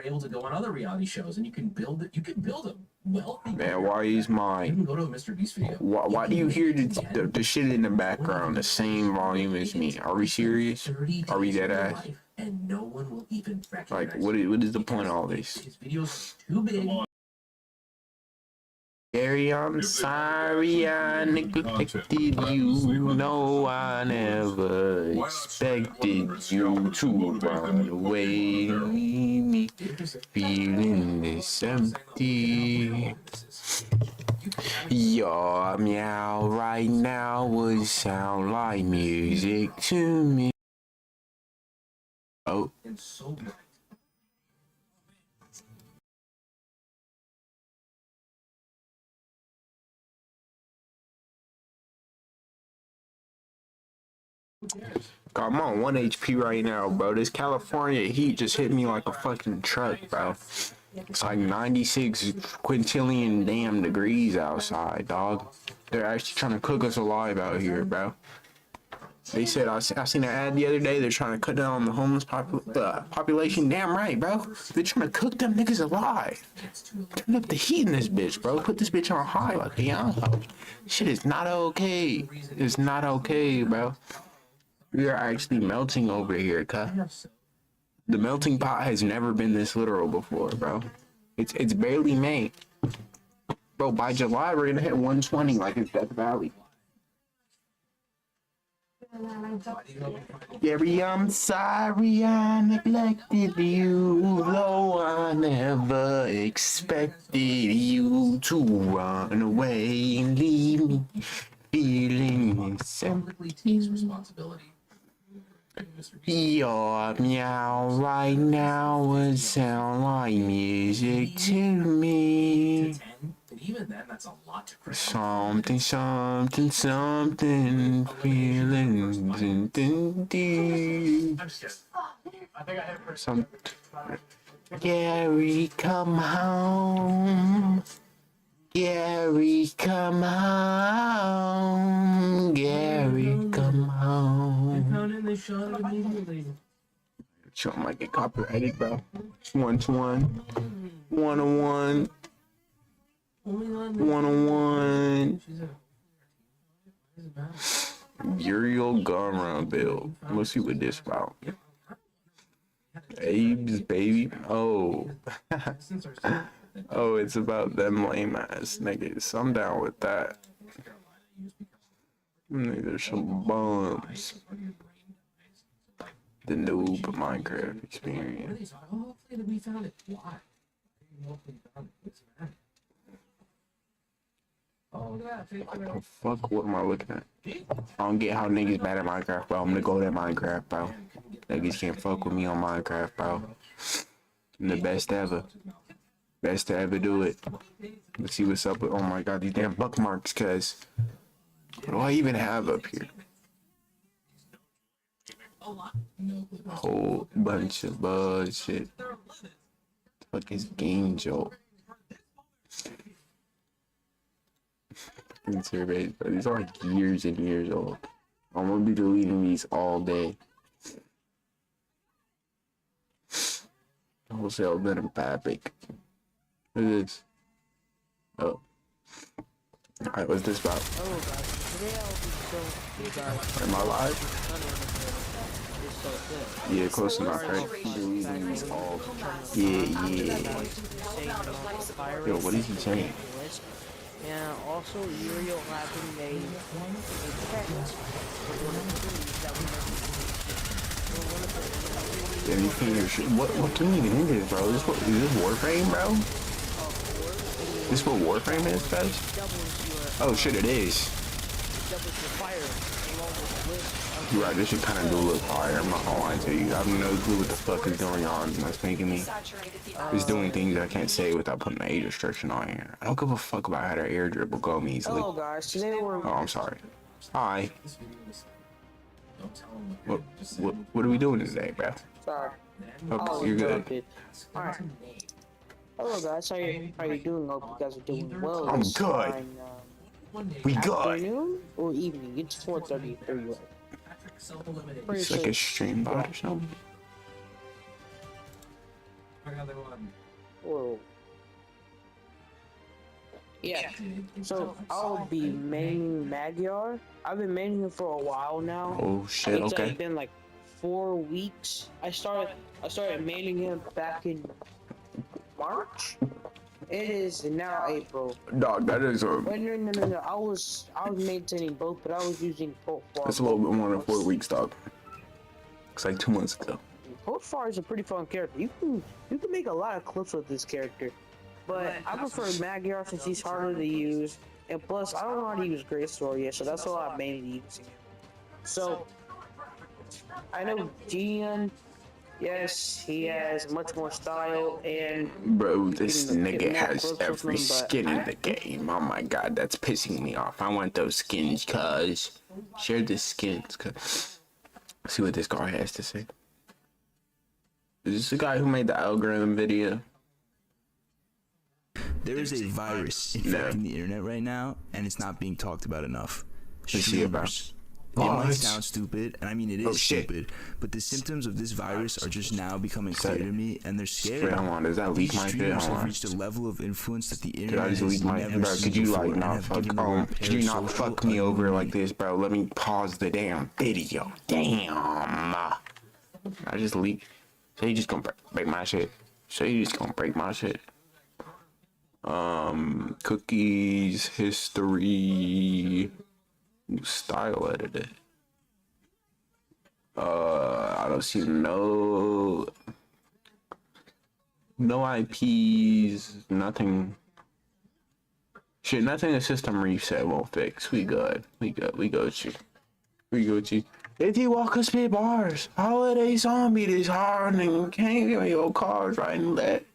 able to go on other reality shows, and you can build it. You can build a wealthy. Man, why is mine? You can go to a Mr. Beast video. Why do you hear the shit in the background the same volume as me? Are we serious? Are we dead ass? And no one will even like, what is the point of all this? His videos too big. Gary, I'm sorry I neglected you. No, I never expected you to run away. Leave me feeling this empty. Your meow right now would sound like music to me. Oh. God, I'm on 1 HP right now, bro. This California heat just hit me like a fucking truck, bro. It's like 96 quintillion damn degrees outside, dog. They're actually trying to cook us alive out here, bro. They said, I seen an ad the other day, they're trying to cut down on the homeless population. Damn right, bro. They're trying to cook them niggas alive. Turn up the heat in this bitch, bro. Put this bitch on high like a young. Shit is not okay. It's not okay, bro. We are actually melting over here, cuz. The melting pot has never been this literal before, bro. It's barely May. Bro, by July, we're gonna hit 120 like it's Death Valley. Gary, I'm sorry I neglected you, though I never expected you to run away and leave me feeling this empty. Your meow right now would sound like music to me. Even then, that's a lot to something, feelings, deep. I'm just kidding. I think I hit it first. Gary, come home. Gary, come home. Gary, come home. They shot it immediately. Something might get copyrighted, bro. 1-1. 1-1. 101. Uriel Garma build. Let's see what this about. Abe's baby. Oh. Oh, it's about them lame ass niggas. I'm down with that. There's some bums. The noob Minecraft experience. Oh, fuck, what am I looking at? I don't get how niggas bad at Minecraft, bro. I'm gonna go to Minecraft, bro. Niggas can't fuck with me on Minecraft, bro. I'm the best ever. Best to ever do it. Let's see what's up with, oh my god, these damn bookmarks, cuz. What do I even have up here? Whole bunch of bullshit. Fuck is Game Jolt? Surveys, but these are like years and years old. I'm gonna be deleting these all day. Wholesale venom fabric. What is this? Oh. Alright, what's this about? Am I live? Yeah, close enough, right? Deleting these all. Yeah. Yo, what is he saying? And also, Uriel having a text for one of the things that we Yeah, you can't hear shit. What can you even into this, bro? Is this Warframe, bro? This what Warframe is, guys? Oh shit, it is. You're right, this should kind of do look fire. I'm not gonna lie to you. I have no clue what the fuck is going on. That's making me. It's doing things that I can't say without putting an age restriction on here. I don't give a fuck about how their air dribble go easily. Hello guys, today we're... Oh, I'm sorry. Hi. What are we doing today, bro? Sorry. Okay, you're good. Alright. Hello guys, how you doing? Hope you guys are doing well. I'm good. We good. Afternoon or evening? It's 4:30 for you. It's like a stream bot or something. Whoa. Yeah. So I'll be maining Magyar. I've been maining him for a while now. Oh shit, It's okay. been like 4 weeks. I started maining him back in March. It is now April. Dog, that is a... Wait, no. I was maintaining both, but I was using Potfar. That's a little bit more than 4 weeks, dog. It's like 2 months ago. Potfar is a pretty fun character. You can make a lot of clips with this character. But I prefer Magyar since he's harder to use. And plus, I don't know how to use Great Sword yet, so that's a lot mainly using him. So, I know Gian, yes, he has much more style and... Bro, this nigga has every skin in the game. Oh my god, that's pissing me off. I want those skins, cuz. Share the skins, cuz. See what this guy has to say. Is this the guy who made the algorithm video? There is a virus infecting the internet right now, and it's not being talked about enough. Streamers. It might sound stupid, and I mean it is stupid, but the symptoms of this virus are just now becoming clear to me, and they're scary. Wait, hold on, does that leak my shit? Have reached a level of influence that the Did internet I just leak my... Bro, could you like not fuck... could you not fuck me over like this, bro? Let me pause the damn video. Damn. I just leaked. So you just gonna break my shit. Cookies, history, style edited. I don't see no IPs, nothing. Shit, nothing the system reset won't fix. We good. We go to you. If you walk a spit bars, holiday zombie this hard and can't get your cars right and left.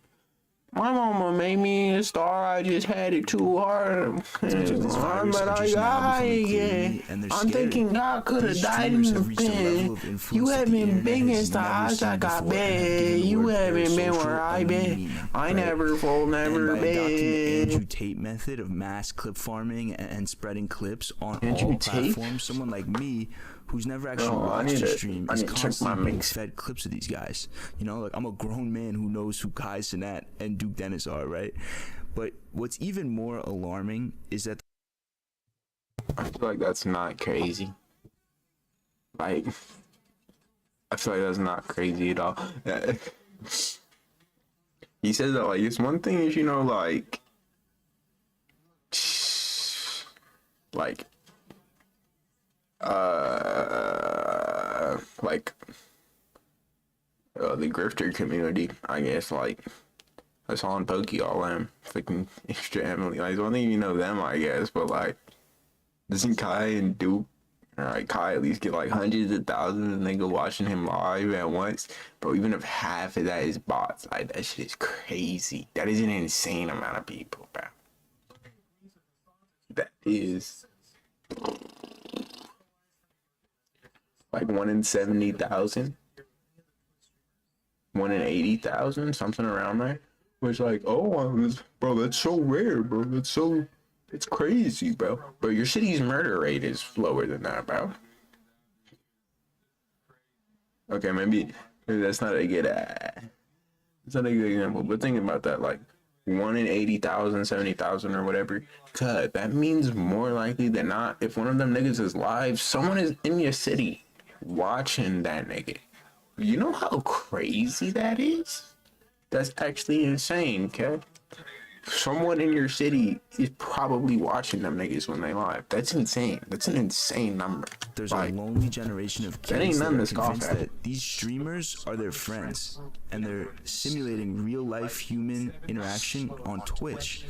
My mama made me a star, I just had it too hard. But I died again. I'm thinking God could have died in the pen. You haven't been against the odds I got bad. You haven't been where I been. I never fall, never been. Andrew Tate method of mass clip farming and spreading clips on all platforms. Someone like me, who's never actually watched a stream, is constantly being fed clips of these guys. You know, like I'm a grown man who knows who Kai Cenat and Duke Dennis are, right? But what's even more alarming is that I feel like that's not crazy. Like, I feel like that's not crazy at all. He says that, like, it's one thing is, you know, like the grifter community, I guess, like, that's on Pokey all them freaking extra Emily. Like, it's one thing you know them, I guess, but like, doesn't Kai and Duke, or like Kai at least get like hundreds of thousands and they go watching him live at once? Bro, even if half of that is bots, like, that shit is crazy. That is an insane amount of people, bro. That is like 1 in 70,000, 1 in 80,000, something around there. Which, like, oh, bro, that's so rare, bro. It's crazy, bro. But your city's murder rate is lower than that, bro. Okay, maybe that's not a good, it's not a good example. But think about that, like, 1 in 80,000, 70,000, or whatever. Cut. That means more likely than not, if one of them niggas is live, someone is in your city watching that nigga. You know how crazy that is? That's actually insane, okay? Someone in your city is probably watching them niggas when they live. That's insane. That's an insane number. There's like, a lonely generation of kids that are convinced that these streamers are their friends, and they're simulating real-life human interaction on Twitch.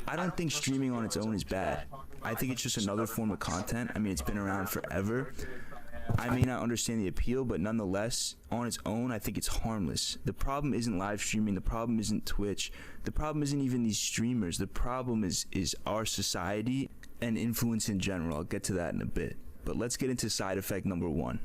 I don't think streaming on its own is bad. I think it's just another form of content. I mean, it's been around forever. I may not understand the appeal, but nonetheless, on its own, I think it's harmless. The problem isn't live streaming. The problem isn't Twitch. The problem isn't even these streamers. The problem is our society and influence in general. I'll get to that in a bit. But let's get into side effect number 1.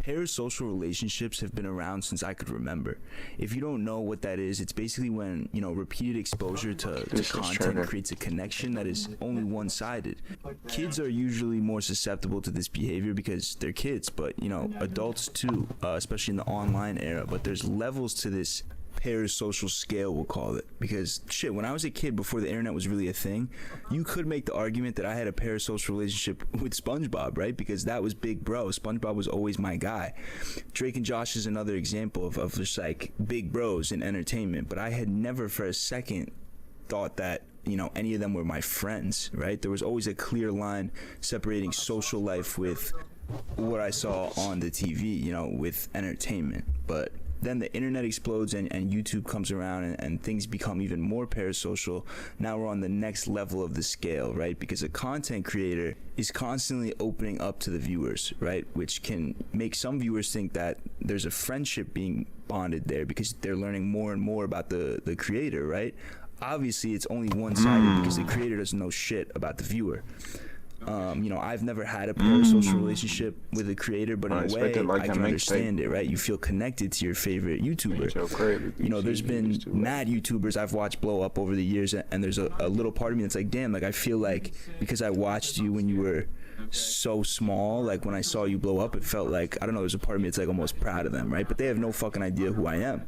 Parasocial relationships have been around since I could remember. If you don't know what that is, it's basically when, you know, repeated exposure to content creates a connection that is only one-sided. Kids are usually more susceptible to this behavior because they're kids, but, you know, adults too, especially in the online era. But there's levels to this parasocial scale, we'll call it, because shit, when I was a kid, before the internet was really a thing, you could make the argument that I had a parasocial relationship with SpongeBob, right? Because that was big bro. SpongeBob was always my guy. Drake and Josh is another example of just like big bros in entertainment, but I had never for a second thought that, you know, any of them were my friends, right? There was always a clear line separating social life with what I saw on the TV, you know, with entertainment. But then the internet explodes and YouTube comes around and things become even more parasocial. Now we're on the next level of the scale, right? Because a content creator is constantly opening up to the viewers, right? Which can make some viewers think that there's a friendship being bonded there because they're learning more and more about the creator, right? Obviously, it's only one-sided because the creator doesn't know shit about the viewer. You know, I've never had a parasocial relationship with a creator, but in a way, I can understand it, right? You feel connected to your favorite YouTuber. You know, there's been mad YouTubers I've watched blow up over the years, and there's a little part of me that's like, damn, like I feel like because I watched you when you were so small, like when I saw you blow up, it felt like, I don't know, there's a part of me that's like almost proud of them, right? But they have no fucking idea who I am.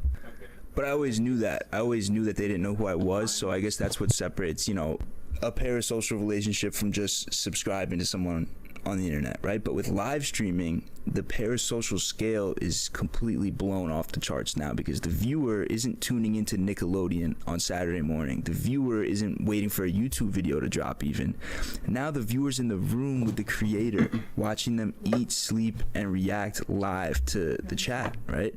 But I always knew that. I always knew that they didn't know who I was, so I guess that's what separates, you know, a parasocial relationship from just subscribing to someone on the internet, right? But with live streaming, the parasocial scale is completely blown off the charts now because the viewer isn't tuning into Nickelodeon on Saturday morning. The viewer isn't waiting for a YouTube video to drop even. Now the viewer's in the room with the creator, watching them eat, sleep, and react live to the chat, right?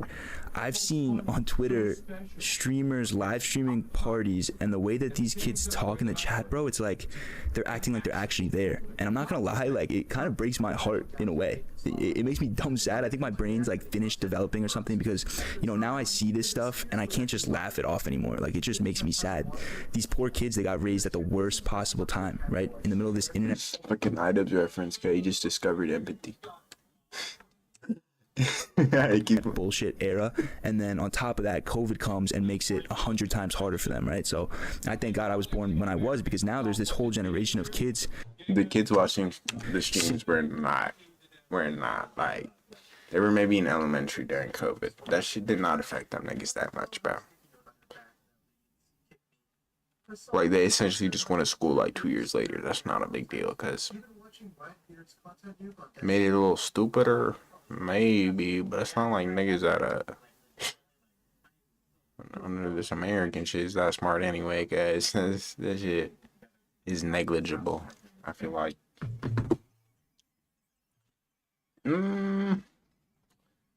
I've seen on Twitter streamers live streaming parties, and the way that these kids talk in the chat, bro, it's like they're acting like they're actually there. And I'm not gonna lie, like it kind of breaks my heart in a way. It makes me dumb sad. I think my brain's like finished developing or something because, you know, now I see this stuff and I can't just laugh it off anymore. Like it just makes me sad. These poor kids, they got raised at the worst possible time, right? In the middle of this internet. Fucking IDubbbz reference, okay? You just discovered empathy. Bullshit era, and then on top of that, COVID comes and makes it 100 times harder for them, right? So I thank God I was born when I was, because now there's this whole generation of kids. The kids watching the streams were not like, they were maybe in elementary during COVID. That shit did not affect them niggas that much, bro. Like they essentially just went to school like 2 years later. That's not a big deal because made it a little stupider. Maybe, but it's not like niggas that under this American shit is that smart anyway, guys. That shit is negligible. I feel like. I don't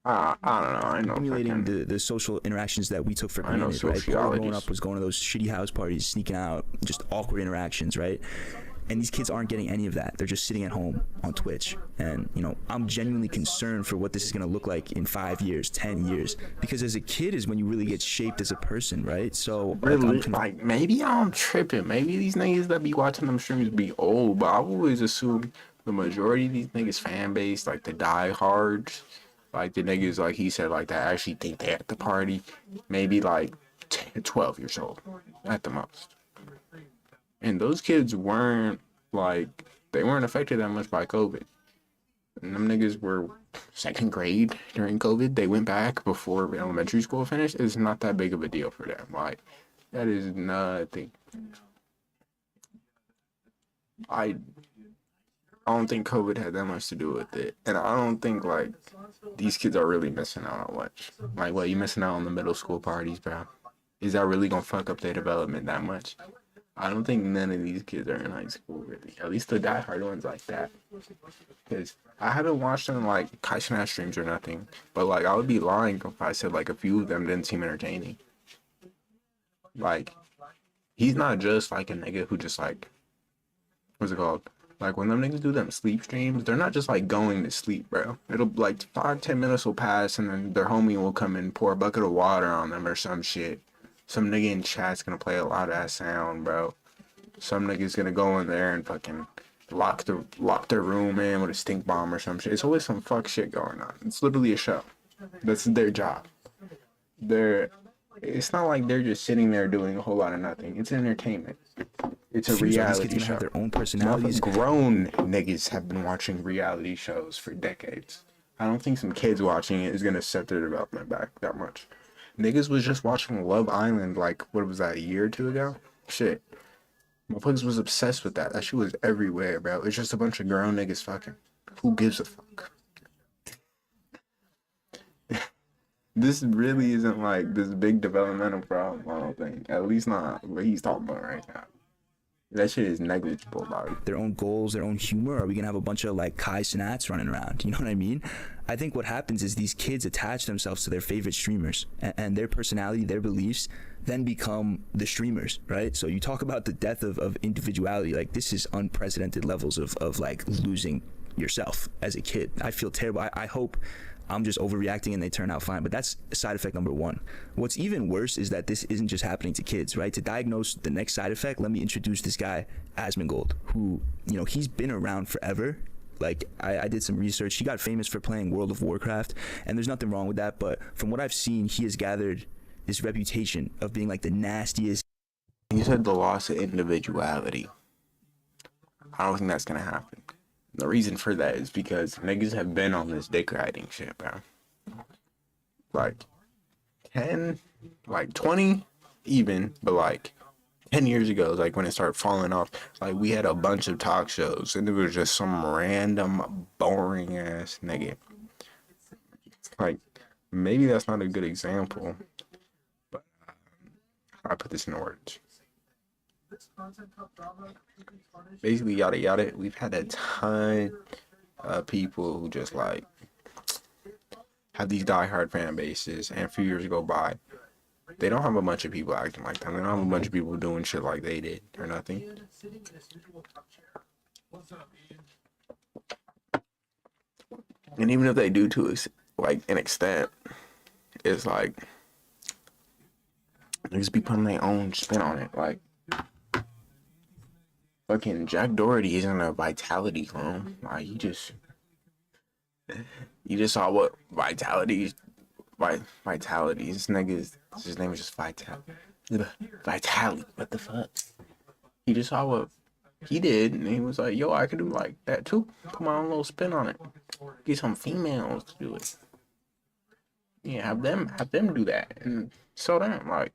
know. I know. Emulating the social interactions that we took for granted, right? Growing up was going to those shitty house parties, sneaking out, just awkward interactions, right? And these kids aren't getting any of that. They're just sitting at home on Twitch. And, you know, I'm genuinely concerned for what this is going to look like in 5 years, 10 years. Because as a kid is when you really get shaped as a person, right? So, really, like maybe I'm tripping. Maybe these niggas that be watching them streams be old. But I always assume the majority of these niggas fan base, like the diehards, like the niggas, like he said, like that actually think they at the party, maybe like 10, 12 years old at the most. And those kids weren't, like, they weren't affected that much by COVID. And them niggas were second grade during COVID. They went back before elementary school finished. It's not that big of a deal for them. Like, that is nothing. I don't think COVID had that much to do with it. And I don't think, like, these kids are really missing out on much. Like, what, you missing out on the middle school parties, bro? Is that really gonna fuck up their development that much? I don't think none of these kids are in high school, really. At least the diehard ones like that. Because I haven't watched them, like, Kai Cenat streams or nothing. But, like, I would be lying if I said, like, a few of them didn't seem entertaining. Like, he's not just, like, a nigga who just, like, what's it called? Like, when them niggas do them sleep streams, they're not just, like, going to sleep, bro. It'll, like, 5-10 minutes will pass, and then their homie will come and pour a bucket of water on them or some shit. Some nigga in chat's gonna play a lot of that sound, bro. Some nigga's gonna go in there and fucking lock their room in with a stink bomb or some shit. It's always some fuck shit going on. It's literally a show. That's their job. It's not like they're just sitting there doing a whole lot of nothing. It's entertainment. It's a reality show. Have their own personalities. Grown niggas have been watching reality shows for decades. I don't think some kids watching it is gonna set their development back that much. Niggas was just watching Love Island like, what was that, a year or two ago? Shit. Motherfuckers was obsessed with that. That shit was everywhere, bro. It's just a bunch of grown niggas fucking. Who gives a fuck? This really isn't like this big developmental problem, I don't think. At least not what he's talking about right now. That shit is negligible, dog. Their own goals, their own humor? Are we gonna have a bunch of like Kai Cenats running around? You know what I mean? I think what happens is these kids attach themselves to their favorite streamers, and their personality, their beliefs, then become the streamers, right? So you talk about the death of individuality. Like, this is unprecedented levels of like losing yourself as a kid. I feel terrible. I hope I'm just overreacting and they turn out fine. But that's side effect number one. What's even worse is that this isn't just happening to kids, right? To diagnose the next side effect, let me introduce this guy, Asmongold, who, you know, he's been around forever. Like, I did some research. He got famous for playing World of Warcraft, and there's nothing wrong with that. But from what I've seen, he has gathered this reputation of being like the nastiest. You said the loss of individuality. I don't think that's gonna happen. The reason for that is because niggas have been on this dick riding shit, bro. Like 10, like 20 even, but like 10 years ago, like when it started falling off, like we had a bunch of talk shows and it was just some random boring ass nigga. Like, maybe that's not a good example, but I put this in words. Basically, yada yada. We've had a ton of people who just like have these diehard fan bases, and a few years go by, they don't have a bunch of people acting like them. They don't have a bunch of people doing shit like they did or nothing. And even if they do to like an extent, it's like niggas be putting their own spin on it. Like, fucking Jack Doherty isn't a vitality clone. Like, you just saw what vitality. This nigga's, his name is just Vitality. What the fuck? He just saw what he did, and he was like, "Yo, I could do like that too. Put my own little spin on it. Get some females to do it. Yeah, have them do that." And so damn, like,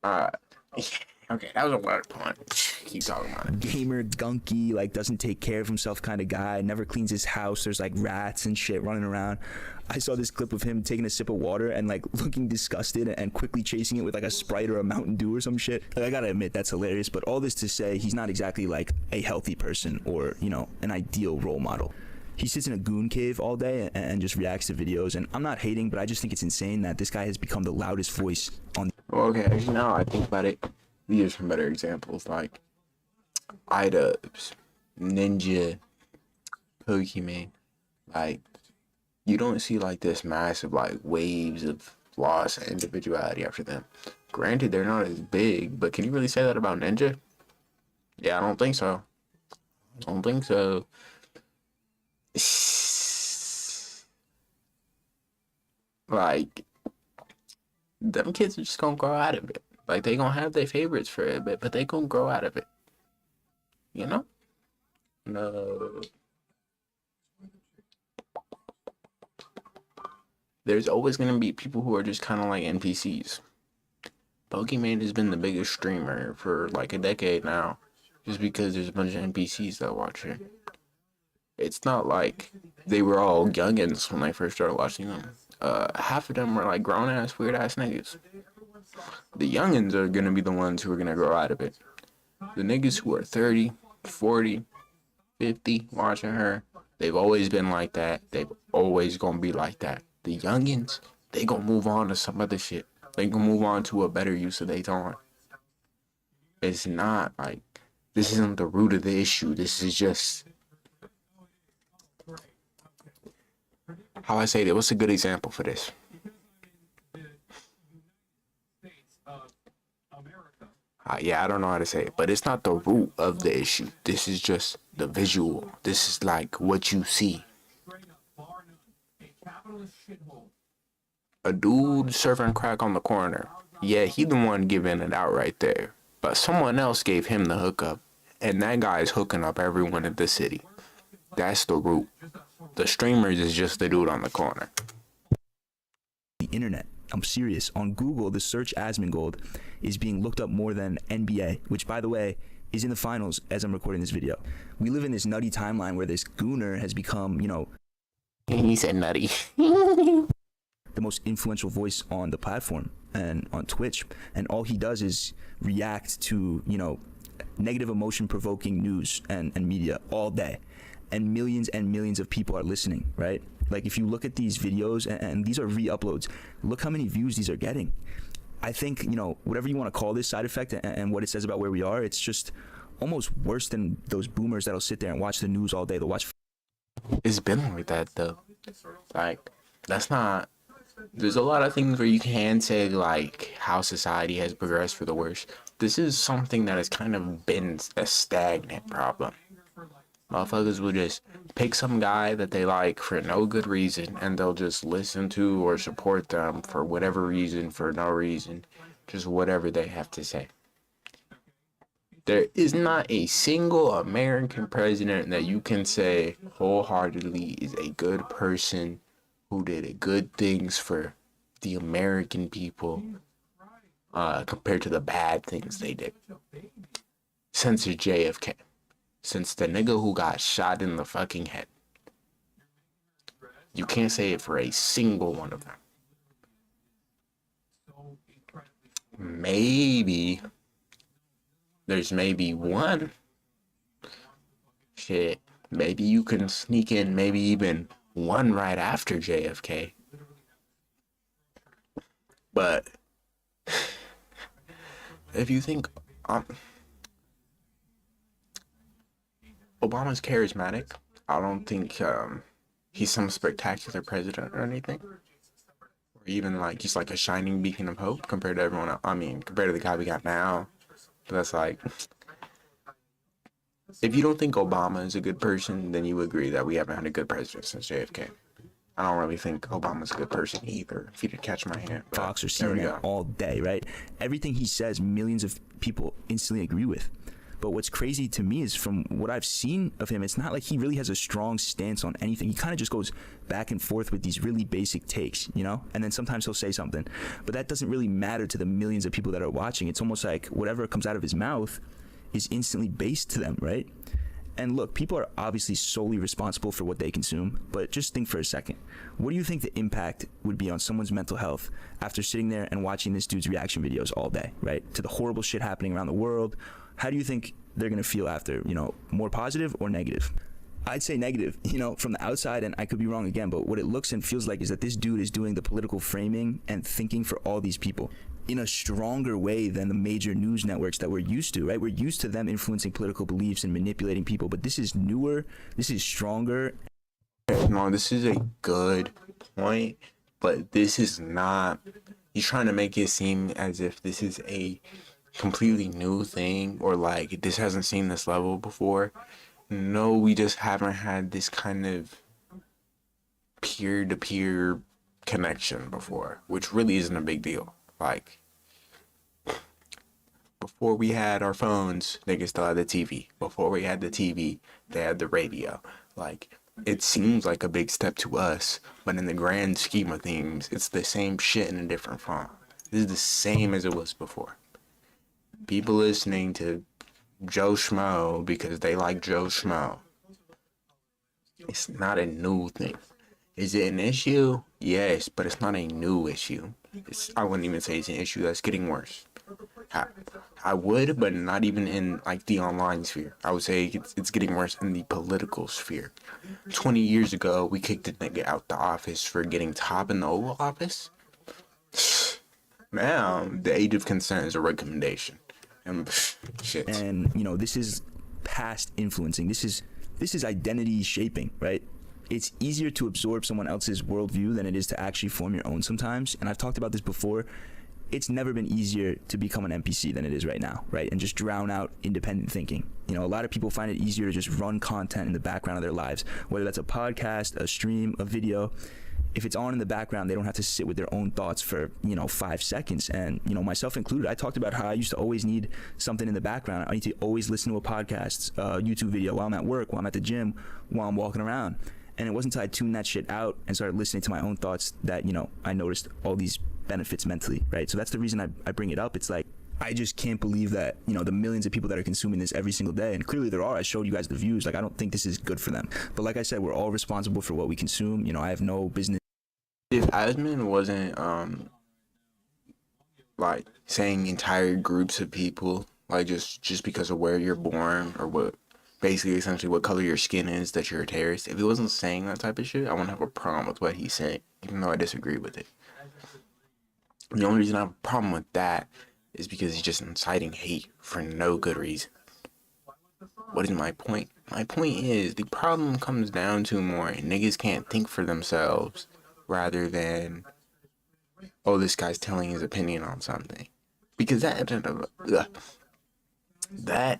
okay, that was a water point. Keep talking about it. Gamer, gunky, like doesn't take care of himself kind of guy, never cleans his house. There's like rats and shit running around. I saw this clip of him taking a sip of water and like looking disgusted and quickly chasing it with like a Sprite or a Mountain Dew or some shit. Like, I gotta admit, that's hilarious. But all this to say, he's not exactly like a healthy person or, you know, an ideal role model. He sits in a goon cave all day and just reacts to videos. And I'm not hating, but I just think it's insane that this guy has become the loudest voice on. Well, okay, actually, now I think about it, these are some better examples, like iDubbbz, Ninja, Pokemon. Like, you don't see like this massive like waves of loss of individuality after them. Granted, they're not as big, but can you really say that about Ninja? Yeah, I don't think so. Like, them kids are just gonna grow out of it. Like, they gonna have their favorites for a bit, but they gonna grow out of it. You know? No. There's always gonna be people who are just kind of like NPCs. Pokemon has been the biggest streamer for like a decade now, just because there's a bunch of NPCs that watch it. It's not like they were all youngins when I first started watching them. Half of them were like grown ass, weird ass niggas. The youngins are gonna be the ones who are gonna grow out of it. The niggas who are 30, 40, 50 watching her, they've always been like that. They've always gonna be like that. The youngins, they gonna move on to some other shit. They gonna move on to a better use of their time. It's not like, this isn't the root of the issue. This is just, how I say that. What's a good example for this? Yeah, I don't know how to say it, but it's not the root of the issue. This is just the visual. This is like what you see. A dude serving crack on the corner. Yeah, he the one giving it out right there. But someone else gave him the hookup, and that guy is hooking up everyone in the city. That's the root. The streamers is just the dude on the corner. internet. I'm serious. On Google, the search Asmongold is being looked up more than NBA, which, by the way, is in the finals as I'm recording this video. We live in this nutty timeline where this gooner has become, He said nutty. the most influential voice on the platform and on Twitch. And all he does is react to, negative emotion provoking news and media all day. And millions of people are listening, right? Like, if you look at these videos, and these are re-uploads, look how many views these are getting. I think, whatever you want to call this side effect and what it says about where we are, it's just almost worse than those boomers that'll sit there and watch the news all day. They'll watch. It's been like that, though. Like, that's not... There's a lot of things where you can say, like, how society has progressed for the worse. This is something that has kind of been a stagnant problem. Motherfuckers will just pick some guy that they like for no good reason, and they'll just listen to or support them for whatever reason, for no reason, just whatever they have to say. There is not a single American president that you can say wholeheartedly is a good person who did good things for the American people compared to the bad things they did. Since JFK. Since the nigga who got shot in the fucking head. You can't say it for a single one of them. Maybe. There's maybe one. Shit. Maybe you can sneak in maybe even one right after JFK. But if you think Obama's charismatic, I don't think he's some spectacular president or anything. Or even like he's like a shining beacon of hope compared to everyone else. I mean, compared to the guy we got now. But that's like, if you don't think Obama is a good person, then you agree that we haven't had a good president since JFK. I don't really think Obama's a good person either, if you did catch my hand. Fox or CNN all day, right? Everything he says, millions of people instantly agree with. But what's crazy to me is, from what I've seen of him, it's not like he really has a strong stance on anything. He kind of just goes back and forth with these really basic takes, and then sometimes he'll say something. But that doesn't really matter to the millions of people that are watching. It's almost like whatever comes out of his mouth is instantly based to them, right? And look, people are obviously solely responsible for what they consume, but just think for a second. What do you think the impact would be on someone's mental health after sitting there and watching this dude's reaction videos all day, right? To the horrible shit happening around the world. How do you think they're going to feel after, more positive or negative? I'd say negative, from the outside, and I could be wrong again, but what it looks and feels like is that this dude is doing the political framing and thinking for all these people in a stronger way than the major news networks that we're used to, right? We're used to them influencing political beliefs and manipulating people, but this is newer, this is stronger. No, this is a good point, but this is not, he's trying to make it seem as if this is a completely new thing, or like this hasn't seen this level before. No, we just haven't had this kind of peer-to-peer connection before, which really isn't a big deal. Like, before we had our phones, niggas still had the TV. Before we had the TV, they had the radio. Like, it seems like a big step to us, but in the grand scheme of things, it's the same shit in a different form. This is the same as it was before. People listening to Joe Schmo because they like Joe Schmo. It's not a new thing. Is it an issue? Yes, but it's not a new issue. I wouldn't even say it's an issue that's getting worse. I would, but not even in like the online sphere. I would say it's getting worse in the political sphere. 20 years ago, we kicked a nigga out the office for getting top in the Oval Office. Now, the age of consent is a recommendation. And shit. And this is past influencing. This is identity shaping, right? It's easier to absorb someone else's worldview than it is to actually form your own sometimes. And I've talked about this before. It's never been easier to become an NPC than it is right now, right? And just drown out independent thinking. A lot of people find it easier to just run content in the background of their lives, whether that's a podcast, a stream, a video. If it's on in the background, they don't have to sit with their own thoughts for, 5 seconds. And, myself included, I talked about how I used to always need something in the background. I need to always listen to a podcast, YouTube video while I'm at work, while I'm at the gym, while I'm walking around. And it wasn't until I tuned that shit out and started listening to my own thoughts that, you know, I noticed all these benefits mentally, right? So that's the reason I bring it up. It's like, I just can't believe that, you know, the millions of people that are consuming this every single day, and clearly there are. I showed you guys the views. Like, I don't think this is good for them. But like I said, we're all responsible for what we consume. You know, I have no business. If Asman wasn't like saying entire groups of people, like just because of where you're born or what, basically essentially what color your skin is, that you're a terrorist. If he wasn't saying that type of shit, I wouldn't have a problem with what he's saying, even though I disagree with it. The only reason I have a problem with that is because he's just inciting hate for no good reason. What is my point? My point is, the problem comes down to more niggas can't think for themselves rather than, oh, this guy's telling his opinion on something. Because that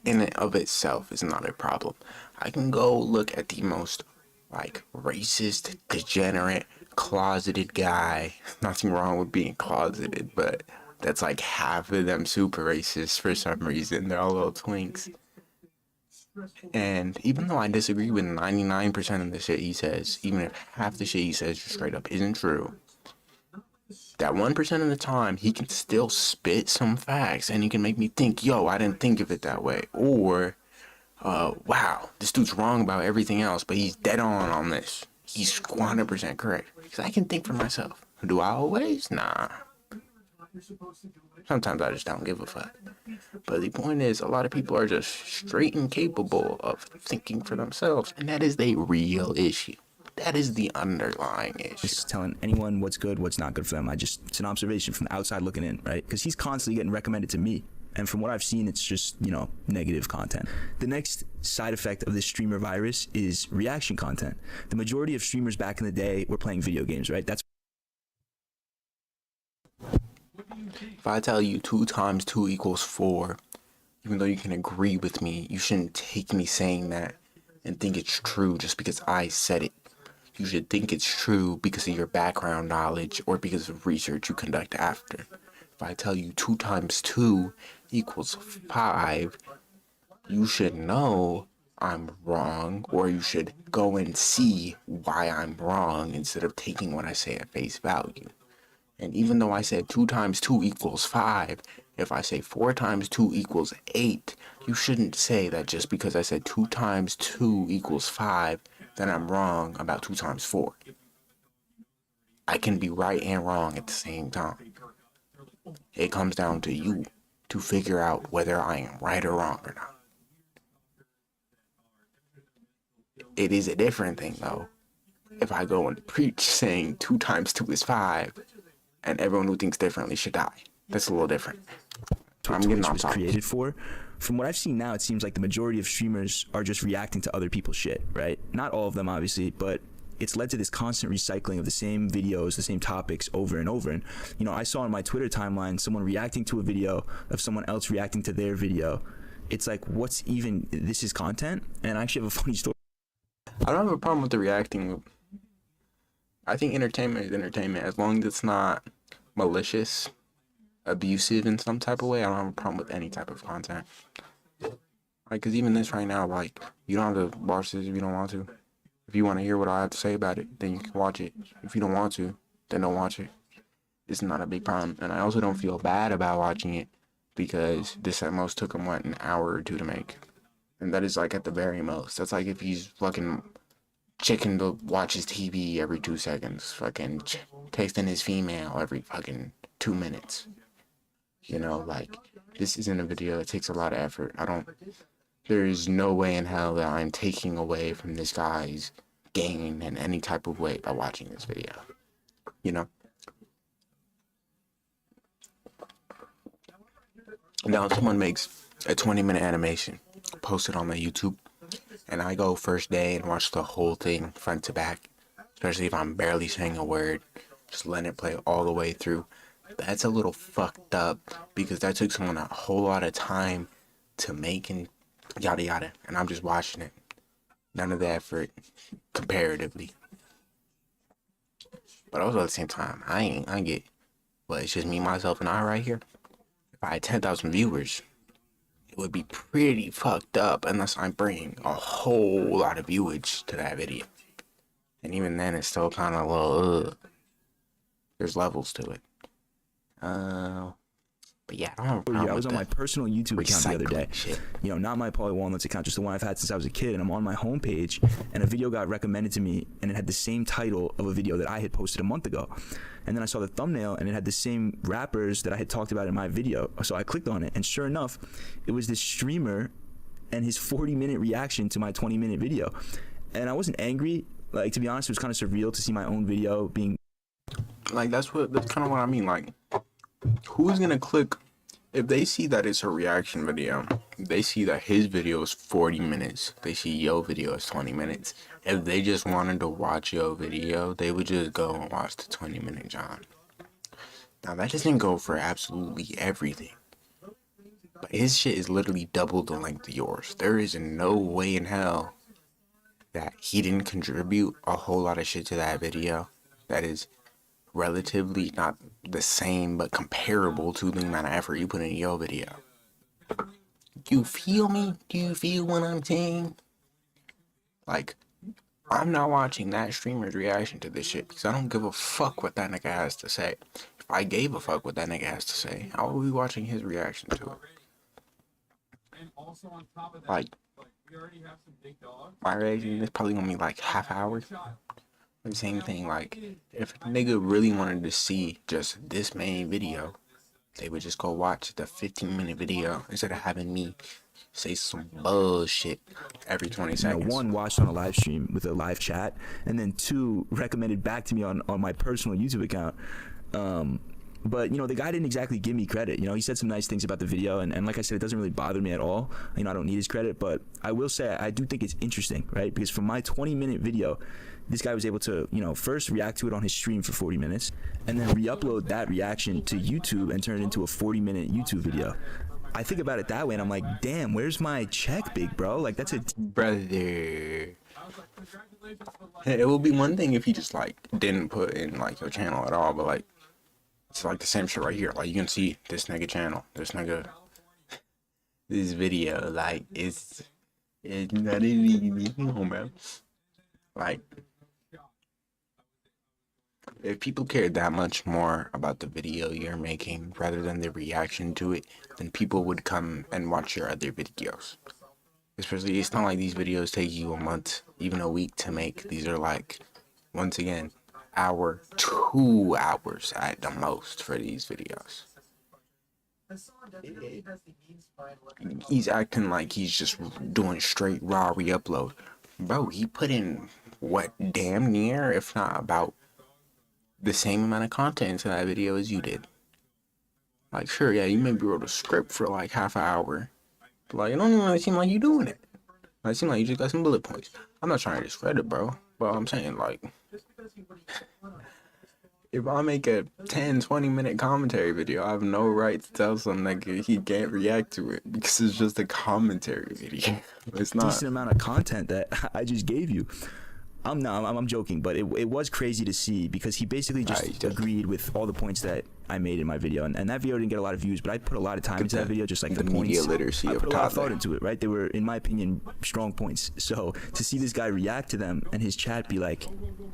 in and of itself is not a problem. I can go look at the most, like, racist, degenerate, closeted guy. Nothing wrong with being closeted, but that's like half of them super racist for some reason. They're all little twinks. And even though I disagree with 99% of the shit he says, even if half the shit he says straight up isn't true, that 1% of the time, he can still spit some facts and he can make me think, yo, I didn't think of it that way. Or, wow, this dude's wrong about everything else, but he's dead on this. He's 100% correct. Because I can think for myself. Do I always? Nah. Sometimes I just don't give a fuck. But the point is, a lot of people are just straight incapable of thinking for themselves. And that is the real issue. That is the underlying issue. Just telling anyone what's good, what's not good for them. It's an observation from the outside looking in, right? Because he's constantly getting recommended to me. And from what I've seen, it's just, you know, negative content. The next side effect of this streamer virus is reaction content. The majority of streamers back in the day were playing video games, right? That's if I tell you 2 times 2 equals 4, even though you can agree with me, you shouldn't take me saying that and think it's true just because I said it. You should think it's true because of your background knowledge or because of research you conduct after. If I tell you 2 times 2 equals 5, you should know I'm wrong, or you should go and see why I'm wrong instead of taking what I say at face value. And even though I said 2 times 2 equals 5, if I say 4 times 2 equals 8, you shouldn't say that just because I said 2 times 2 equals 5, then I'm wrong about 2 times 4. I can be right and wrong at the same time. It comes down to you to figure out whether I am right or wrong or not. It is a different thing, though, if I go and preach saying 2 times 2 is 5, and everyone who thinks differently should die. That's a little different. what Twitch was created for. From what I've seen now, it seems like the majority of streamers are just reacting to other people's shit, right? Not all of them, obviously, but it's led to this constant recycling of the same videos, the same topics over and over. And, you know, I saw on my Twitter timeline someone reacting to a video of someone else reacting to their video. It's like, what's even, this is content? And I actually have a funny story. I don't have a problem with the reacting. I think entertainment is entertainment as long as it's not malicious, abusive in some type of way. I don't have a problem with any type of content. Like, cause even this right now, like, you don't have to watch this if you don't want to. If you want to hear what I have to say about it, then you can watch it. If you don't want to, then don't watch it. It's not a big problem. And I also don't feel bad about watching it because this at most took him, what, an hour or two to make. And that is like at the very most. That's like if he's fucking chicken to watch his TV every 2 seconds, fucking texting his female every fucking 2 minutes. You know, like, this isn't a video. It takes a lot of effort. There is no way in hell that I'm taking away from this guy's gain in any type of way by watching this video. You know? Now, if someone makes a 20-minute animation, post it on my YouTube, and I go first day and watch the whole thing front to back, especially if I'm barely saying a word, just letting it play all the way through, that's a little fucked up because that took someone a whole lot of time to make and yada yada, and I'm just watching it. None of the effort comparatively. But also at the same time, I get, well, it's just me, myself, and I right here. If I had 10,000 viewers, it would be pretty fucked up unless I'm bringing a whole lot of viewage to that video. And even then, it's still kind of a little, there's levels to it. But yeah, I don't have a problem I was with on my personal YouTube account the other day. recycling shit. You know, not my Polly Walnuts account, just the one I've had since I was a kid. And I'm on my homepage, and a video got recommended to me, and it had the same title of a video that I had posted a month ago. And then I saw the thumbnail, and it had the same rappers that I had talked about in my video. So I clicked on it, and sure enough, it was this streamer and his 40-minute reaction to my 20-minute video. And I wasn't angry. Like, to be honest, it was kind of surreal to see my own video being... Like, that's kind of what I mean. Like, who's gonna click if they see that it's a reaction video? They see that his video is 40 minutes. They see your video is 20 minutes. If they just wanted to watch your video, they would just go and watch the 20-minute John. Now, that doesn't go for absolutely everything. But his shit is literally double the length of yours. There is no way in hell that he didn't contribute a whole lot of shit to that video that is relatively not the same but comparable to the amount of effort you put in your video. You feel me? Do you feel what I'm saying? Like, I'm not watching that streamer's reaction to this shit because I don't give a fuck what that nigga has to say. If I gave a fuck what that nigga has to say, I would be watching his reaction to it. Like, my reaction is probably gonna be like half hour. The same thing, like, if a nigga really wanted to see just this main video, they would just go watch the 15-minute video instead of having me say some bullshit every 20 seconds. One, watched on a live stream with a live chat, and then two, recommended back to me on my personal YouTube account. But, you know, the guy didn't exactly give me credit. You know, he said some nice things about the video, and like I said, it doesn't really bother me at all. You know, I don't need his credit, but I will say I do think it's interesting, right? Because from my 20-minute video, this guy was able to, you know, first react to it on his stream for 40 minutes, and then re-upload that reaction to YouTube and turn it into a 40-minute YouTube video. I think about it that way, and I'm like, damn, where's my check, big bro? Like, that's a... Brother. It would be one thing if he just, like, didn't put in, like, your channel at all, but, like, it's like the same shit right here. Like, you can see this nigga channel, this nigga, this video, like, it's not even, man. Like, if people cared that much more about the video you're making rather than the reaction to it, then people would come and watch your other videos. Especially, it's not like these videos take you a month, even a week to make. These are like, once again, hour, 2 hours at the most for these videos. He's acting like he's just doing straight raw re-upload. Bro, he put in, what, damn near, if not about the same amount of content into that video as you did. Like, sure, yeah, you maybe wrote a script for like half an hour, but like, it don't even really seem like you doing it. Like, it seems like you just got some bullet points. I'm not trying to discredit, bro, but I'm saying, like, if I make a 10-20 minute commentary video, I have no right to tell some nigga he can't react to it because it's just a commentary video. It's not decent amount of content that I just gave you. I'm joking, but it was crazy to see because he basically just agreed with all the points that I made in my video, and that video didn't get a lot of views, but I put a lot of time into that video, just like the media points. literacy I of put a lot of thought toddler. into it, right? They were, in my opinion, strong points. So to see this guy react to them and his chat be like,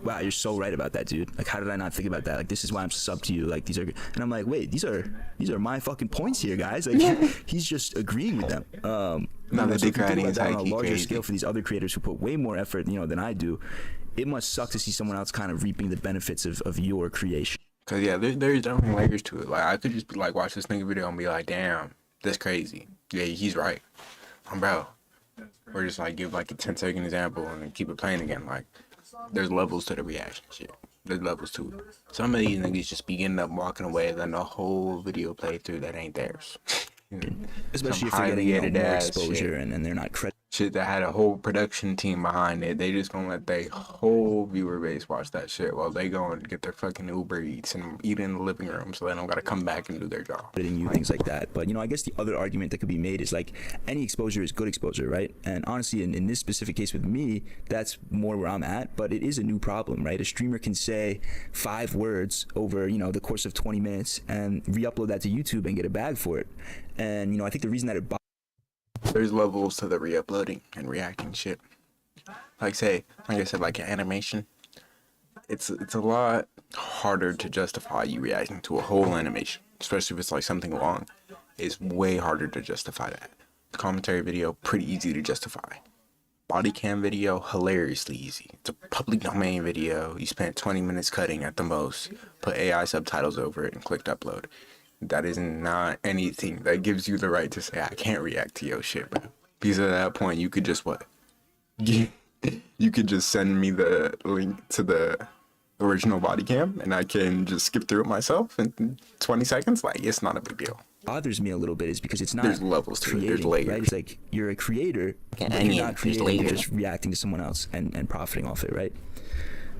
"Wow, you're so right about that, dude. Like, how did I not think about that? Like, this is why I'm sub to you. Like, these are," and I'm like, "Wait, these are my fucking points here, guys. Like, he's just agreeing with them." No, the so if you think dick about that on a riding is larger crazy. scale for these other creators who put way more effort, you know, than I do, it must suck to see someone else kind of reaping the benefits of your creation. Cause yeah, there's definitely layers to it. Like, I could just be like, watch this nigga video and be like, damn, that's crazy. Yeah, he's right. Bro. Or just like give like a 10-second example and then keep it playing again. Like, there's levels to the reaction shit. There's levels to it. Some of these niggas just be getting up, walking away, then the whole video play through that ain't theirs. Especially if Some they're getting, you know, highly more edited ass exposure shit. and they're not credited. Shit that had a whole production team behind it. They just gonna let their whole viewer base watch that shit while they go and get their fucking Uber Eats and eat in the living room so they don't gotta come back and do their job. You, things like that. But, you know, I guess the other argument that could be made is like any exposure is good exposure, right? And honestly, in this specific case with me, that's more where I'm at, but it is a new problem, right? A streamer can say 5 words over, you know, the course of 20 minutes and re-upload that to YouTube and get a bag for it. And, you know, I think the reason that it There's levels to the re-uploading and reacting shit. Like I said, like an animation. it's a lot harder to justify you reacting to a whole animation, especially if it's like something long. It's way harder to justify that. Commentary video, pretty easy to justify. Body cam video, hilariously easy. It's a public domain video. You spent 20 minutes cutting at the most, put AI subtitles over it, and clicked upload. That is not anything that gives you the right to say, I can't react to your shit, bro. Because at that point, you could just what? You could just send me the link to the original body cam, and I can just skip through it myself in 20 seconds. Like, it's not a big deal. Bothers me a little bit is because it's not there's levels to creating, it. There's layers. Right? It's like you're a creator, but you're not creating, you're just reacting to someone else and profiting off it, right?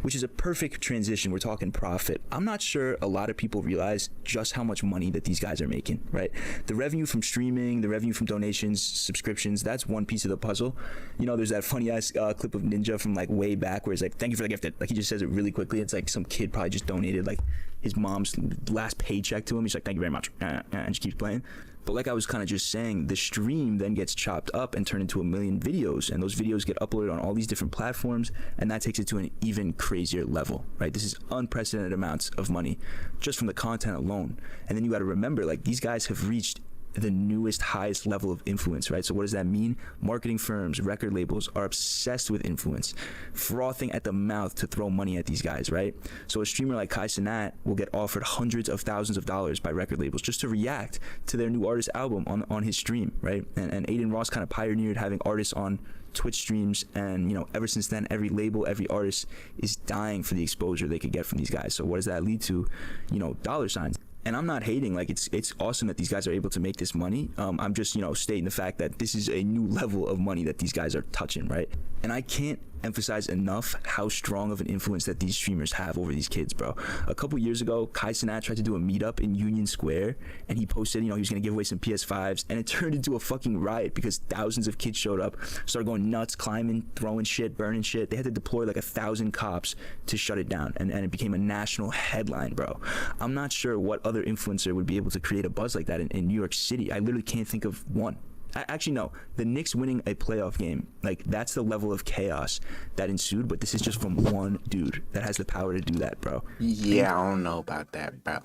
Which is a perfect transition. We're talking profit. I'm not sure a lot of people realize just how much money that these guys are making, right? The revenue from streaming, the revenue from donations, subscriptions, that's one piece of the puzzle. You know, there's that funny ass clip of Ninja from like way back where he's like, thank you for the gift. Like he just says it really quickly. It's like some kid probably just donated like his mom's last paycheck to him. He's like, thank you very much. And just keeps playing. But like I was kind of just saying, the stream then gets chopped up and turned into a million videos, and those videos get uploaded on all these different platforms, and that takes it to an even crazier level, right? This is unprecedented amounts of money just from the content alone. And then you got to remember, like, these guys have reached the newest, highest level of influence, right? So what does that mean? Marketing firms, record labels are obsessed with influence, frothing at the mouth to throw money at these guys, right? So a streamer like Kai Cenat will get offered hundreds of thousands of dollars by record labels just to react to their new artist album on his stream, right? And Aiden Ross kind of pioneered having artists on Twitch streams, and you know, ever since then, every label, every artist is dying for the exposure they could get from these guys. So what does that lead to? You know, dollar signs. And I'm not hating, like it's awesome that these guys are able to make this money. I'm just, you know, stating the fact that this is a new level of money that these guys are touching, right? And I can't emphasize enough how strong of an influence that these streamers have over these kids, bro. A couple years ago, Kai Cenat tried to do a meetup in Union Square, and he posted, you know, he was gonna give away some PS5s, and it turned into a fucking riot because thousands of kids showed up, started going nuts, climbing, throwing shit, burning shit. They had to deploy like 1,000 cops to shut it down, and it became a national headline, bro. I'm not sure what other influencer would be able to create a buzz like that in New York City. I literally can't think of one. Actually, no. The Knicks winning a playoff game, like, that's the level of chaos that ensued, but this is just from one dude that has the power to do that, bro. Yeah, I don't know about that, bro.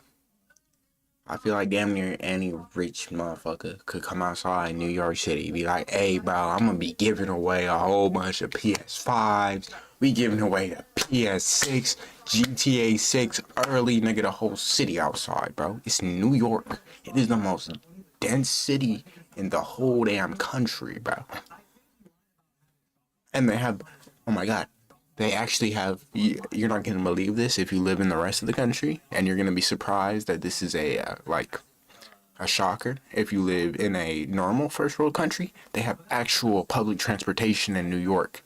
I feel like damn near any rich motherfucker could come outside in New York City, be like, hey, bro, I'm gonna be giving away a whole bunch of PS5s. We giving away a PS6, GTA 6 early, nigga, the whole city outside, bro. It's New York. It is the most dense city in the whole damn country, bro. And they have, oh my god, they actually have, you're not gonna believe this if you live in the rest of the country, and you're gonna be surprised that this is a shocker. If you live in a normal first world country, they have actual public transportation in New York.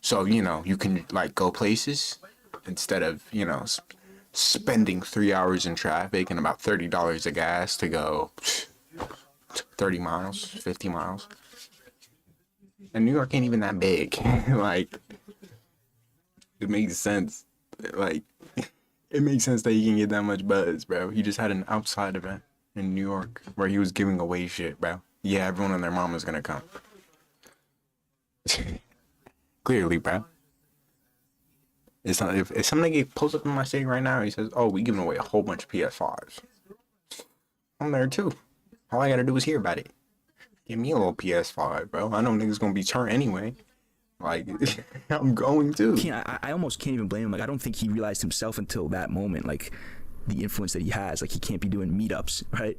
So, you know, you can like go places instead of, you know, spending 3 hours in traffic and about $30 of gas to go 30 miles, 50 miles. And New York ain't even that big. Like, it makes sense. Like, it makes sense that he can get that much buzz, bro. He just had an outside event in New York where he was giving away shit, bro. Yeah, everyone and their mama's gonna come. Clearly, bro. It's not, if somebody pulls up in my city right now, he says, oh, we giving away a whole bunch of PS5s. I'm there too. All I gotta do is hear about it. Give me a little PS5, bro. I know niggas gonna be turned anyway. Like, I'm going to. I almost can't even blame him. Like, I don't think he realized himself until that moment, like, the influence that he has. Like, he can't be doing meetups, right?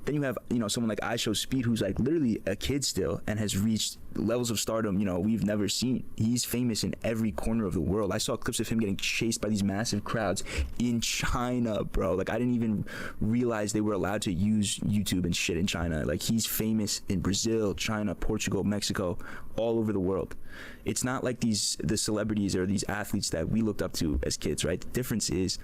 Then you have, you know, someone like iShowSpeed, who's like literally a kid still and has reached levels of stardom, you know, we've never seen. He's famous in every corner of the world. I saw clips of him getting chased by these massive crowds in China, bro. Like, I didn't even realize they were allowed to use YouTube and shit in China. Like, he's famous in Brazil, China, Portugal, Mexico, all over the world. It's not like the celebrities or these athletes that we looked up to as kids, right? The difference is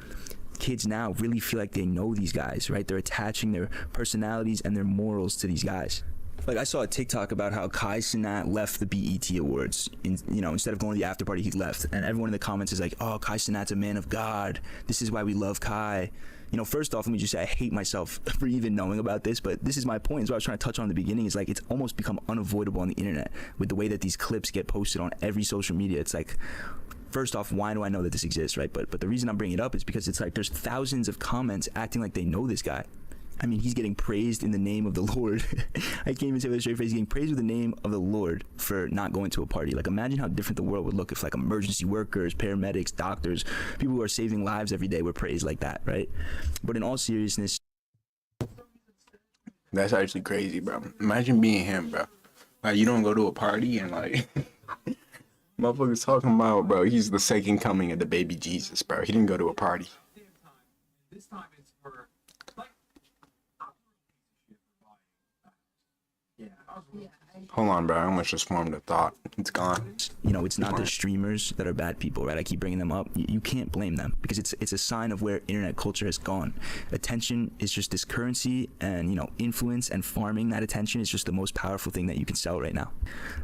kids now really feel like they know these guys, right? They're attaching their personalities and their morals to these guys. Like, I saw a TikTok about how Kai Cenat left the BET Awards. Instead of going to the after party, he left. And everyone in the comments is like, oh, Kai Cenat's a man of God. This is why we love Kai. You know, first off, let me just say I hate myself for even knowing about this, but this is my point. Is what I was trying to touch on in the beginning. Is like, it's almost become unavoidable on the internet with the way that these clips get posted on every social media. It's like, first off, why do I know that this exists, right? But the reason I'm bringing it up is because it's like there's thousands of comments acting like they know this guy. I mean, he's getting praised in the name of the Lord. I can't even say with a straight face. He's getting praised with the name of the Lord for not going to a party. Like, imagine how different the world would look if, like, emergency workers, paramedics, doctors, people who are saving lives every day were praised like that, right? But in all seriousness, That's actually crazy, bro. Imagine being him, bro. Like, you don't go to a party and, like, motherfuckers talking about, bro, he's the second coming of the baby Jesus, bro. He didn't go to a party. This time it's for like Hold on, bro. I almost just formed a thought. It's gone. you know, it's not the streamers that are bad people, right? I keep bringing them up. You can't blame them because it's a sign of where internet culture has gone. Attention is just this currency, and, you know, influence and farming that attention is just the most powerful thing that you can sell right now.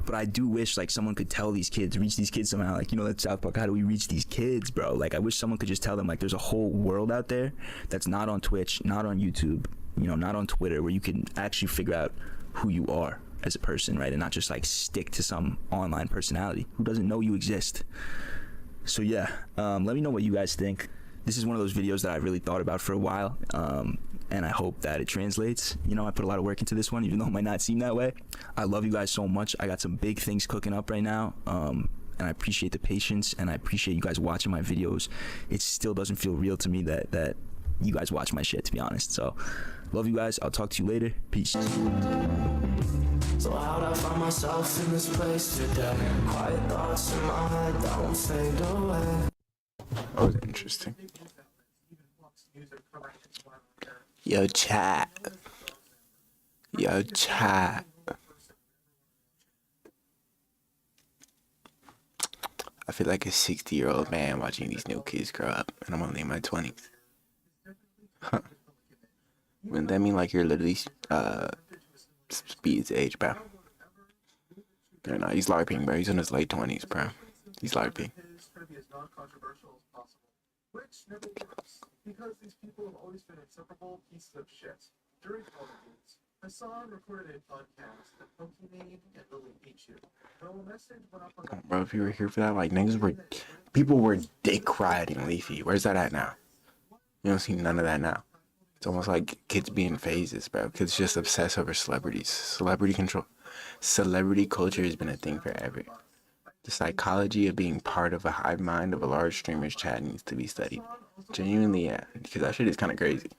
But I do wish, like, someone could tell these kids, reach these kids somehow. Like, you know, that South Park, how do we reach these kids, bro? Like, I wish someone could just tell them, like, there's a whole world out there that's not on Twitch, not on YouTube, you know, not on Twitter, where you can actually figure out who you are as a person, right? And not just like stick to some online personality who doesn't know you exist. So yeah, let me know what you guys think. This is one of those videos that I really thought about for a while, and I hope that it translates. You know, I put a lot of work into this one, even though it might not seem that way. I love you guys so much. I got some big things cooking up right now, and I appreciate the patience, and I appreciate you guys watching my videos. It still doesn't feel real to me that you guys watch my shit, to be honest. So love you guys. I'll talk to you later. Peace. So how'd I find myself in this place today? Quiet thoughts in my head don't fade away. That was interesting. Yo, chat. Yo, chat. I feel like a 60-year-old man watching these new kids grow up, and I'm only in my 20s. Huh. Wouldn't that mean like you're literally Speed's age, bro? No, no, he's LARPing, bro. He's in his late 20s, bro. He's LARPing. Because these people have always been inseparable pieces of shit. During COVID, Hassan recorded a podcast that Pokey made and really hate you. But a message went up on Bro, if you were here for that, like, people were dick riding Leafy. Where's that at now? You don't see none of that now. It's almost like kids being phases, bro. Kids just obsess over celebrities. Celebrity culture has been a thing forever. The psychology of being part of a hive mind of a large streamer's chat needs to be studied. Genuinely, yeah. Because that shit is kind of crazy.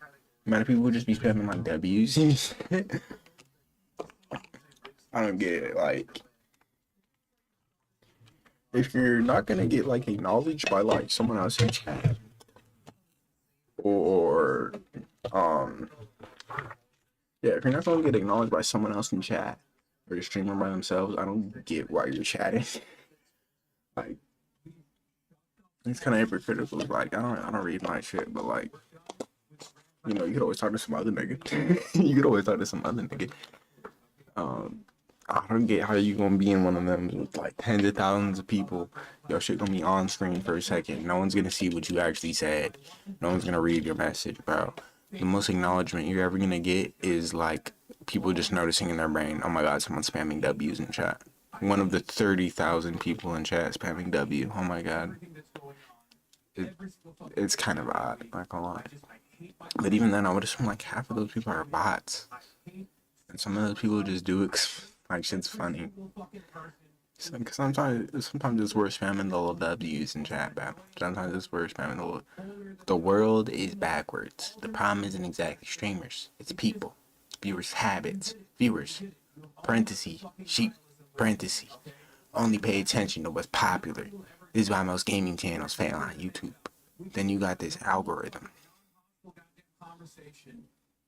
The amount of people would just be spamming like W's and shit. I don't get it. Like, if you're not gonna get like acknowledged by like someone else in chat, or yeah, if you're not gonna get acknowledged by someone else in chat or the streamer by themselves, I don't get why you're chatting. Like, it's kind of hypocritical. Like, I don't read my shit, but like, you know, you could always talk to some other nigga. You could always talk to some other nigga. I don't get how you gonna be in one of them with like tens of thousands of people. Your shit gonna be on screen for a second. No one's gonna see what you actually said. No one's gonna read your message, bro. The most acknowledgement you're ever gonna get is like people just noticing in their brain, oh my god, someone's spamming W's in chat. One of the 30,000 people in chat spamming W. Oh my god. It's kind of odd, not gonna lie. But even then, I would assume like half of those people are bots. And some of those people just do it like shit's funny. So, cause sometimes it's worth spamming the little W's in chat, bro. Sometimes it's worth spamming the little... The world is backwards. The problem isn't exactly streamers. It's people. Viewers' habits. Viewers. Parenthesis. Sheep. Parenthesis. Only pay attention to what's popular. This is why most gaming channels fail on YouTube. Then you got this algorithm.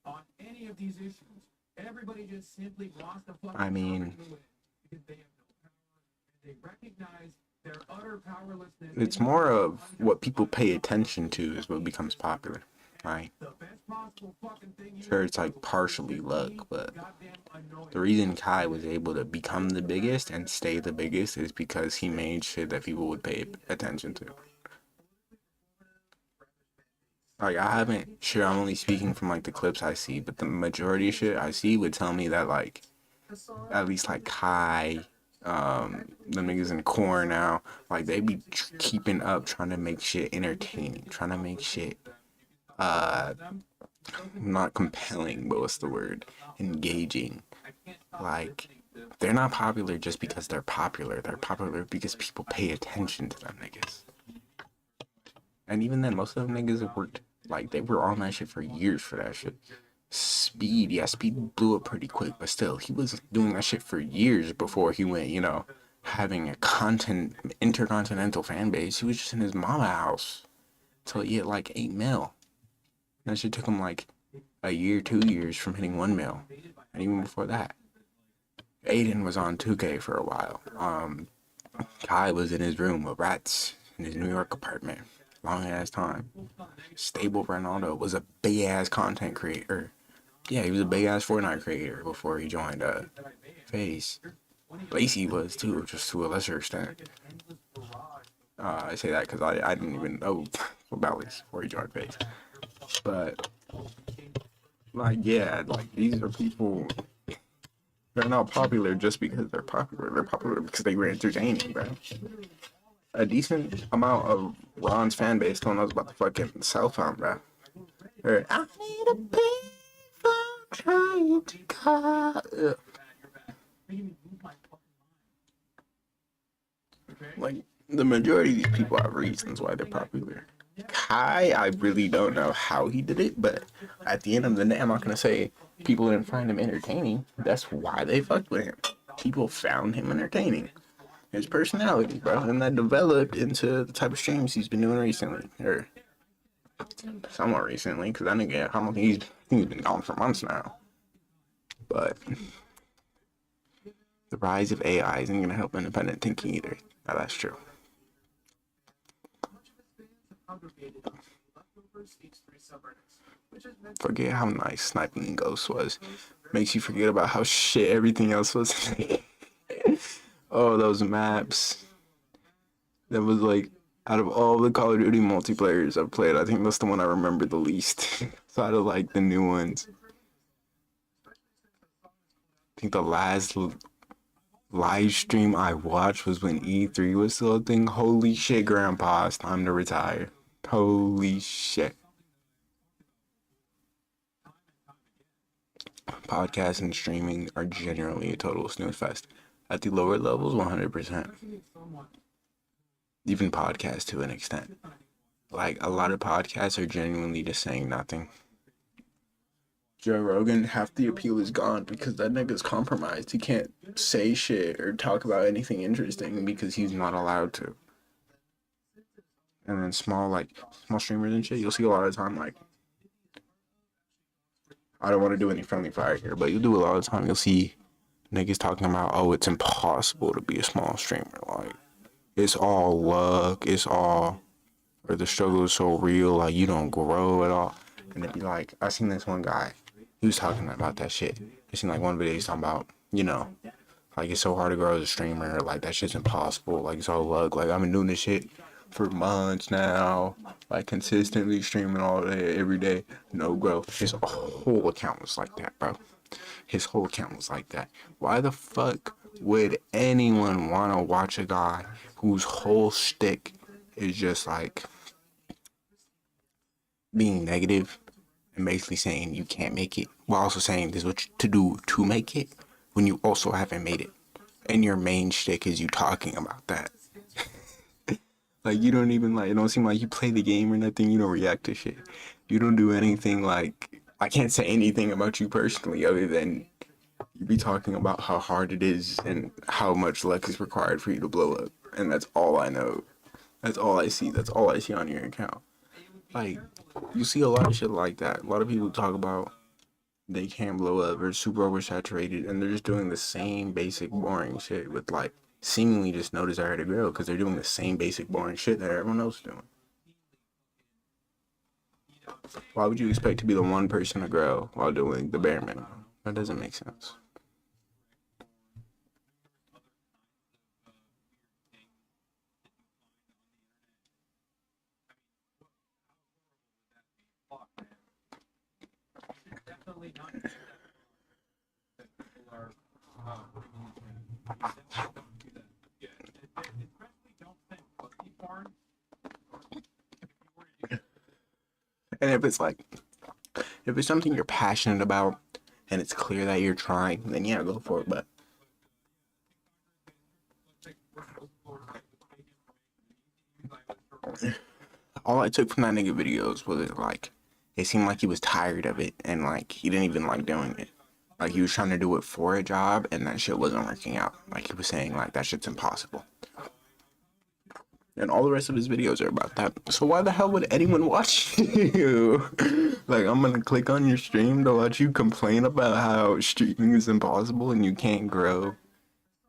on any of these issues. Everybody just simply wants to fucking I mean, because they have no power. They recognize their utter powerlessness. it's more of what people pay attention to is what becomes popular, right? The best possible fucking thing Sure, it's like partially luck, but the reason Kai was able to become the biggest and stay the biggest is because he made shit that people would pay attention to. Like, I'm only speaking from like the clips I see, but the majority of shit I see would tell me that like, at least like Kai The niggas in core now, like they be keeping up, trying to make shit entertaining, trying to make shit not compelling, but what's the word? Engaging. Like they're not popular just because they're popular. They're popular because people pay attention to them niggas. And even then, most of them niggas have worked, like, they were on that shit for years for that shit. Speed, yeah, Speed blew up pretty quick, but still, he was doing that shit for years before he went, having a intercontinental fan base. He was just in his mama house till he hit like 8 mil. That shit took him like a year, 2 years from hitting 1 mil. And even before that, Aiden was on 2K for a while. Kai was in his room with rats in his New York apartment. Long ass time. Stable Ronaldo was a big ass content creator. Yeah, he was a big ass Fortnite creator before he joined FaZe. Lacey was too, just to a lesser extent. I say that because I didn't even know about Lacey before he joined FaZe. But like, yeah, like these are people. They're not popular just because they're popular. They're popular because they were entertaining, bro. A decent amount of Ron's fan base don't know about the fucking cell phone, bro. Or, I need a payphone trying to call. Ugh. Like, the majority of these people have reasons why they're popular. Kai, I really don't know how he did it, but at the end of the day, I'm not gonna say people didn't find him entertaining. That's why they fucked with him. People found him entertaining. His personality, bro, and that developed into the type of streams he's been doing recently, or somewhat recently, because I don't think he's been gone for months now. But the rise of AI isn't gonna help independent thinking either. Now, that's true. Forget how nice Sniping and Ghost was. Makes you forget about how shit everything else was. Oh, those maps. That was like, out of all the Call of Duty multiplayers I've played, I think that's the one I remember the least. So out of like the new ones. I think the last live stream I watched was when E3 was still a thing. Holy shit, Grandpa, it's time to retire. Holy shit. Podcasts and streaming are generally a total snooze fest. At the lower levels, 100%. Even podcasts to an extent. Like, a lot of podcasts are genuinely just saying nothing. Joe Rogan, half the appeal is gone because that nigga's compromised. He can't say shit or talk about anything interesting because he's not allowed to. And then small streamers and shit, you'll see a lot of time, like, I don't want to do any friendly fire here, but you'll do a lot of time, you'll see niggas talking about, oh, it's impossible to be a small streamer. Like, it's all luck, or the struggle is so real, like, you don't grow at all. And it'd be like, I seen this one guy, he was talking about that shit. I seen, like, one video he's talking about, like, it's so hard to grow as a streamer, like, that shit's impossible, like, it's all luck. Like, I've been doing this shit for months now, like, consistently streaming all day, every day, no growth. His whole account was like that, bro. His whole account was like that. Why the fuck would anyone want to watch a guy whose whole shtick is just like being negative and basically saying you can't make it, while also saying this is what to do to make it when you also haven't made it, and your main shtick is you talking about that? Like, you don't even, like, it don't seem like you play the game or nothing. You don't react to shit. You don't do anything. Like, I can't say anything about you personally other than you be talking about how hard it is and how much luck is required for you to blow up. And that's all I know. That's all I see. That's all I see on your account. Like, you see a lot of shit like that. A lot of people talk about they can't blow up or super oversaturated, and they're just doing the same basic boring shit with, like, seemingly just no desire to grow because they're doing the same basic boring shit that everyone else is doing. Why would you expect to be the one person to grow while doing the bare minimum? That doesn't make sense. And if it's something you're passionate about and it's clear that you're trying, then yeah, go for it. But all I took from that nigga videos was like, it seemed like he was tired of it and like he didn't even like doing it. Like he was trying to do it for a job and that shit wasn't working out. Like he was saying like that shit's impossible. And all the rest of his videos are about that. So why the hell would anyone watch you? Like, I'm gonna click on your stream to watch you complain about how streaming is impossible and you can't grow.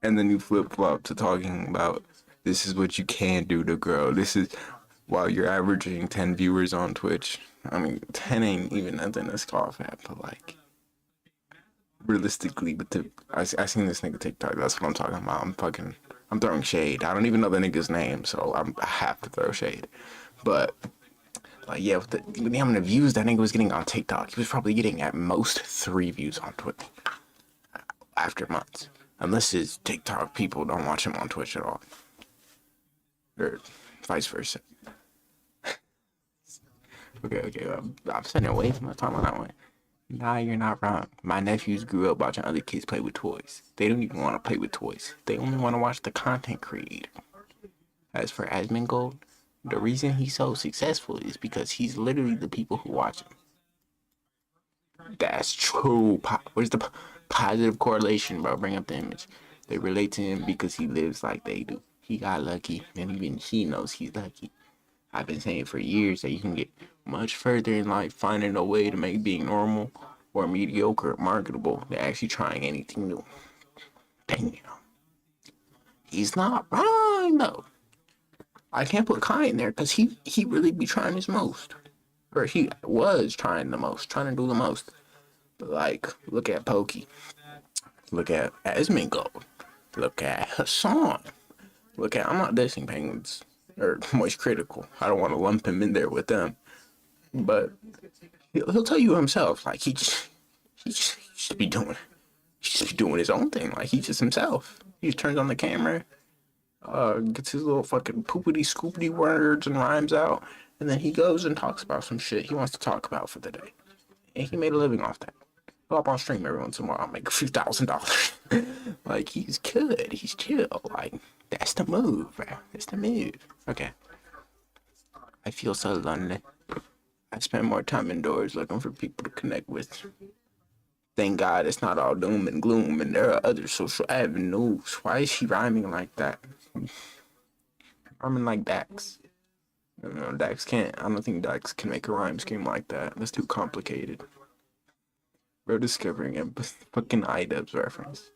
And then you flip-flop to talking about this is what you can do to grow. This is while you're averaging 10 viewers on Twitch. I mean, 10 ain't even nothing to scoff at, but like, realistically, but I seen this nigga TikTok. That's what I'm talking about. I'm throwing shade. I don't even know the nigga's name, so I have to throw shade. But like, yeah, with the amount of views that nigga was getting on TikTok, he was probably getting at most 3 views on Twitch after months. Unless his TikTok people don't watch him on Twitch at all, or vice versa. Okay. I'm sitting away from my time on that one. Nah, you're not wrong. My nephews grew up watching other kids play with toys. They don't even want to play with toys. They only want to watch the content creator. As for Asmongold, the reason he's so successful is because he's literally the people who watch him. That's true. Where's the positive correlation, bro? Bring up the image. They relate to him because he lives like they do. He got lucky, and even she knows he's lucky. I've been saying for years that you can get much further in life finding a way to make being normal or mediocre marketable than actually trying anything new. Damn. He's not wrong, though. I can't put Kai in there because he really be trying his most. Or he was trying the most, trying to do the most. But like, look at Pokey. Look at Asmongold. Look at Hassan. Look at, I'm not dissing Penguins. Or Moist Critical. I don't want to lump him in there with them. But he'll tell you himself, like he just be doing his own thing. Like he just himself. He just turns on the camera, gets his little fucking poopity scoopity words and rhymes out, and then he goes and talks about some shit he wants to talk about for the day. And he made a living off that. Go up on stream every once in a while, I'll make a few $1,000. Like he's good, he's chill. Like that's the move, bro. That's the move. Okay. I feel so lonely. I spend more time indoors looking for people to connect with. Thank God it's not all doom and gloom and there are other social avenues. Why is she rhyming like that? Rhyming like Dax. No, Dax can't. I don't think Dax can make a rhyme scheme like that. That's too complicated. Bro, discovering a fucking iDubbbz reference.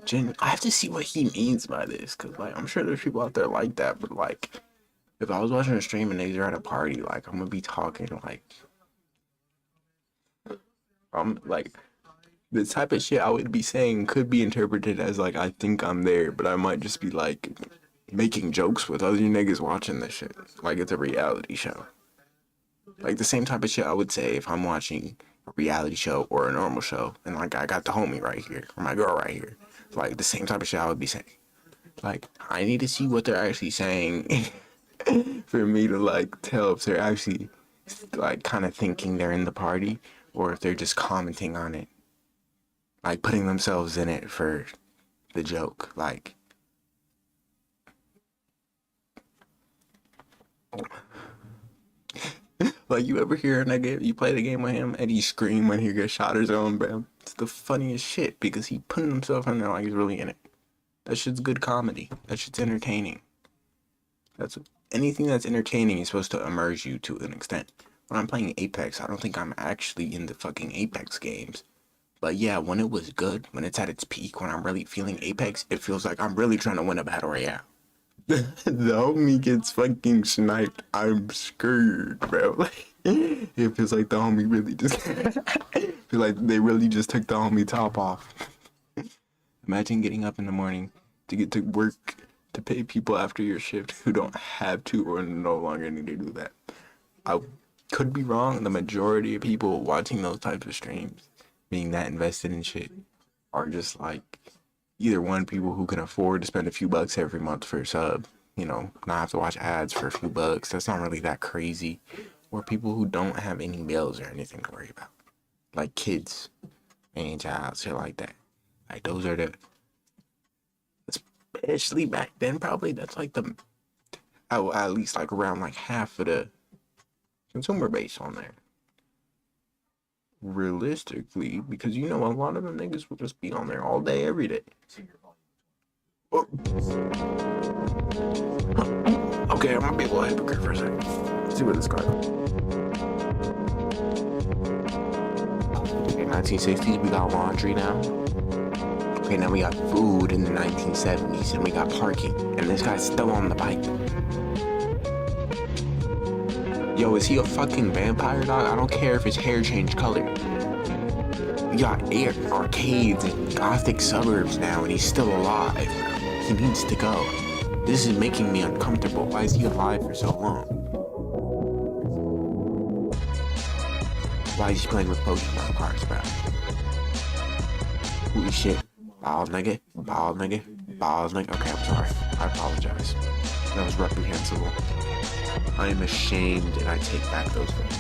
Jen, I have to see what he means by this, cause like I'm sure there's people out there like that, but like if I was watching a stream and they're at a party, like I'm gonna be talking like like the type of shit I would be saying could be interpreted as like I think I'm there, but I might just be like making jokes with other niggas watching this shit, like it's a reality show. Like the same type of shit I would say if I'm watching a reality show or a normal show, and like I got the homie right here or my girl right here. Like the same type of shit I would be saying. Like I need to see what they're actually saying for me to like tell if they're actually like kind of thinking they're in the party or if they're just commenting on it, like putting themselves in it for the joke. Like like you ever hear a nigga, you play the game with him and he scream when he gets shot or something, bro? It's the funniest shit because he putting himself in there like he's really in it. That shit's good comedy. That shit's entertaining. That's anything that's entertaining is supposed to immerse you to an extent. When I'm playing Apex, I don't think I'm actually in the fucking Apex games. But yeah, when it was good, when it's at its peak, when I'm really feeling Apex, it feels like I'm really trying to win a battle royale. The homie gets fucking sniped. I'm scared, bro. Like, it feels like the homie really just feel like they really just took the homie top off. Imagine getting up in the morning to get to work to pay people after your shift who don't have to or no longer need to do that. I could be wrong. The majority of people watching those types of streams, being that invested in shit, are just like Either one, people who can afford to spend a few bucks every month for a sub, you know, not have to watch ads for a few bucks. That's not really that crazy. Or people who don't have any bills or anything to worry about, like kids, and child, shit like that. Like those are the, especially back then, probably that's like the, at least like around like half of the consumer base on there. Realistically, because you know a lot of them niggas will just be on there all day, every day. Oh. Okay, I'm gonna be a little hypocrite for a second. Let's see what this guy. Okay, 1960s, we got laundry now. Okay, now we got food in the 1970s, and we got parking, and this guy's still on the bike. Yo, is he a fucking vampire, dog? I don't care if his hair changed color. We got arcades and gothic suburbs now, and he's still alive. He needs to go. This is making me uncomfortable. Why is he alive for so long? Why is he playing with Pokemon cards, bro? Holy shit. Bald nigga. Bald nigga. Bald nigga. Okay, I'm sorry. I apologize. That was reprehensible. I am ashamed, and I take back those things.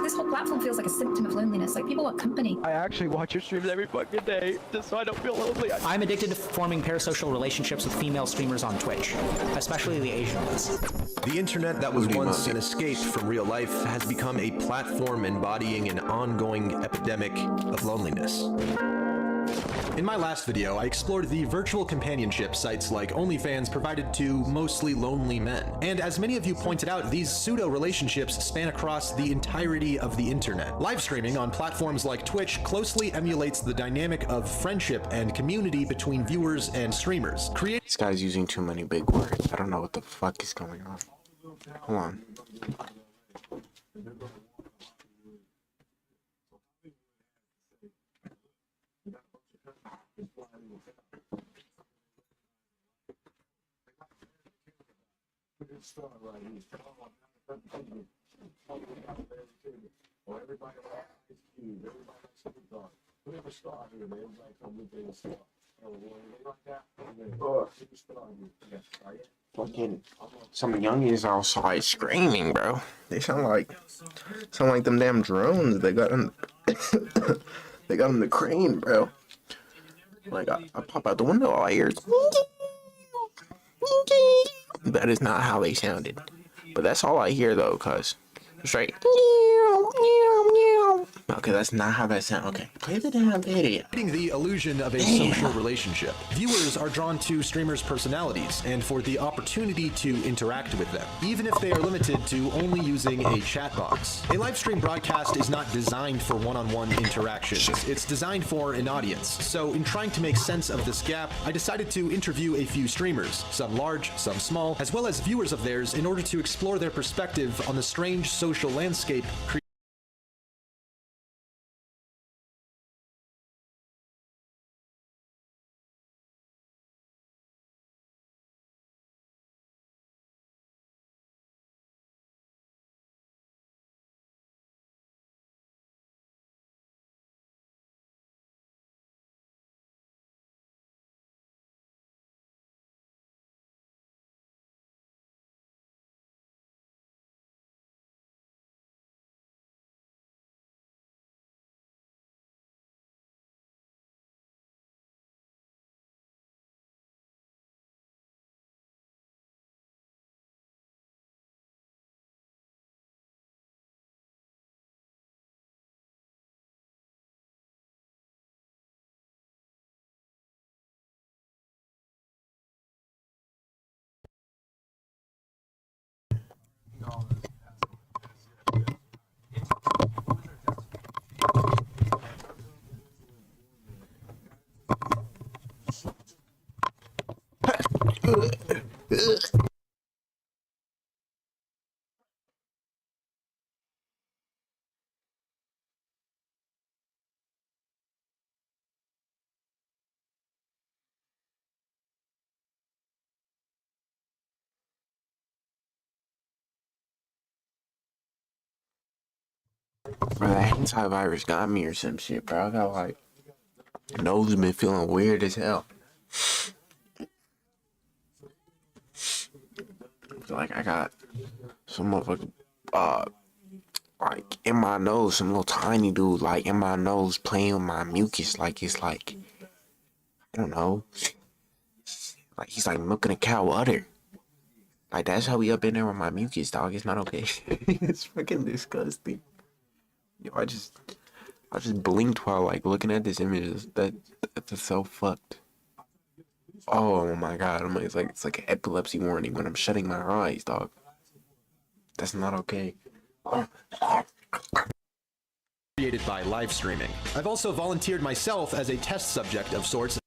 This whole platform feels like a symptom of loneliness. Like people want company. I actually watch your streams every fucking day, just so I don't feel lonely. I'm addicted to forming parasocial relationships with female streamers on Twitch, especially the Asian ones. The internet that was once an escape from real life has become a platform embodying an ongoing epidemic of loneliness. In my last video, I explored the virtual companionship sites like OnlyFans provided to mostly lonely men. And as many of you pointed out, these pseudo-relationships span across the entirety of the internet. Live streaming on platforms like Twitch closely emulates the dynamic of friendship and community between viewers and streamers. This guy's using too many big words. I don't know what the fuck is going on. Hold on. Fucking some youngins outside screaming, bro. They sound like them damn drones. They got them. They got them the crane, bro. Like I pop out the window, all I hear is. That is not how they sounded, but that's all I hear though, cause straight. Okay, that's not how that sounds. Okay, play the damn video. The illusion of a social relationship. Viewers are drawn to streamers' personalities and for the opportunity to interact with them, even if they are limited to only using a chat box. A live stream broadcast is not designed for one-on-one interactions. It's designed for an audience. So in trying to make sense of this gap, I decided to interview a few streamers, some large, some small, as well as viewers of theirs in order to explore their perspective on the strange social landscape Bro, that antivirus got me or some shit, bro. I got like, nose been feeling weird as hell. Like I got some motherfucking like in my nose, some little tiny dude like in my nose playing with my mucus, like it's like I don't know, like he's like milking a cow udder. Like that's how we up in there with my mucus, dog. It's not okay. It's fucking disgusting. Yo, I just blinked while like looking at this image. That's so fucked. Oh my god, it's like an epilepsy warning when I'm shutting my eyes, dog. That's not okay. Created by live streaming. I've also volunteered myself as a test subject of sorts,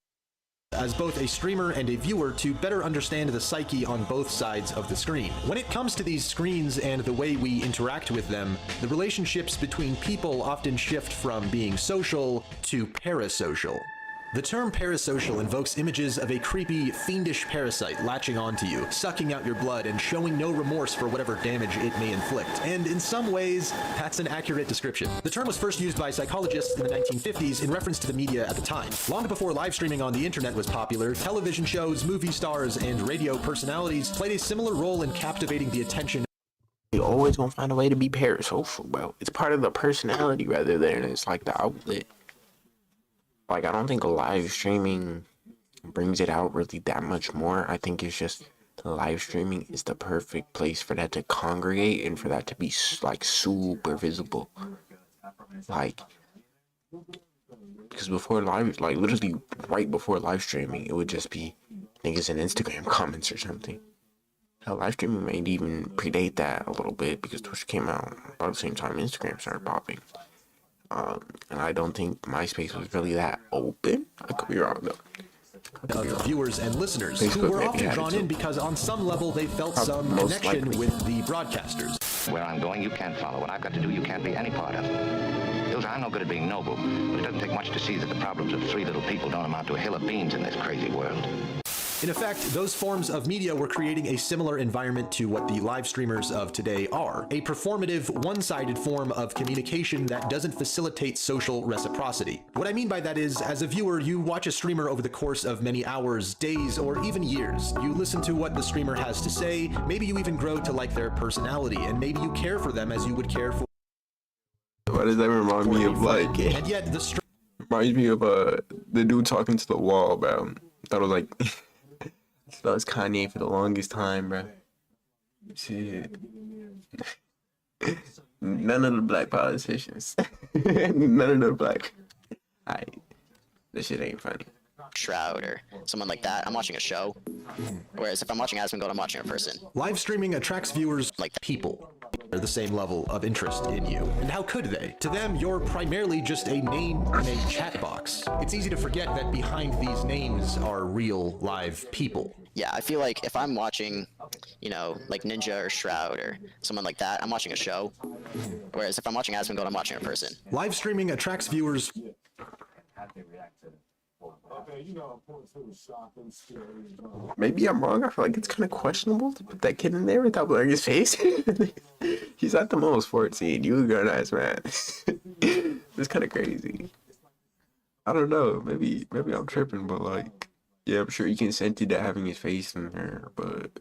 as both a streamer and a viewer, to better understand the psyche on both sides of the screen. When it comes to these screens and the way we interact with them, the relationships between people often shift from being social to parasocial. The term parasocial invokes images of a creepy, fiendish parasite latching onto you, sucking out your blood, and showing no remorse for whatever damage it may inflict. And in some ways, that's an accurate description. The term was first used by psychologists in the 1950s in reference to the media at the time. Long before live streaming on the internet was popular, television shows, movie stars, and radio personalities played a similar role in captivating the attention. You're always gonna find a way to be parasocial, bro. It's part of the personality rather than it's like the outlet. Like, I don't think live streaming brings it out really that much more. I think it's just live streaming is the perfect place for that to congregate and for that to be like super visible. Like, because before live, like literally right before live streaming, it would just be niggas in Instagram comments or something. Hell, live streaming may even predate that a little bit because Twitch came out about the same time Instagram started popping. And I don't think MySpace was really that open. I could be wrong though. Of viewers and listeners who were often drawn in because on some level they felt some connection with the broadcasters. Where I'm going, you can't follow. What I've got to do, you can't be any part of. Hills, I'm no good at being noble, but it doesn't take much to see that the problems of three little people don't amount to a hill of beans in this crazy world. In effect, those forms of media were creating a similar environment to what the live streamers of today are. A performative, one-sided form of communication that doesn't facilitate social reciprocity. What I mean by that is, as a viewer, you watch a streamer over the course of many hours, days, or even years. You listen to what the streamer has to say, maybe you even grow to like their personality, and maybe you care for them as you would care for... Why does that remind me of like... And yet, the reminds me of the dude talking to the wall about... I thought it was like... That was Kanye for the longest time, bro. Shit. None of the black politicians. None of the black. This shit ain't funny. Shroud or someone like that, I'm watching a show. Whereas if I'm watching Asmongold, I'm watching a person. Live streaming attracts viewers like people. They're the same level of interest in you. And how could they? To them, you're primarily just a name in a chat box. It's easy to forget that behind these names are real live people. Yeah, I feel like if I'm watching, you know, like Ninja or Shroud or someone like that, I'm watching a show. Whereas if I'm watching Asmongold, I'm watching a person. Live streaming attracts viewers. Maybe I'm wrong. I feel like it's kind of questionable to put that kid in there without blurring his face. He's at the most 14. You a grown ass man. It's kind of crazy. I don't know. Maybe I'm tripping, but like, yeah, I'm sure he consented to having his face in there, but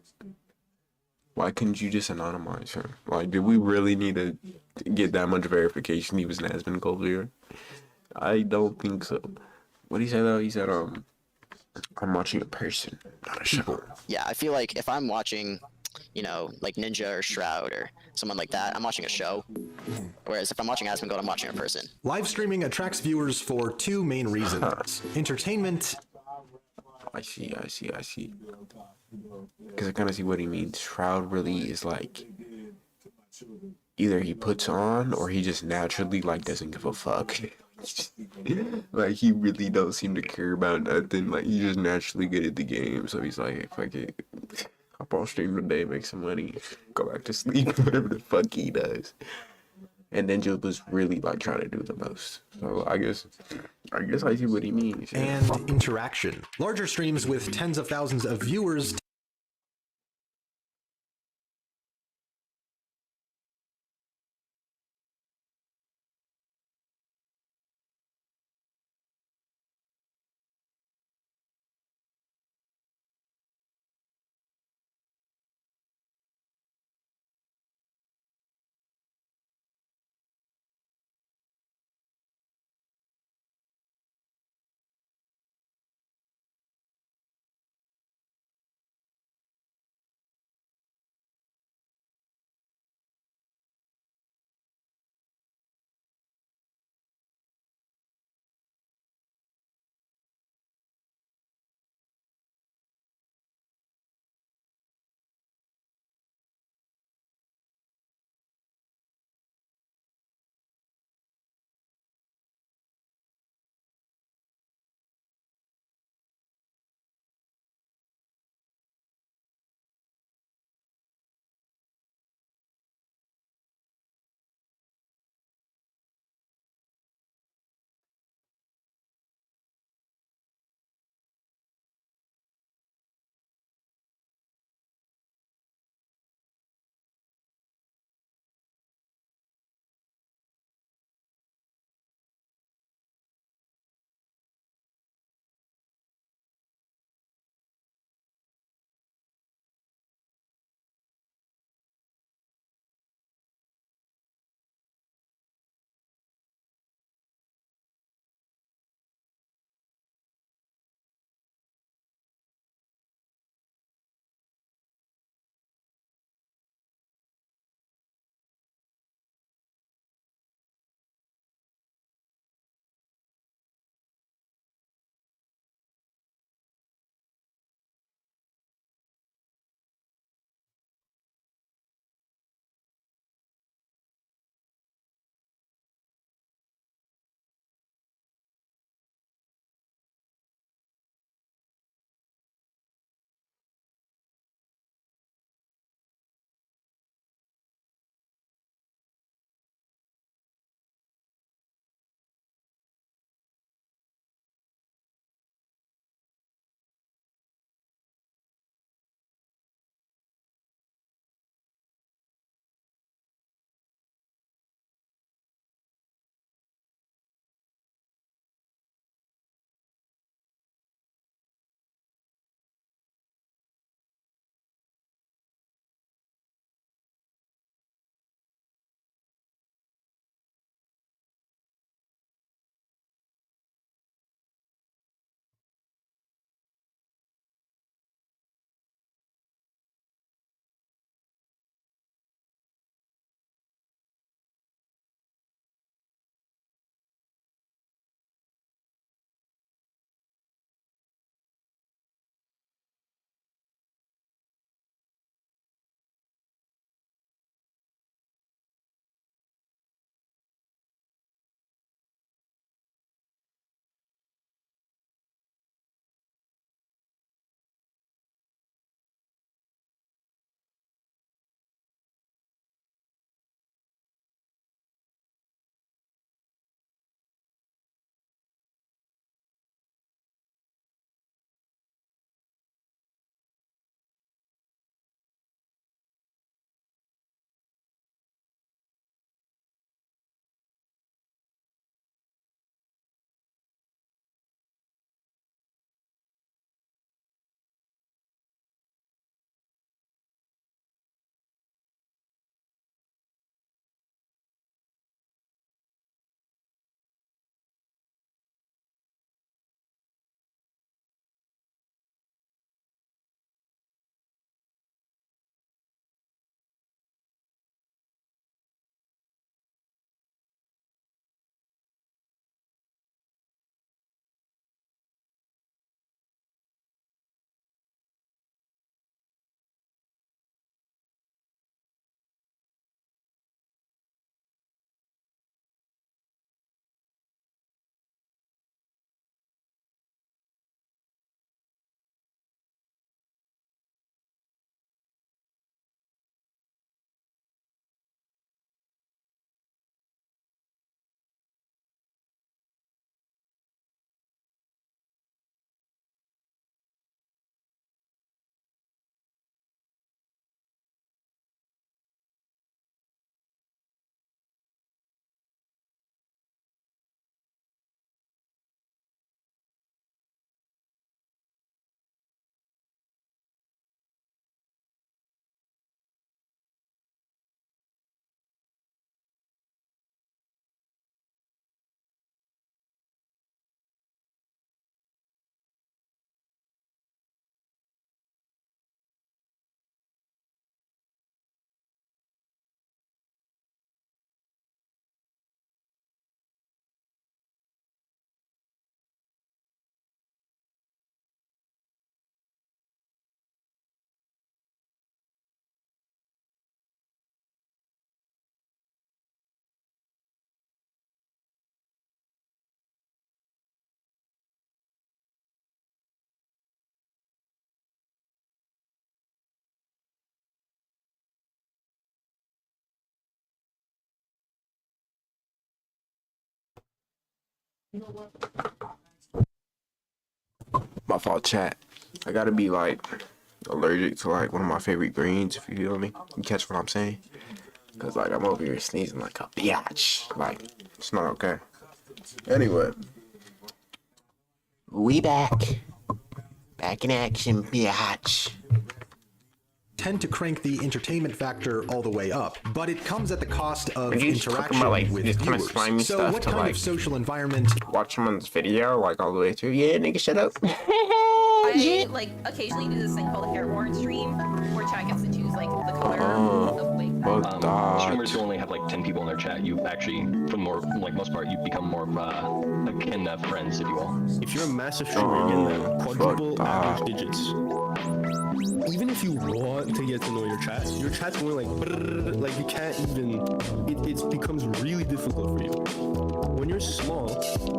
why couldn't you just anonymize him? Like, did we really need to get that much verification he was an Asmongold viewer? I don't think so. What did he say though? He said, I'm watching a person, not a show. Yeah, I feel like if I'm watching, you know, like Ninja or Shroud or someone like that, I'm watching a show. Whereas if I'm watching Asmongold, I'm watching a person. Live streaming attracts viewers for two main reasons. Entertainment. I see. Because I kind of see what he means. Shroud really is like, either he puts on or he just naturally like doesn't give a fuck. Like he really don't seem to care about nothing. Like he's just naturally good at the game, so he's like, fuck it, hop on stream today, make some money, go back to sleep, whatever the fuck he does. And then Jill was really like trying to do the most. So I guess I see what he means. Yeah. And interaction. Larger streams with tens of thousands of viewers My fault, chat. I gotta be like allergic to like one of my favorite greens, if you feel me. You catch what I'm saying? Cause like I'm over here sneezing like a biatch. Like, it's not okay. Anyway. We back. Back in action, biatch. Tend to crank the entertainment factor all the way up, but it comes at the cost of Are you just talking interaction about, like, with this kind of viewers. slimy So stuff what to, kind like, of social environment? Watch someone's video like all the way through. Yeah, nigga, shut up. I like occasionally do this thing called a hair warrant stream, where chat gets to choose like the color of wig. Streamers who only have like 10 people in their chat, you actually, for the more like most part, you become more akin to friends, if you will. If you're a massive streamer, you're getting like quadruple average digits. Even if you want to get to know your chat's going like brrr, like you can't even. It becomes really difficult for you. When you're small,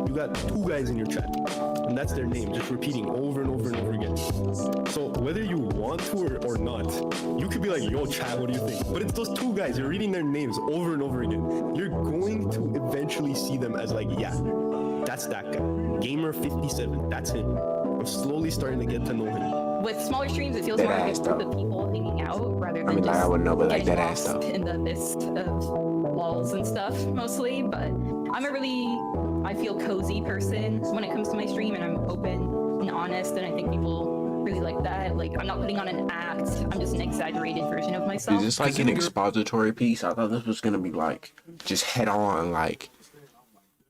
you got 2 guys in your chat, and that's their name, just repeating over and over and over again. So whether you want to or not, you could be like, yo chat, what do you think? But it's those 2 guys, you're reading their names over and over again. You're going to eventually see them as like, yeah, that's that guy. Gamer57, that's him. I'm slowly starting to get to know him. With smaller streams, it feels more like a group of people hanging out rather than just I would know, but like getting that ass lost though. in the mist of walls and stuff mostly. But I'm a really, I feel cozy person when it comes to my stream, and I'm open and honest, and I think people really like that. Like, I'm not putting on an act, I'm just an exaggerated version of myself. Is this like an expository piece? I thought this was gonna be like just head on, like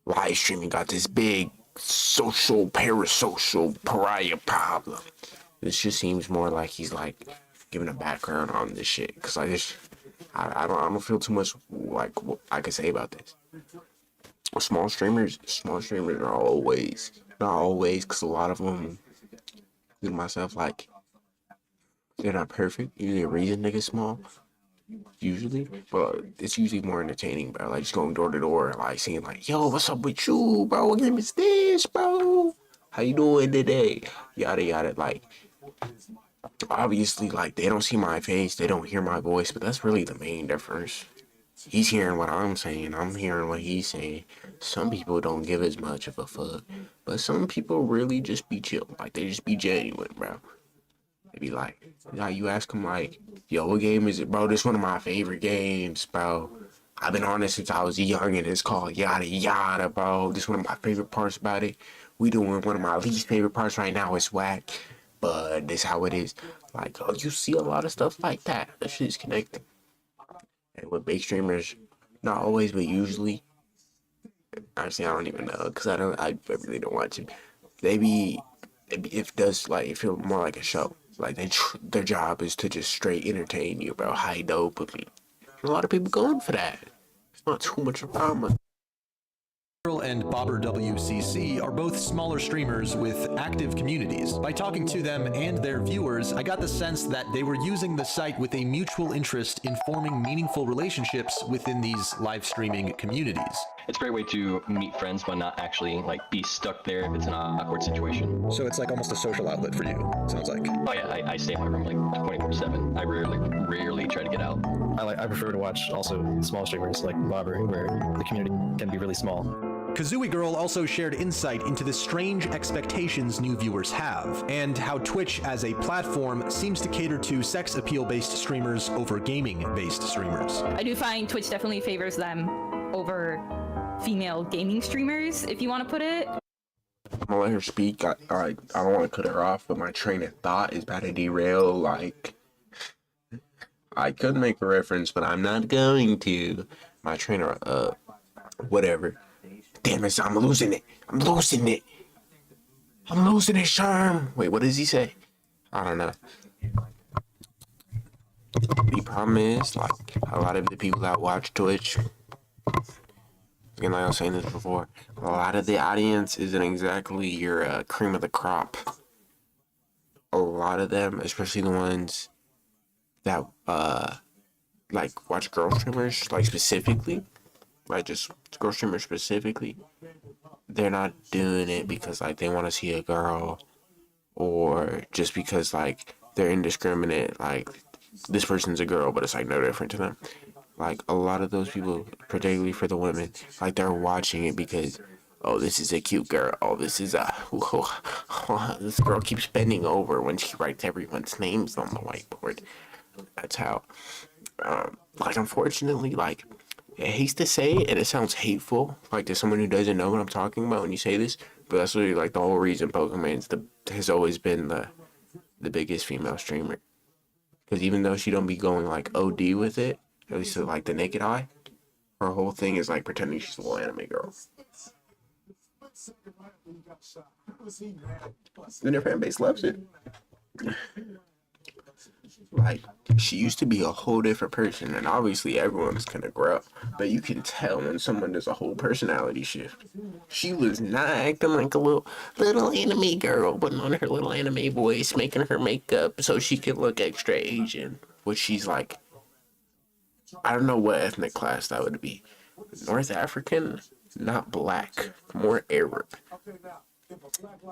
live streaming got this big social parasocial pariah problem. This just seems more like he's like giving a background on this shit, because like this, I don't feel too much like what I can say about this. Small streamers are always, not always, because a lot of them, including myself, like they're not perfect. Usually a reason they get small. Usually, but it's usually more entertaining, bro. Like just going door to door, like seeing like, yo, what's up with you, bro? What game is this, bro? How you doing today? Yada yada. Like, obviously, like they don't see my face, they don't hear my voice, but that's really the main difference. He's hearing what I'm saying, I'm hearing what he's saying. Some people don't give as much of a fuck, but some people really just be chill. Like they just be genuine, bro. They be like, you ask them like, yo, what game is it, bro? This one of my favorite games, bro. I've been on it since I was young, and it's called yada yada, bro. This one of my favorite parts about it. We doing one of my least favorite parts right now. It's whack, but this how it is. Like, oh, you see a lot of stuff like that. That shit's connecting. And with big streamers, not always, but usually. Honestly, I don't even know, cause I really don't watch it. It does like it feel more like a show. Like their job is to just straight entertain you, bro. High dopamine. A lot of people going for that. It's not too much of a problem. And Bobber WCC are both smaller streamers with active communities. By talking to them and their viewers, I got the sense that they were using the site with a mutual interest in forming meaningful relationships within these live streaming communities. It's a great way to meet friends, but not actually like be stuck there if it's an awkward situation. So it's like almost a social outlet for you, sounds like. Oh yeah, I stay in my room like 24/7. I rarely try to get out. I prefer to watch also small streamers like Bobber, where the community can be really small. Kazooie Girl also shared insight into the strange expectations new viewers have, and how Twitch as a platform seems to cater to sex appeal-based streamers over gaming-based streamers. I do find Twitch definitely favors them over female gaming streamers, if you want to put it. I'm gonna let her speak. I don't want to cut her off, but my train of thought is about to derail. Like, I could make a reference, but I'm not going to. My train of whatever. Damn it, I'm losing it. I'm losing it, Sherm. Wait, what does he say? I don't know. The problem is, like, a lot of the people that watch Twitch, again, like I was saying this before, a lot of the audience isn't exactly your cream of the crop. A lot of them, especially the ones that, like, watch girl streamers, like, specifically, like just girl streamers specifically, they're not doing it because like they want to see a girl, or just because like they're indiscriminate, like this person's a girl but it's like no different to them. Like a lot of those people, particularly for the women, like they're watching it because oh, this is a cute girl. Oh, this is this girl keeps bending over when she writes everyone's names on the whiteboard. That's how, like, unfortunately, like, I hate to say it, and it sounds hateful, like, to someone who doesn't know what I'm talking about when you say this, but that's really, like, the whole reason Pokemon's has always been the biggest female streamer. Because even though she don't be going, like, OD with it, at least to, like, the naked eye, her whole thing is, like, pretending she's a little anime girl. And her fan base loves it. Like, she used to be a whole different person, and obviously everyone's gonna grow, but you can tell when someone does a whole personality shift. She was not acting like a little anime girl, putting on her little anime voice, making her makeup so she could look extra Asian, which she's like, I don't know what ethnic class that would be. North African? Not black, more Arab.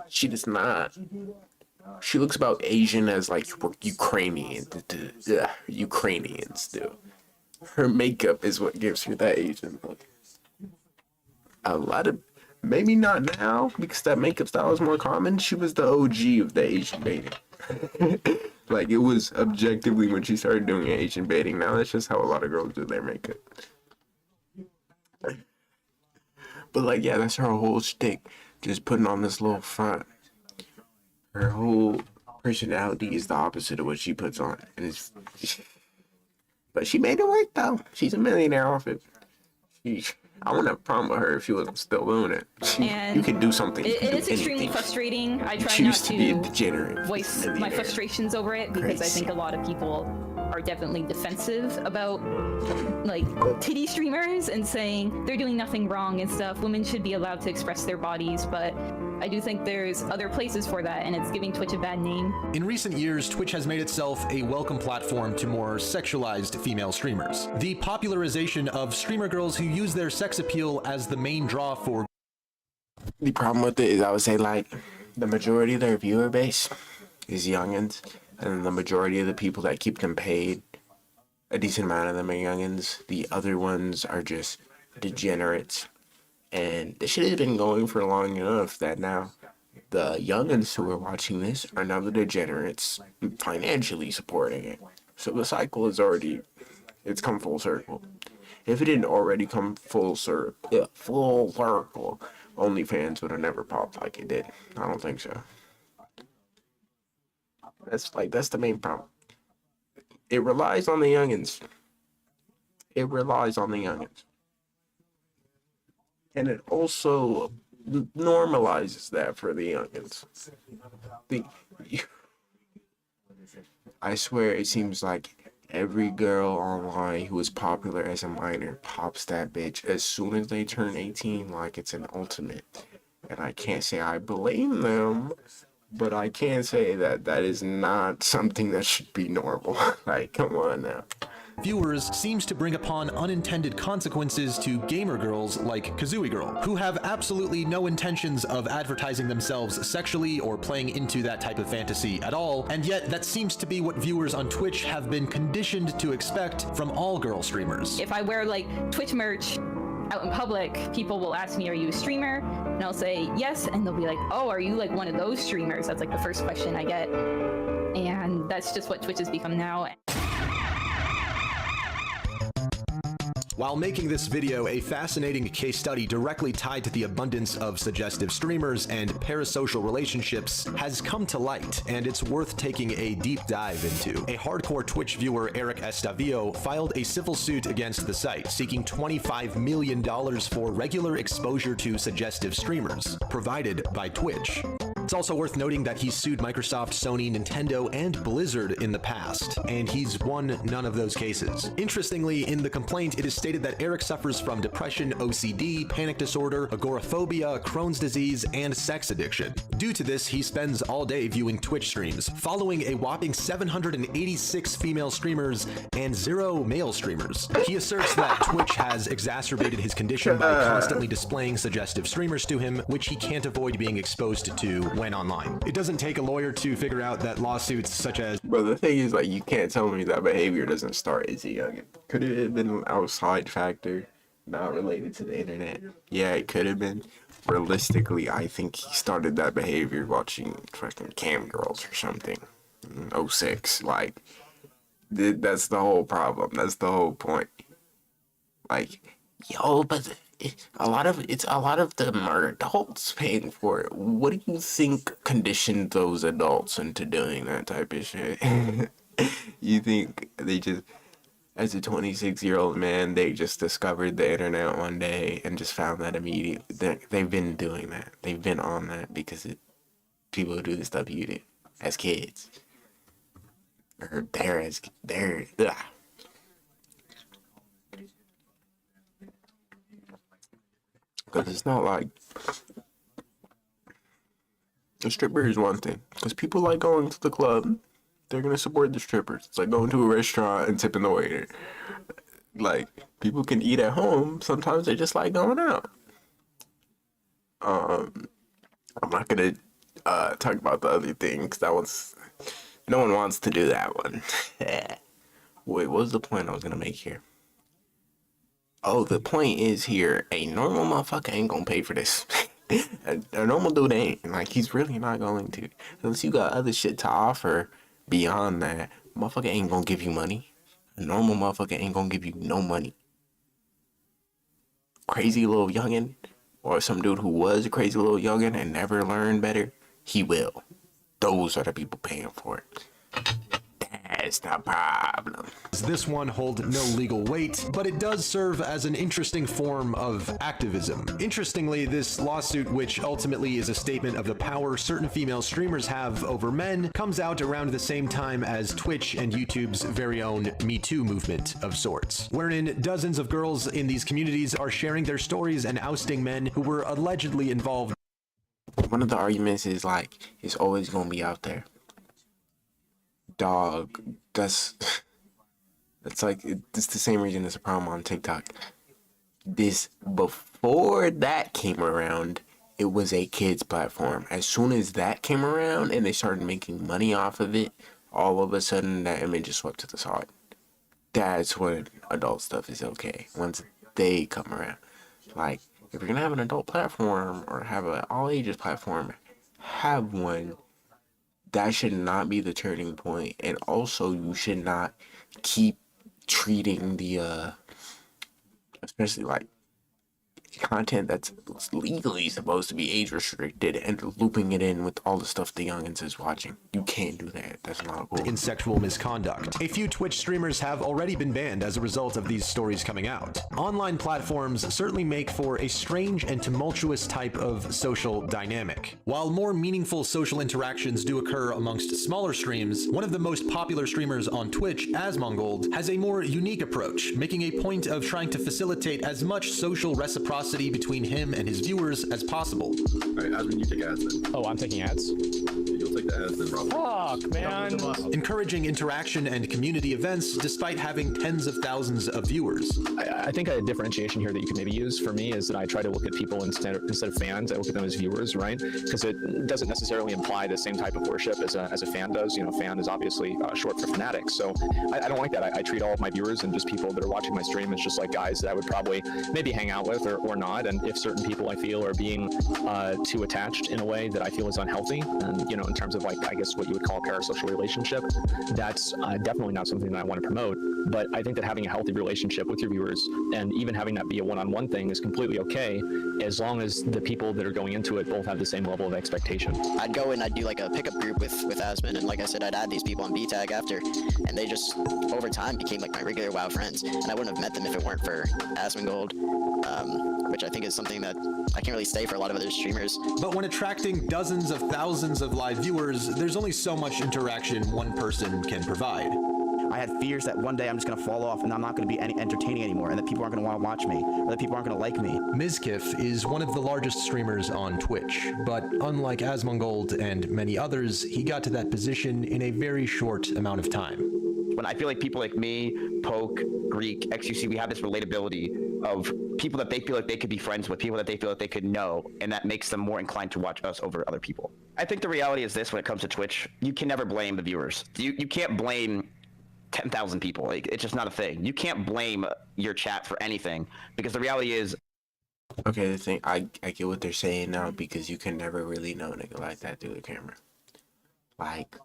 She does not. She looks about Asian as like Ukrainian. Ukrainians do. Her makeup is what gives her that Asian look. A lot of, maybe not now because that makeup style is more common. She was the OG of the Asian baiting. Like, it was objectively when she started doing Asian baiting. Now that's just how a lot of girls do their makeup. But like, yeah, that's her whole shtick. Just putting on this little front. Her whole personality is the opposite of what she puts on. And it's, but she made it work though. She's a millionaire off it. I wouldn't have a problem with her if she wasn't still doing it. You could do something. It is extremely frustrating. I try not to voice my frustrations over it because I think a lot of people are definitely defensive about like titty streamers and saying they're doing nothing wrong and stuff. Women should be allowed to express their bodies, but I do think there's other places for that, and it's giving Twitch a bad name. In recent years, Twitch has made itself a welcome platform to more sexualized female streamers. The popularization of streamer girls who use their sex appeal as the main draw for... The problem with it is, I would say, like, the majority of their viewer base is youngins, and the majority of the people that keep them paid, a decent amount of them are youngins. The other ones are just degenerates. And this shit has been going for long enough that now the youngins who are watching this are now the degenerates financially supporting it. So the cycle is already, it's come full circle. If it didn't already come full circle, OnlyFans would have never popped like it did. I don't think so. That's the main problem. It relies on the youngins. It relies on the youngins. And it also normalizes that for the youngins. I swear it seems like every girl online who is popular as a minor pops that bitch as soon as they turn 18 like it's an ultimate. And I can't say I blame them, but I can say that that is not something that should be normal. Like, come on now. Viewers seems to bring upon unintended consequences to gamer girls like Kazooie Girl, who have absolutely no intentions of advertising themselves sexually or playing into that type of fantasy at all, and yet that seems to be what viewers on Twitch have been conditioned to expect from all girl streamers. If I wear like Twitch merch out in public, people will ask me, are you a streamer? And I'll say yes, and they'll be like, oh, are you like one of those streamers? That's like the first question I get. And that's just what Twitch has become now. While making this video a fascinating case study directly tied to the abundance of suggestive streamers and parasocial relationships has come to light, and it's worth taking a deep dive into. A hardcore Twitch viewer, Eric Estavio, filed a civil suit against the site, seeking $25 million for regular exposure to suggestive streamers, provided by Twitch. It's also worth noting that he's sued Microsoft, Sony, Nintendo, and Blizzard in the past, and he's won none of those cases. Interestingly, in the complaint, it is stated that Eric suffers from depression, OCD, panic disorder, agoraphobia, Crohn's disease, and sex addiction. Due to this, he spends all day viewing Twitch streams, following a whopping 786 female streamers and 0 male streamers. He asserts that Twitch has exacerbated his condition by constantly displaying suggestive streamers to him, which he can't avoid being exposed to when online. It doesn't take a lawyer to figure out that lawsuits such as... But the thing is, like, you can't tell me that behavior doesn't start as a youngin. Could it have been an outside factor? not related to the internet. Yeah, it could have been. Realistically, I think he started that behavior watching fucking cam girls or something. In '06. Like, that's the whole problem. That's the whole point. Like, yo, but a lot of them are adults paying for it. What do you think conditioned those adults into doing that type of shit? You think they just, as a 26-year-old man, they just discovered the internet one day and just found that immediately? They've been doing that. They've been on that because people who do the stuff you did as kids. Or they're. Because it's not like a stripper is one thing. Because people like going to the club, they're gonna support the strippers. It's like going to a restaurant and tipping the waiter. Like, people can eat at home. Sometimes they just like going out. I'm not gonna talk about the other things. That one's, no one wants to do that one. Wait, what was the point I was gonna make here? Oh, the point is here, a normal motherfucker ain't gonna pay for this. A normal dude ain't. Like, he's really not going to. Unless you got other shit to offer beyond that, motherfucker ain't gonna give you money. A normal motherfucker ain't gonna give you no money. Crazy little youngin', or some dude who was a crazy little youngin' and never learned better, he will. Those are the people paying for it. That's the problem. This one holds no legal weight, but it does serve as an interesting form of activism. Interestingly, this lawsuit, which ultimately is a statement of the power certain female streamers have over men, comes out around the same time as Twitch and YouTube's very own Me Too movement of sorts, wherein dozens of girls in these communities are sharing their stories and ousting men who were allegedly involved. One of the arguments is like, it's always gonna be out there. Dog, that's like, it's the same reason it's a problem on TikTok. Before that came around, it was a kids platform. As soon as that came around and they started making money off of it, all of a sudden that image is swept to the side. That's when adult stuff is okay, once they come around. Like, if you're gonna have an adult platform or have an all ages platform, have one. That should not be the turning point. And also, you should not keep treating the, especially like content that's legally supposed to be age restricted and looping it in with all the stuff the youngins is watching. You can't do that. That's not cool. In sexual misconduct. A few Twitch streamers have already been banned as a result of these stories coming out. Online platforms certainly make for a strange and tumultuous type of social dynamic. While more meaningful social interactions do occur amongst smaller streams, one of the most popular streamers on Twitch, Asmongold, has a more unique approach, making a point of trying to facilitate as much social reciprocity between him and his viewers as possible. Alright, Asmon, you take ads then. Oh, I'm taking ads? You'll take the ads then, Rob. Fuck, man. Encouraging interaction and community events despite having tens of thousands of viewers. I think a differentiation here that you could maybe use for me is that I try to look at people instead of fans. I look at them as viewers, right? Because it doesn't necessarily imply the same type of worship as a fan does. You know, fan is obviously short for fanatics. So I don't like that. I treat all of my viewers and just people that are watching my stream as just like guys that I would probably maybe hang out with or not. And if certain people I feel are being too attached in a way that I feel is unhealthy, and you know, in terms of like, I guess what you would call a parasocial relationship, that's definitely not something that I want to promote. But I think that having a healthy relationship with your viewers and even having that be a one-on-one thing is completely okay, as long as the people that are going into it both have the same level of expectation. I'd go and I'd do like a pickup group with Asmon, and like I said, I'd add these people on B-Tag after, and they just over time became like my regular WoW friends, and I wouldn't have met them if it weren't for Asmongold, which I think is something that I can't really say for a lot of other streamers. But when attracting dozens of thousands of live viewers, there's only so much interaction one person can provide. I had fears that one day I'm just going to fall off and I'm not going to be entertaining anymore, and that people aren't going to want to watch me, or that people aren't going to like me. Mizkif is one of the largest streamers on Twitch, but unlike Asmongold and many others, he got to that position in a very short amount of time. When I feel like people like me, Poke, Greek, XUC, we have this relatability of people that they feel like they could be friends with, people that they feel like they could know, and that makes them more inclined to watch us over other people. I think the reality is this: when it comes to Twitch, you can never blame the viewers. You can't blame 10,000 people. Like, it's just not a thing. You can't blame your chat for anything because the reality is. Okay, the thing I get what they're saying now because you can never really know a nigga like that through the camera. Like,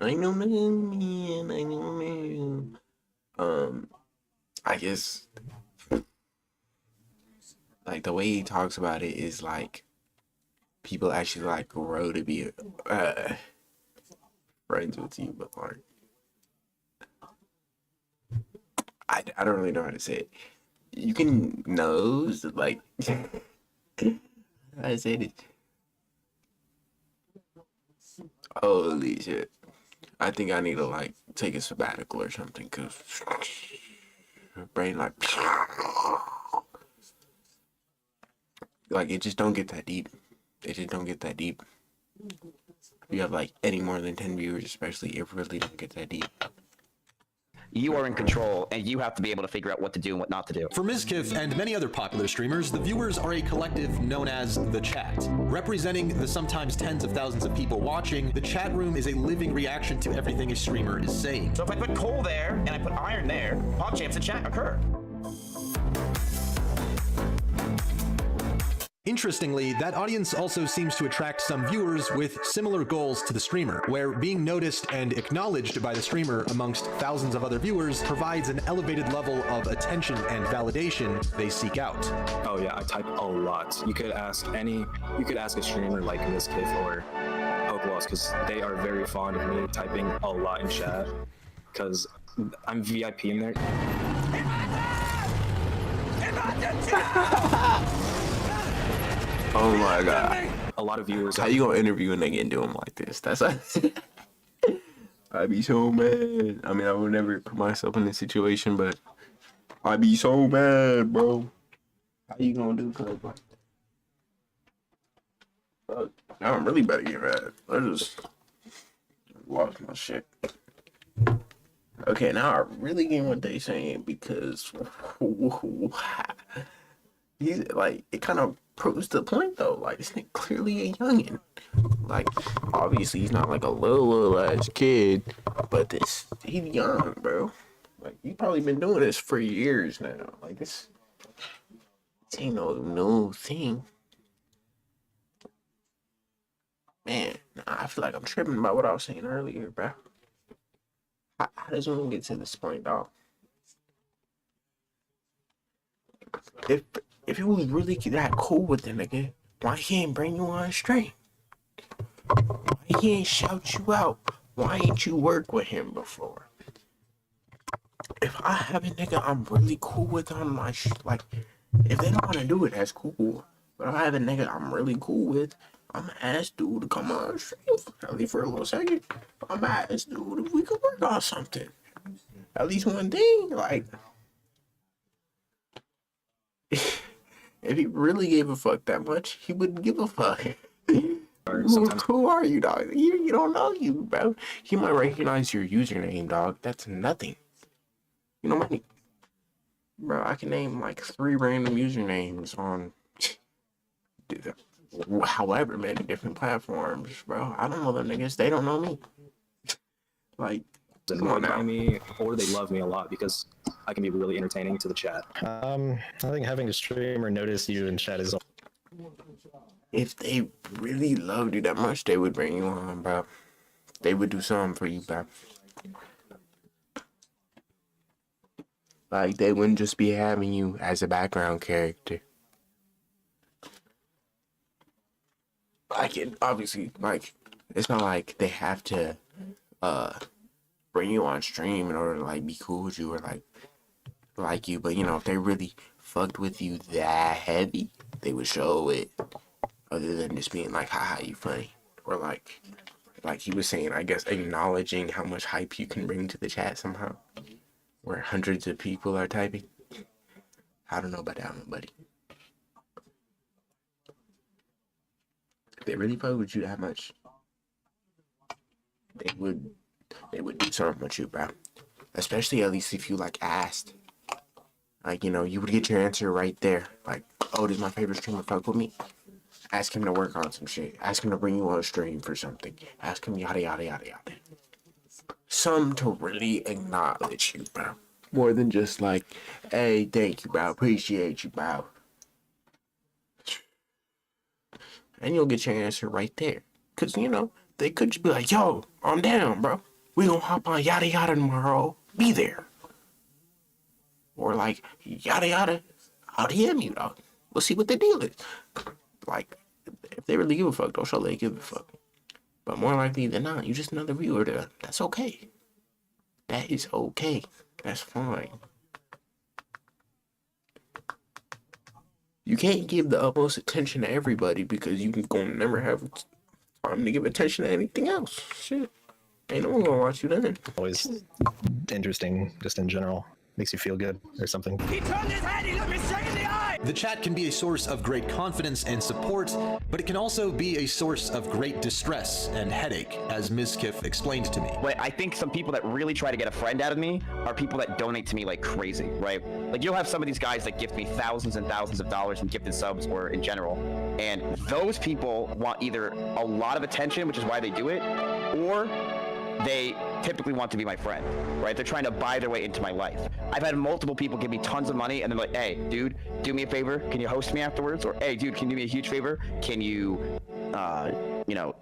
I know man, I know man. I guess like the way he talks about it is like people actually like grow to be friends with you, but aren't. I don't really know how to say it. You can nose like I said it. Holy shit! I think I need to like take a sabbatical or something because brain like it just don't get that deep. It just don't get that deep. If you have like any more than 10 viewers, especially, it really don't get that deep. You are in control, and you have to be able to figure out what to do and what not to do. For Mizkif and many other popular streamers, the viewers are a collective known as the chat. Representing the sometimes tens of thousands of people watching, the chat room is a living reaction to everything a streamer is saying. So if I put coal there, and I put iron there, all champs in chat occur. Interestingly, that audience also seems to attract some viewers with similar goals to the streamer, where being noticed and acknowledged by the streamer amongst thousands of other viewers provides an elevated level of attention and validation they seek out. Oh yeah, I type a lot. You could ask a streamer like Mizkif or Pokewalls, because they are very fond of me typing a lot in chat, because I'm VIP in there. Oh my god. A lot of viewers. How you gonna interview a nigga and do him like this? That's I'd be so mad. I mean, I would never put myself in this situation, but I'd be so mad, bro. How you gonna do cuz like fuck. Now I'm really about to get mad. I just lost my shit. Okay, now I really get what they saying because he's like, it kind of proves the point though. Like, this nigga clearly a youngin'. Like, obviously he's not like a little ass kid, but he's young, bro. Like, you probably been doing this for years now. Like, this ain't no new thing. Man, I feel like I'm tripping about what I was saying earlier, bro. How does one get to this point, dog? If it was really that cool with the nigga, why he ain't bring you on stream? Why he ain't shout you out? Why ain't you work with him before? If I have a nigga I'm really cool with on my like, if they don't want to do it, that's cool. But if I have a nigga I'm really cool with, I'm gonna ask dude to come on stream at least for a little second. I'm gonna ask dude if we could work on something. At least one thing, like. If he really gave a fuck that much, he wouldn't give a fuck. Who are you, dog? You don't know you, bro. He might recognize your username, dog. That's nothing. You know what I mean? Bro, I can name like 3 random usernames on however many different platforms, bro. I don't know them niggas. They don't know me. Like, come on now. Me, or they love me a lot because I can be really entertaining to the chat. I think having a streamer notice you in chat is. If they really loved you that much, they would bring you on, bro. They would do something for you, bro. Like, they wouldn't just be having you as a background character. Like, it obviously, like, it's not like they have to bring you on stream in order to like be cool with you or like you, but you know, if they really fucked with you that heavy, they would show it, other than just being like, haha, you funny, or like he was saying, I guess acknowledging how much hype you can bring to the chat somehow, where hundreds of people are typing. I don't know about that one, buddy. If they really fuck with you that much, they would do something with you, bro. Especially at least if you like asked. Like, you know, you would get your answer right there. Like, oh, does my favorite streamer fuck with me? Ask him to work on some shit. Ask him to bring you on stream for something. Ask him yada yada yada yada. some to really acknowledge you, bro. More than just like, hey, thank you, bro. Appreciate you, bro. And you'll get your answer right there. Because, you know, they could just be like, yo, I'm down, bro. We gonna hop on yada yada tomorrow. Be there. Or like, yada yada. I'll DM you, dog. We'll see what the deal is. Like, if they really give a fuck, they'll show they give a fuck. But more likely than not, you're just another viewer to them. That's okay. That is okay. That's fine. You can't give the utmost attention to everybody because you're gonna never have time to give attention to anything else. Shit. Ain't no one gonna watch you then. Always interesting, just in general. Makes you feel good or something. He turned his head, he looked me straight in the eye! The chat can be a source of great confidence and support, but it can also be a source of great distress and headache, as Ms. Kiff explained to me. But I think some people that really try to get a friend out of me are people that donate to me like crazy, right? Like you'll have some of these guys that gift me thousands and thousands of dollars in gifted subs or in general, and those people want either a lot of attention, which is why they do it, or they typically want to be my friend, right? They're trying to buy their way into my life. I've had multiple people give me tons of money and they're like, hey, dude, do me a favor. Can you host me afterwards? Or, hey, dude, can you do me a huge favor? Can you,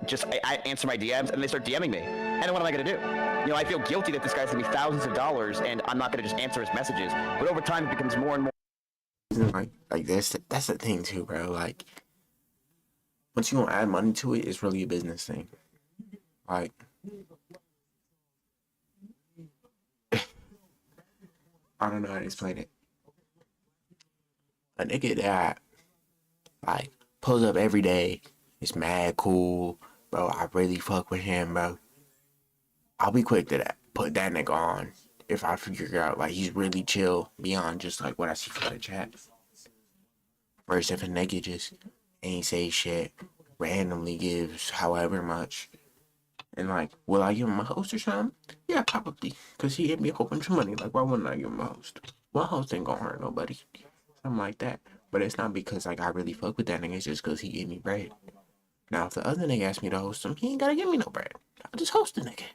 just I answer my DMs? And they start DMing me. And then what am I going to do? You know, I feel guilty that this guy's giving me thousands of dollars and I'm not going to just answer his messages. But over time, it becomes more and more. Like that's the thing too, bro. Like, once you don't add money to it, it's really a business thing. Like, I don't know how to explain it. A nigga that, like, pulls up every day, is mad cool, bro, I really fuck with him, bro. I'll be quick to put that nigga on if I figure out, like, he's really chill beyond just, like, what I see from the chat. Whereas if a nigga just ain't say shit, randomly gives however much, and like, will I give him a host or something? Yeah, probably. Because he hit me a whole bunch of money. Like, why wouldn't I give him a host? One host ain't gonna hurt nobody. Something like that. But it's not because, like, I really fuck with that nigga. It's just because he gave me bread. Now, if the other nigga asked me to host him, he ain't gotta give me no bread. I'll just host the nigga.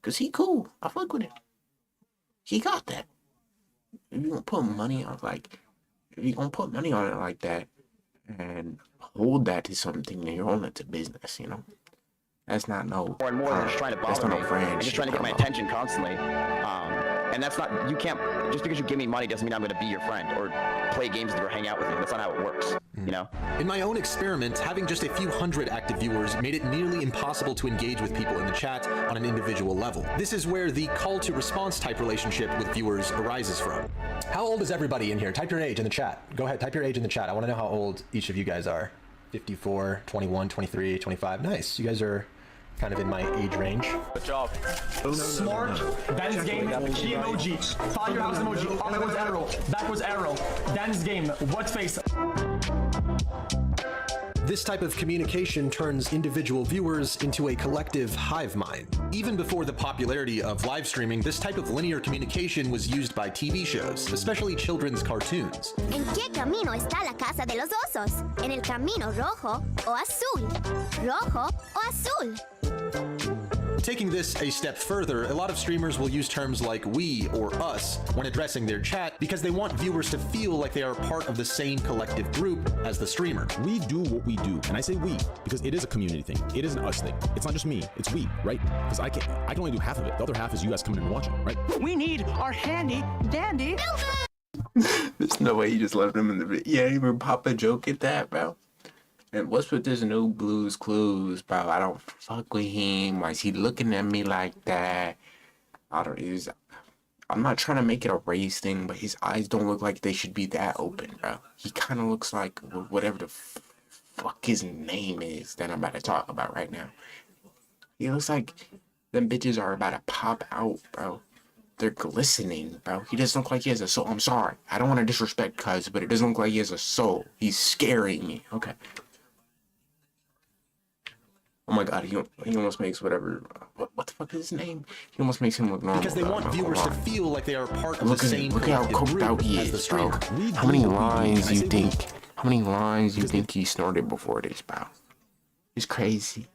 Because he cool. I fuck with him. He got that. If you gonna put money on, like, if you gonna put money on it like that and hold that to something, then you're holding it to business, you know? That's not no. More and more, they're just trying to bother me. They're just trying to get my attention constantly. And that's not, you can't, just because you give me money doesn't mean I'm going to be your friend or play games with you or hang out with you. That's not how it works, you know? In my own experiment, having just a few hundred active viewers made it nearly impossible to engage with people in the chat on an individual level. This is where the call to response type relationship with viewers arises from. How old is everybody in here? Type your age in the chat. Go ahead, type your age in the chat. I want to know how old each of you guys are. 54, 21, 23, 25. Nice. You guys are kind of in my age range. Good job. Smart, Dan's game, key emoji, fire your house emoji, forwards arrow, backwards arrow, Dan's game, what face? This type of communication turns individual viewers into a collective hive mind. Even before the popularity of live streaming, this type of linear communication was used by TV shows, especially children's cartoons. ¿En qué camino está la casa de los osos? ¿En el camino rojo o azul? ¿Rojo o azul? Taking this a step further, a lot of streamers will use terms like we or us when addressing their chat because they want viewers to feel like they are part of the same collective group as the streamer. We do what we do, and I say we because it is a community thing. It is an us thing. It's not just me, it's we, right? Because I can only do half of it. The other half is you guys coming and watching, right? We need our handy dandy. There's no way you just left him in the video. Yeah, even pop a joke at that, bro. And what's with this new Blues Clues, bro? I don't fuck with him. Why is he looking at me like that? I'm not trying to make it a race thing, but his eyes don't look like they should be that open, bro. He kind of looks like whatever the fuck his name is that I'm about to talk about right now. He looks like them bitches are about to pop out, bro. They're glistening, bro. He doesn't look like he has a soul. I'm sorry. I don't want to disrespect Cuz, but it doesn't look like he has a soul. He's scaring me. Okay. Oh my god, he almost makes whatever. What the fuck is his name? He almost makes him look normal. Because they want viewers to feel like they are part of the same look how coked out he is, bro. How many lines you think? How many lines you think he snorted before this, bro? It's crazy.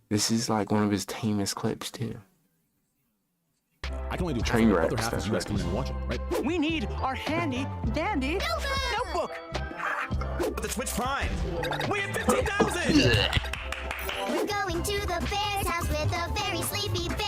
This is like one of his tamest clips too. I can only do train half, wreck the other half is you guys coming in and watching, right? We need our handy dandy notebook. The Twitch Prime. We have 50,000. We're going to the bear's house with a very sleepy bear.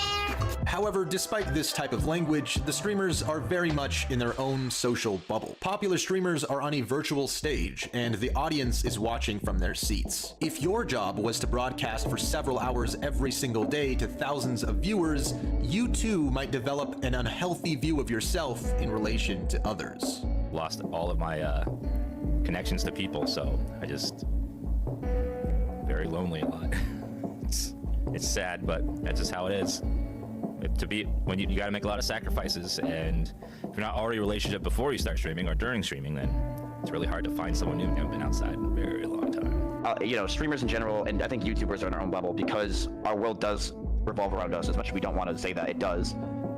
However, despite this type of language, the streamers are very much in their own social bubble. Popular streamers are on a virtual stage, and the audience is watching from their seats. If your job was to broadcast for several hours every single day to thousands of viewers, you too might develop an unhealthy view of yourself in relation to others. Lost all of my connections to people, so I just very lonely a lot. It's sad, but that's just how it is. When you gotta make a lot of sacrifices, and if you're not already in a relationship before you start streaming or during streaming, then it's really hard to find someone new. You haven't been outside in a very long time. You know, streamers in general, and I think YouTubers are in our own bubble because our world does revolve around us, as much as we don't want to say that it does.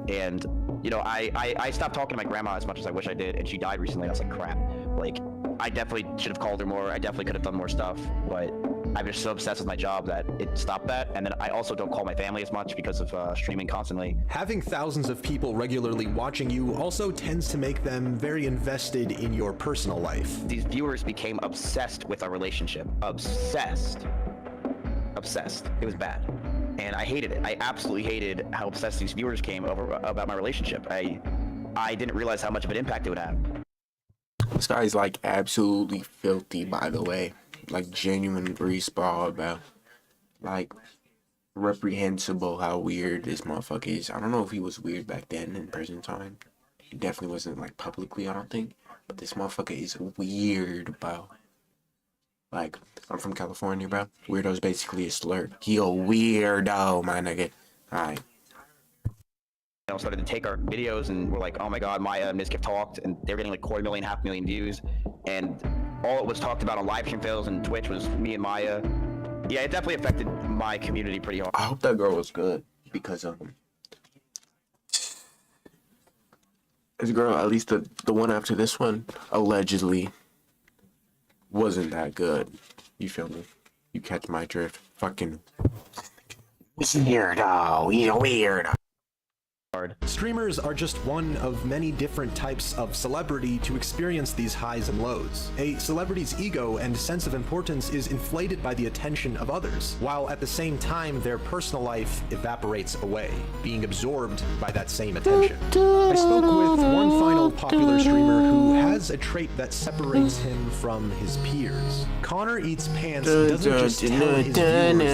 And you know, I stopped talking to my grandma as much as I wish I did, and she died recently. And I was like, crap. Like, I definitely should have called her more. I definitely could have done more stuff, but I'm just so obsessed with my job that it stopped that. And then I also don't call my family as much because of streaming constantly. Having thousands of people regularly watching you also tends to make them very invested in your personal life. These viewers became obsessed with our relationship. Obsessed. It was bad. And I hated it. I absolutely hated how obsessed these viewers came about my relationship. I didn't realize how much of an impact it would have. This guy's like absolutely filthy, by the way. Like genuine respawn about. Like reprehensible how weird this motherfucker is. I don't know if he was weird back then in present time. He definitely wasn't like publicly, I don't think. But this motherfucker is weird, bro. Like, I'm from California, bro. Weirdo's basically a slur. He a weirdo, my nigga. Alright. Started to take our videos and we're like, oh my god, Maya and Miskiff talked, and they're getting like 250,000, 500,000 views, and all it was talked about on live stream fails and Twitch was me and Maya. Yeah, it definitely affected my community pretty hard. I hope that girl was good, because this girl, at least the one after this one, allegedly wasn't that good. You feel me? You catch my drift? Fucking weirdo. He's a weirdo. Streamers are just one of many different types of celebrity to experience these highs and lows. A celebrity's ego and sense of importance is inflated by the attention of others, while at the same time their personal life evaporates away, being absorbed by that same attention. I spoke with one final popular streamer who has a trait that separates him from his peers. Connor Eats Pants doesn't just tell his viewers that he's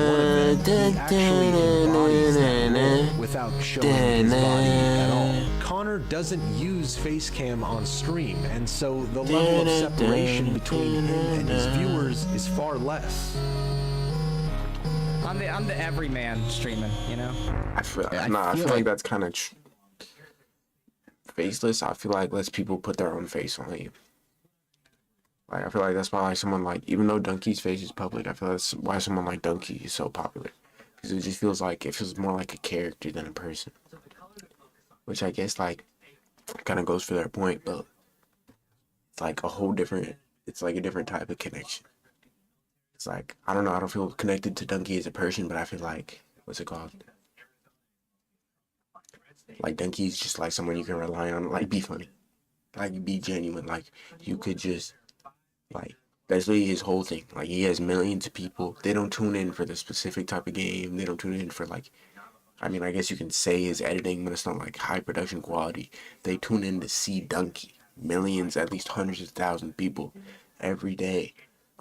one of them, he actually embodies that role without showing his body at all. Connor doesn't use facecam on stream, and so the level of separation between him and his viewers is far less. I'm the everyman streaming, you know? I feel like that's kind of faceless. I feel like lets people put their own face on you. Like, I feel like that's why like someone like, even though Donkey's face is public, I feel that's why someone like Donkey is so popular. Because it just feels like, it feels more like a character than a person. Which I guess like kind of goes for their point, but it's like a whole different, it's like a different type of connection. It's like, I don't know, I don't feel connected to Donkey as a person, but I feel like, what's it called? Like Donkey's just like someone you can rely on, like be funny, like be genuine, like you could just, like, that's really his whole thing. Like he has millions of people, they don't tune in for the specific type of game, they don't tune in for like, I mean, I guess you can say his editing, but it's not like high production quality. They tune in to see Donkey. Millions, at least hundreds of thousands of people every day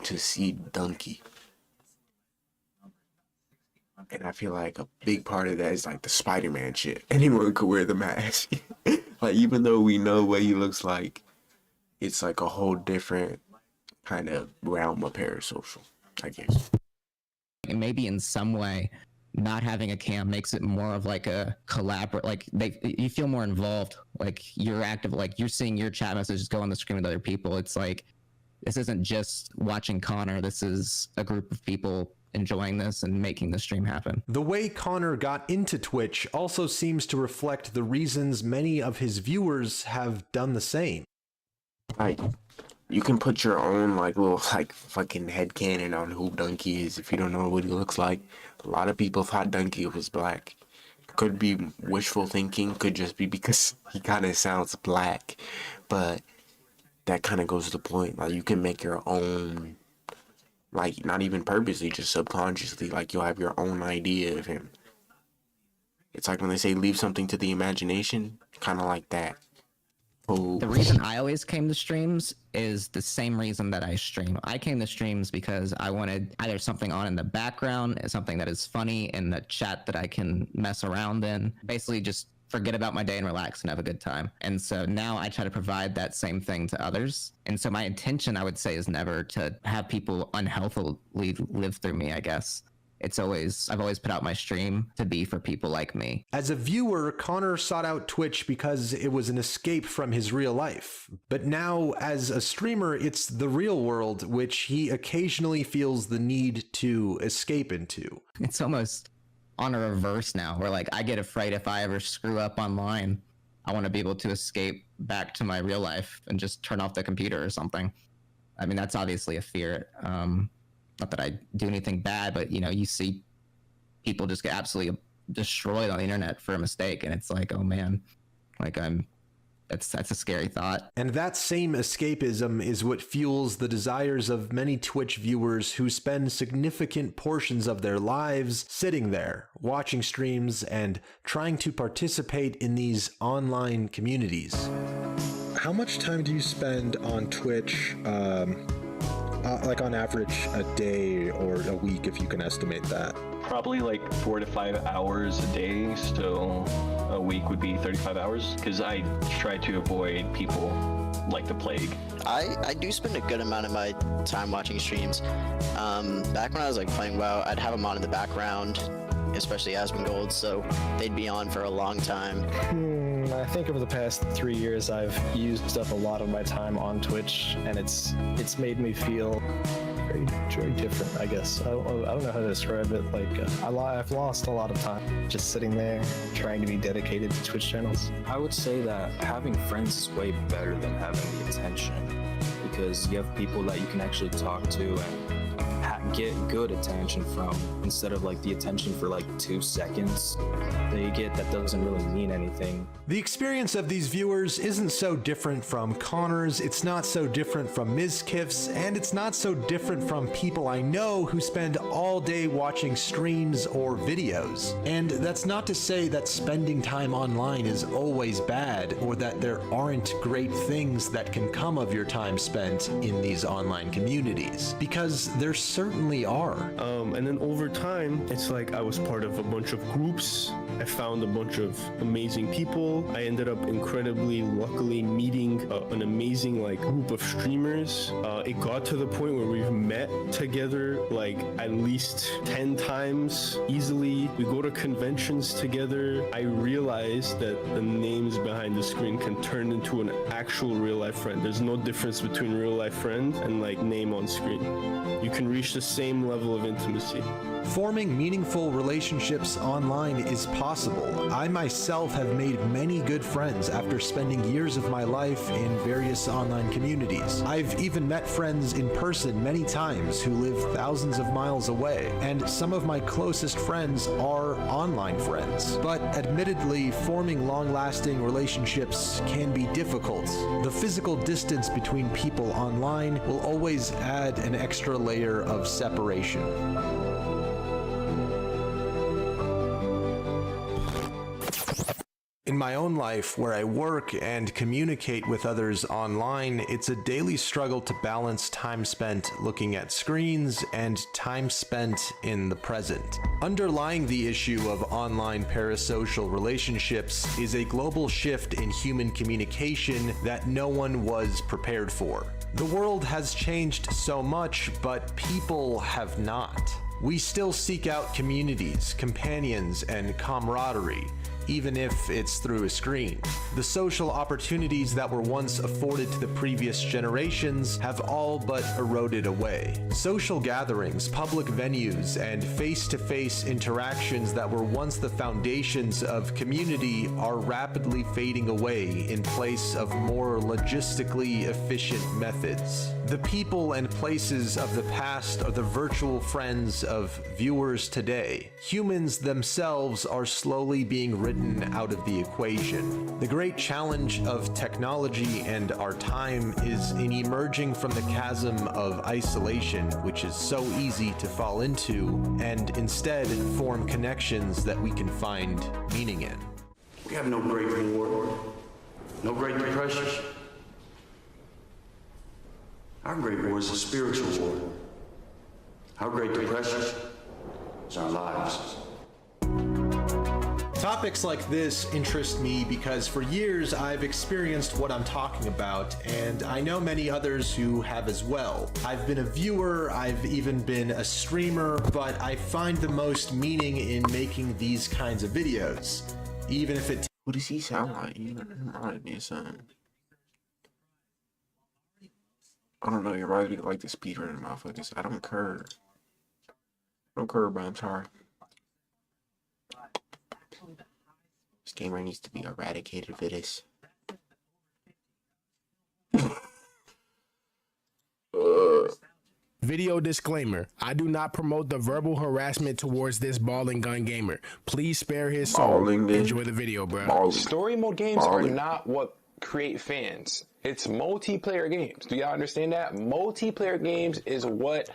to see Donkey. And I feel like a big part of that is like the Spider-Man shit. Anyone could wear the mask. Like, even though we know what he looks like, it's like a whole different kind of realm of parasocial, I guess. Maybe in some way, not having a cam makes it more of like a collaborate, like you feel more involved, like you're active, like you're seeing your chat messages go on the screen with other people. It's like, this isn't just watching Connor, this is a group of people enjoying this and making the stream happen. The way Connor got into Twitch also seems to reflect the reasons many of his viewers have done the same. Like, You can put your own like little like fucking headcanon on who Donkey is if you don't know what he looks like. A lot of people thought Donkey was black. Could be wishful thinking, could just be because he kind of sounds black. But that kind of goes to the point. Like, you can make your own, like, not even purposely, just subconsciously. Like, you'll have your own idea of him. It's like when they say leave something to the imagination, kind of like that. Oh. The reason I always came to streams is the same reason that I stream. I came to streams because I wanted either something on in the background, something that is funny in the chat that I can mess around in. Basically just forget about my day and relax and have a good time. And so now I try to provide that same thing to others. And so my intention, I would say, is never to have people unhealthily live through me, I guess. I've always put out my stream to be for people like me. As a viewer, Connor sought out Twitch because it was an escape from his real life. But now, as a streamer, it's the real world which he occasionally feels the need to escape into. It's almost on a reverse now, where like I get afraid if I ever screw up online, I want to be able to escape back to my real life and just turn off the computer or something. I mean, that's obviously a fear. Not that I do anything bad, but you see people just get absolutely destroyed on the internet for a mistake, and it's like, oh man, like that's a scary thought. And that same escapism is what fuels the desires of many Twitch viewers who spend significant portions of their lives sitting there, watching streams and trying to participate in these online communities. How much time do you spend on Twitch, like on average a day or a week, if you can estimate that? Probably like 4 to 5 hours a day, so a week would be 35 hours, because I try to avoid people like the plague. I do spend a good amount of my time watching streams. Back when I was like playing WoW, I'd have them on in the background, especially Asmongold, so they'd be on for a long time. I think over the past 3 years, I've used up a lot of my time on Twitch, and it's made me feel very, very different, I guess. I don't know how to describe it. Like, I've lost a lot of time just sitting there trying to be dedicated to Twitch channels. I would say that having friends is way better than having the attention, because you have people that you can actually talk to and get good attention from, instead of like the attention for like 2 seconds that you get that doesn't really mean anything. The experience of these viewers isn't so different from Connor's, it's not so different from Mizkif's, and it's not so different from people I know who spend all day watching streams or videos. And that's not to say that spending time online is always bad, or that there aren't great things that can come of your time spent in these online communities, because there certainly are. And then over time, it's like I was part of a bunch of groups. I found a bunch of amazing people. I ended up incredibly luckily meeting an amazing like group of streamers. It got to the point where we've met together like at least 10 times easily. We go to conventions together. I realized that the names behind the screen can turn into an actual real life friend. There's no difference between real life friend and like name on screen. You can reach the same level of intimacy. Forming meaningful relationships online is possible. I myself have made many good friends after spending years of my life in various online communities. I've even met friends in person many times who live thousands of miles away, and some of my closest friends are online friends. But admittedly, forming long-lasting relationships can be difficult. The physical distance between people online will always add an extra layer of separation. In my own life, where I work and communicate with others online, it's a daily struggle to balance time spent looking at screens and time spent in the present. Underlying the issue of online parasocial relationships is a global shift in human communication that no one was prepared for. The world has changed so much, but people have not. We still seek out communities, companions, and camaraderie. even if it's through a screen. The social opportunities that were once afforded to the previous generations have all but eroded away. Social gatherings, public venues, and face-to-face interactions that were once the foundations of community are rapidly fading away in place of more logistically efficient methods. The people and places of the past are the virtual friends of viewers today. Humans themselves are slowly being written out of the equation. The great challenge of technology and our time is in emerging from the chasm of isolation, which is so easy to fall into, and instead form connections that we can find meaning in. We have no Great War, no Great Depression. Our Great War is a spiritual war. Our Great Depression is our lives. Topics like this interest me because for years I've experienced what I'm talking about, and I know many others who have as well. I've been a viewer, I've even been a streamer, but I find the most meaning in making these kinds of videos, even if it— What does he sound like? You remind me of something. I don't know, you reminds me like the speedrunner motherfuckers. I don't care. But I'm sorry. This gamer needs to be eradicated for this. Video disclaimer. I do not promote the verbal harassment towards this ball and gun gamer. Please spare his soul. Enjoy the video, bro. Story mode games are not what create fans. It's multiplayer games. Do y'all understand that? Multiplayer games is what...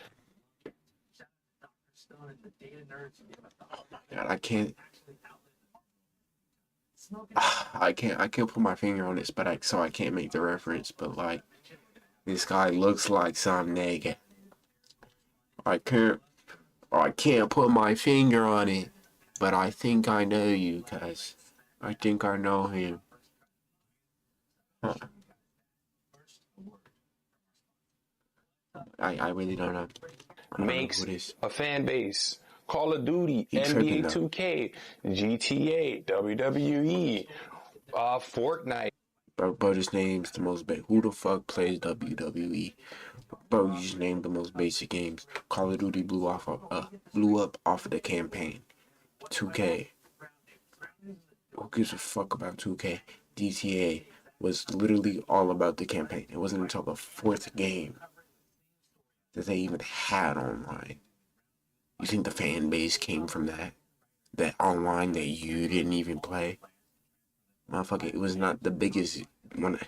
Oh my god, I can't put my finger on this, but I can't make the reference, but like, this guy looks like some nigga. I can't put my finger on it, but I think I know you, cuz I think I know him. Huh. I really don't know. Makes a fan base. Call of Duty, NBA 2K, GTA, WWE, Fortnite. Bro, just names the most basic. Who the fuck plays WWE? Bro, you just named the most basic games. Call of Duty blew up off of the campaign. 2K. Who gives a fuck about 2K? GTA was literally all about the campaign. It wasn't until the 4th game that they even had online. You think the fan base came from that? That online that you didn't even play? Motherfucker, it was not the biggest one.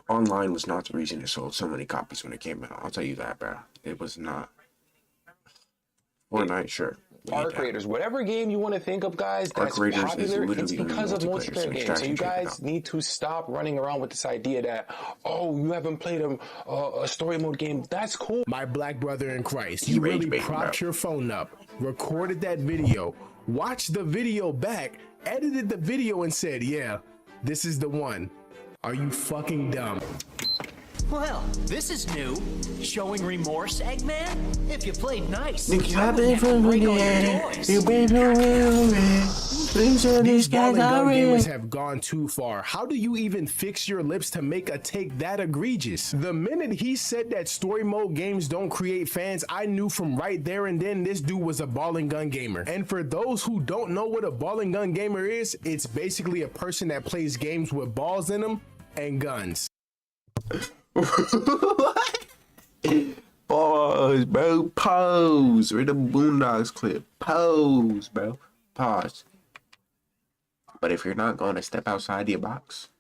Online was not the reason it sold so many copies when it came out. I'll tell you that, bro. It was not. Fortnite, sure. Art creators, whatever game you want to think of, guys, that's popular, it's because of multiplayer games. So you guys need to stop running around with this idea that, oh, you haven't played a story mode game. That's cool. My black brother in Christ, you really propped your phone up, recorded that video, watched the video back, edited the video and said, yeah, this is the one. Are you fucking dumb? Well, this is new. Showing remorse, Eggman? If you played nice, These Ball and gun gamers have gone too far. How do you even fix your lips to make a take that egregious? The minute he said that story mode games don't create fans, I knew from right there and then this dude was a ball and gun gamer. And for those who don't know what a ball and gun gamer is, it's basically a person that plays games with balls in them and guns. What? Pause, bro. Pause. Read the Boondocks clip. Pause, bro. Pause. But if you're not going to step outside your box,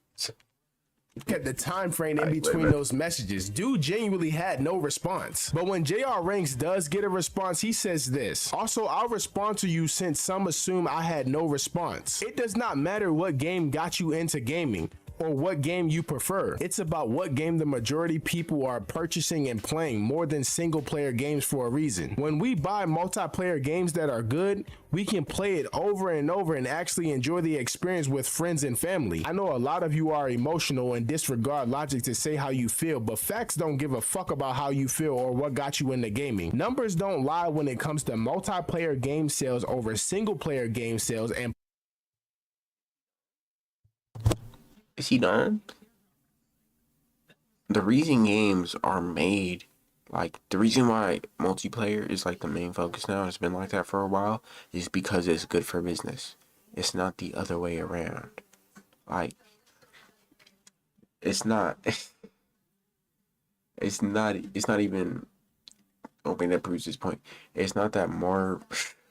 at the time frame in between those messages, dude genuinely had no response. But when JR Ranks does get a response, he says this: also, I'll respond to you since some assume I had no response. It does not matter what game got you into gaming. or what game you prefer. It's about what game the majority people are purchasing and playing more than single player games for a reason. When we buy multiplayer games that are good, we can play it over and over and actually enjoy the experience with friends and family. I know a lot of you are emotional and disregard logic to say how you feel, but facts don't give a fuck about how you feel or what got you into gaming. Numbers don't lie when it comes to multiplayer game sales over single player game sales, and Is he done? The reason games are made, like, the reason why multiplayer is, like, the main focus now, and it's been like that for a while, is because it's good for business. It's not the other way around. Like, it's not, it's not even, okay, that proves this point. It's not that more,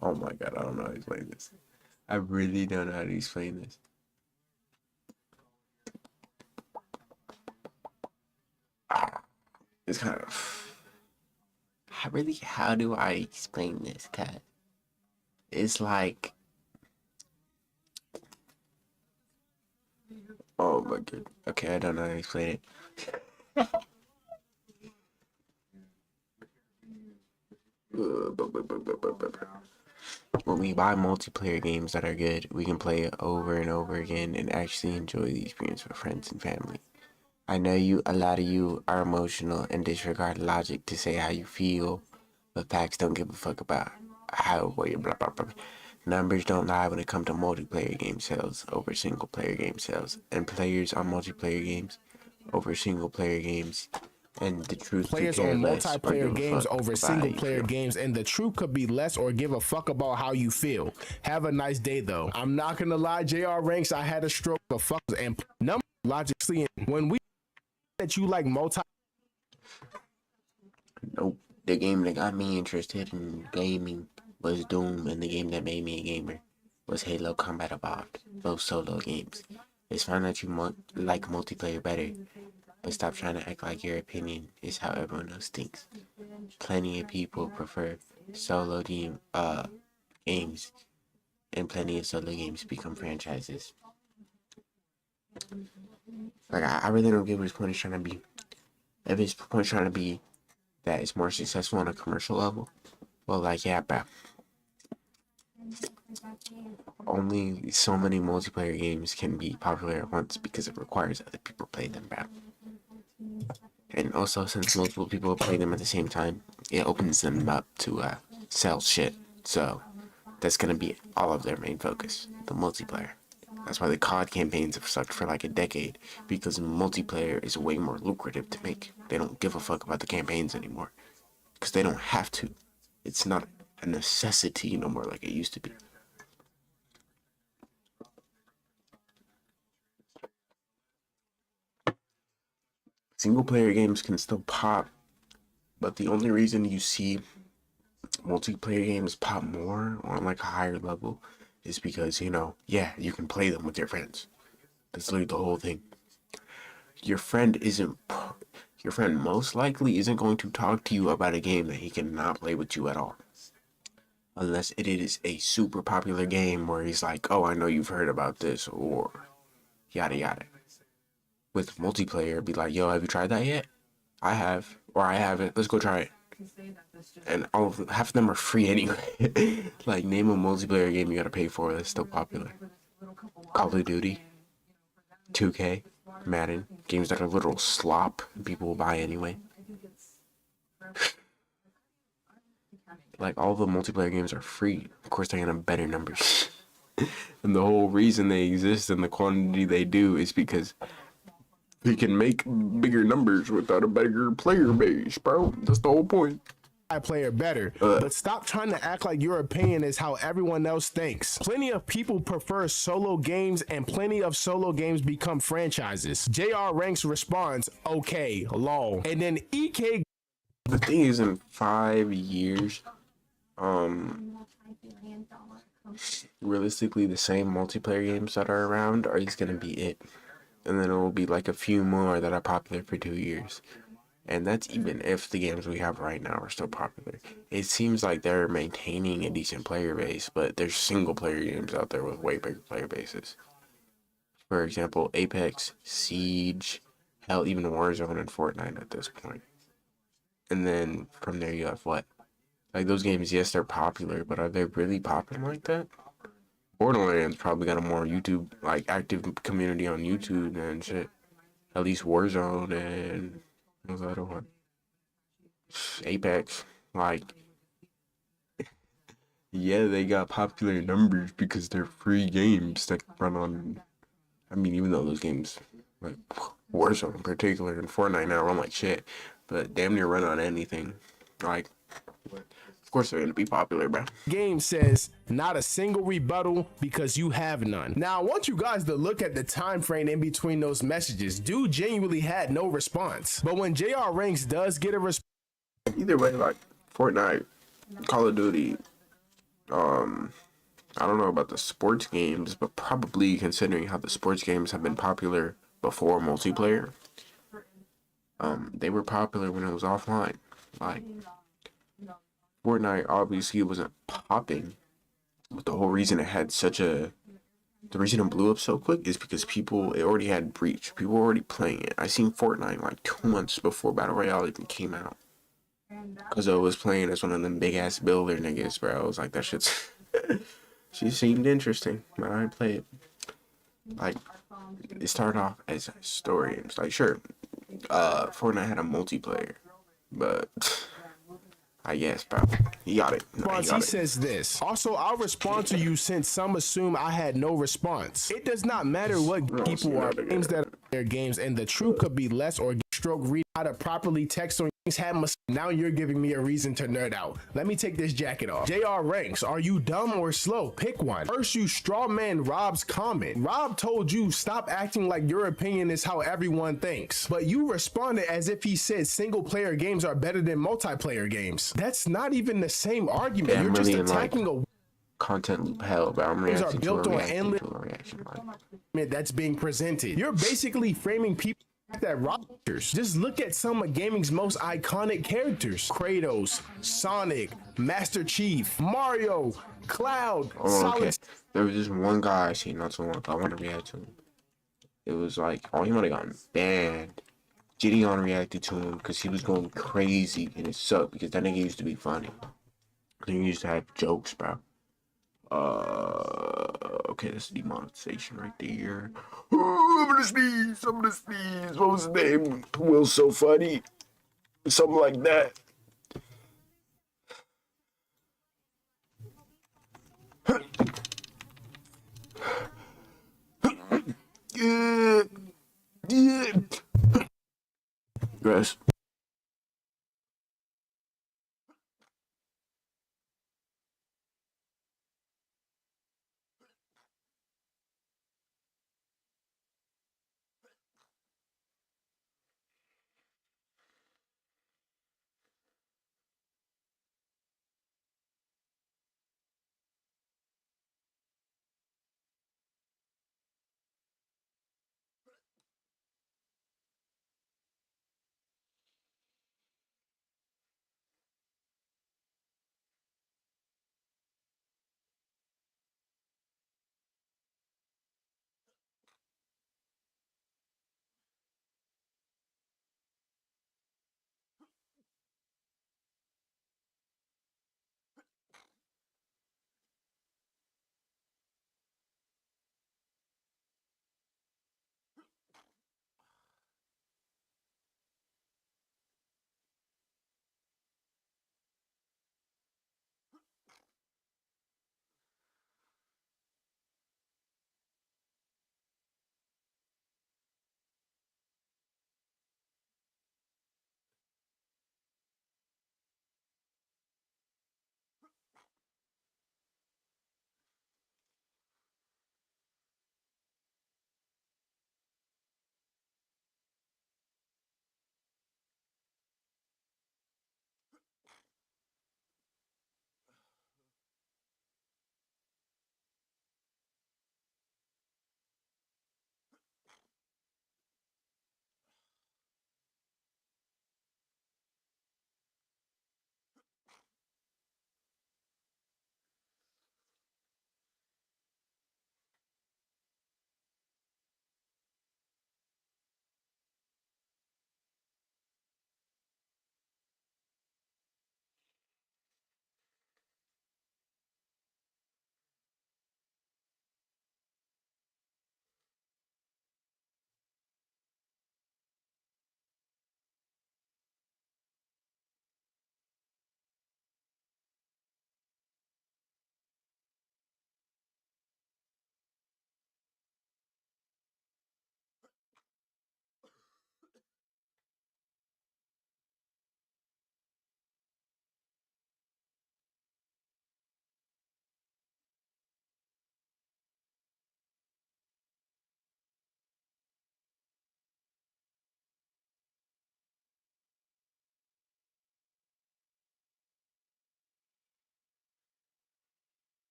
oh my god, I don't know how to explain this. I really don't know how to explain this. It's kind of, how do I explain this, cat? It's like, oh my god, okay, I don't know how to explain it. When we buy multiplayer games that are good, we can play it over and over again and actually enjoy the experience with friends and family. I know a lot of you are emotional and disregard logic to say how you feel, but facts don't give a fuck about how, blah, blah, blah. Numbers don't lie when it comes to multiplayer game sales over single player game sales, and players on multiplayer games over single player games, and the truth players on multiplayer games over single player games, and the truth could be less or give a fuck about how you feel. Have a nice day though. I'm not gonna lie, JR Ranks, I had a stroke of fuckers and number logically when we that you like Nope. The game that got me interested in gaming was Doom, and the game that made me a gamer was Halo Combat Evolved. Those solo games. It's fine that you like multiplayer better, but stop trying to act like your opinion is how everyone else thinks. Plenty of people prefer solo games, and plenty of solo games become franchises. Like, I really don't get what his point is trying to be. If his point is trying to be that it's more successful on a commercial level, well, like, yeah, but only so many multiplayer games can be popular at once because it requires other people play them, bro. And also, since multiple people play them at the same time, it opens them up to sell shit. So that's gonna be all of their main focus, the multiplayer. That's why the COD campaigns have sucked for like a decade, because multiplayer is way more lucrative to make. They don't give a fuck about the campaigns anymore, because they don't have to. It's not a necessity no more like it used to be. Single player games can still pop, but the only reason you see multiplayer games pop more on like a higher level is because, you can play them with your friends. That's literally the whole thing. Your friend most likely isn't going to talk to you about a game that he cannot play with you at all. Unless it is a super popular game where he's like, oh, I know you've heard about this, or yada yada. With multiplayer, it'd be like, yo, have you tried that yet? I have, or I haven't. Let's go try it. And half of them are free anyway. Like, name a multiplayer game you gotta pay for that's still popular. Call of Duty, 2K, Madden, games that are literal slop people will buy anyway. Like, all the multiplayer games are free. Of course, they're gonna have better numbers. And the whole reason they exist in the quantity they do is because they can make bigger numbers without a bigger player base, bro. That's the whole point. Player better, but stop trying to act like your opinion is how everyone else thinks. Plenty of people prefer solo games, and plenty of solo games become franchises. JR Ranks responds, okay, lol. And then EK. The thing is, in 5 years, realistically, the same multiplayer games that are around are just gonna be it. And then it will be like a few more that are popular for 2 years. And that's even if the games we have right now are still popular. It seems like they're maintaining a decent player base, but there's single player games out there with way bigger player bases. For example, Apex, Siege, hell, even Warzone and Fortnite at this point. And then from there you have what? Like those games, yes, they're popular, but are they really popular like that? Borderlands probably got a more YouTube, like, active community on YouTube and shit. At least Warzone and what was the other one? Apex. Like, yeah, they got popular numbers because they're free games that run on. I mean, even though those games, like Warzone in particular and Fortnite now run like shit, but damn near run on anything. Like, of course they're gonna be popular, bro. Game says not a single rebuttal because you have none. Now I want you guys to look at the time frame in between those messages. Dude genuinely had no response. But when JR Ranks does get a response, either way, like Fortnite, Call of Duty, I don't know about the sports games, but probably considering how the sports games have been popular before multiplayer, they were popular when it was offline. Like, Fortnite obviously wasn't popping, but the whole reason it had the reason it blew up so quick is because it already had reach. People were already playing it. I seen Fortnite like 2 months before Battle Royale even came out. Because I was playing as one of them big ass builder niggas, bro. I was like, that shit's. She seemed interesting, but I didn't play it. Like, it started off as a story. It's like, sure, Fortnite had a multiplayer, but I guess, bro, he got it. he says this. Also, I'll respond to you since some assume I had no response. It does not matter what people are games that are their games, and the truth could be less or stroke read how to properly text on now you're giving me a reason to nerd out. Let me take this jacket off. JR Ranks, are you dumb or slow? Pick one. First, you straw man Rob's comment. Rob told you stop acting like your opinion is how everyone thinks, but you responded as if he said single player games are better than multiplayer games. That's not even the same argument. You're just attacking a content loop. Hell, but I'm reacting to a reaction. That's being presented. You're basically framing people that Rogers. Just look at some of gaming's most iconic characters: Kratos, Sonic, Master Chief, Mario, Cloud, okay. There was just one guy I seen not so long ago. I want to react to him. It was like, he might have gotten banned. Gideon reacted to him because he was going crazy, and it sucked because that nigga used to be funny. He used to have jokes, bro. Okay, that's demonetization right there. I'm gonna sneeze. What was his name? Will's so funny. Something like that. Gross.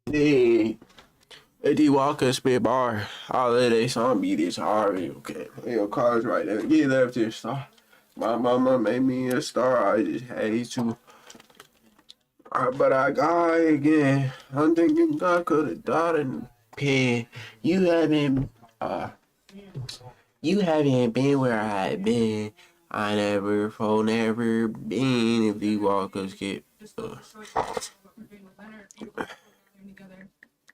Hey, Eddie Walker spit bar. All of they saw me this hard. Okay, your car's right there. Get left this star. My mama made me a star. I just hate to. But I got it again. I'm thinking God could have died in the pen. You haven't been where I been. I never been. If the walkers get.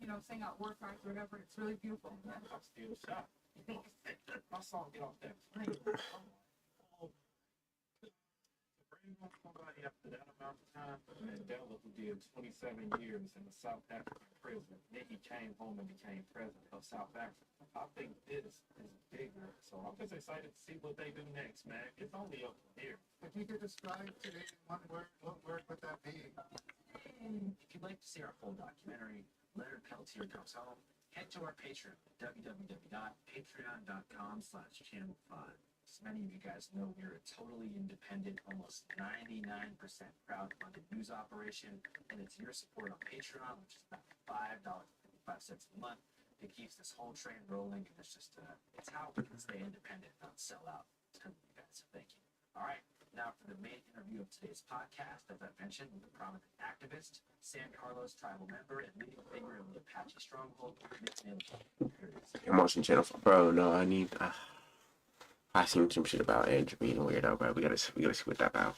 You know, sing out work cards or whatever. It's really beautiful. My song, get off that plane. Somebody after that amount of time, Mandela, who did 27 years in the South African prison, then he came home and became president of South Africa. I think this is bigger, so I'm just excited to see what they do next, man. It's only up here. If you could describe today in one word, what word would that be? If you'd like to see our full documentary, Leonard Peltier Comes Home, head to our Patreon, www.patreon.com/channel5. As many of you guys know, we're a totally independent, almost 99% crowdfunded news operation, and it's your support on Patreon, which is about $5.55 a month, that keeps this whole train rolling, and it's just, it's how we can stay independent, not sell out. It's because of you guys, so thank you. All right, now for the main interview of today's podcast, as I mentioned, with a prominent activist, San Carlos tribal member, and leading figure of the Apache stronghold, I'm watching channel 4. Bro, no, I seen some shit about Andrew being a weirdo, bro. We gotta see what that about.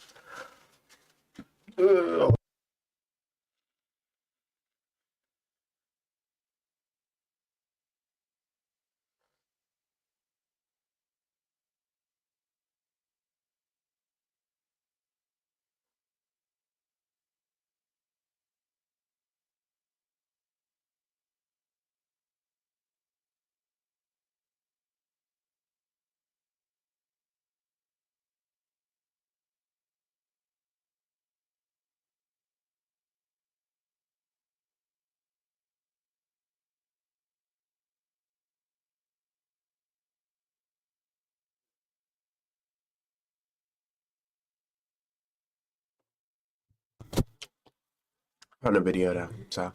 On the video though, so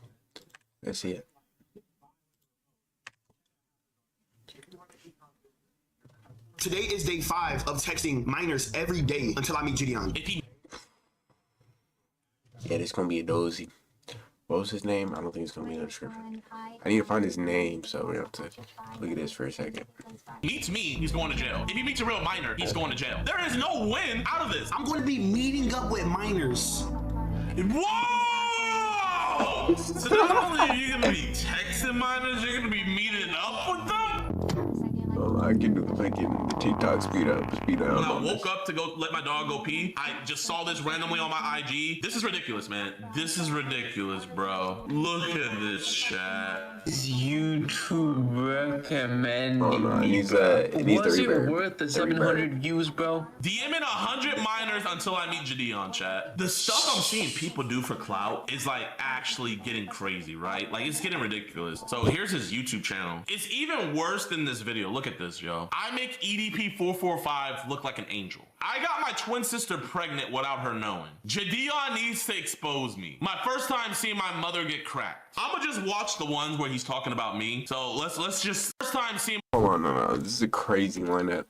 let's see it. Today is day 5 of texting minors every day until I meet Gideon. Yeah, this gonna be a dozy. What was his name? I don't think it's gonna be in the description. I need to find his name, so we have to look at this for a second. Meets me, he's going to jail. If he meets a real minor, he's going to jail. There is no win out of this. I'm going to be meeting up with minors. Whoa! So not only are you gonna be texting minors, you're gonna be meeting up with them? Oh, I can do the TikTok speed up. When I woke up to go let my dog go pee, I just saw this randomly on my IG. This is ridiculous, man. This is ridiculous, bro. Look at this chat. YouTube recommending was it worth the 700 views, bro? DMing 100 minors until I meet Gideon, chat. The stuff I'm seeing people do for clout is like actually getting crazy, right? Like it's getting ridiculous. So here's his YouTube channel. It's even worse than this video. Look at this, yo. I make EDP 445 look like an angel. I got my twin sister pregnant without her knowing. Gideon needs to expose me. My first time seeing my mother get cracked. I'ma just watch the ones where he's talking about me. So let's just first time seeing. Hold on, no. This is a crazy lineup.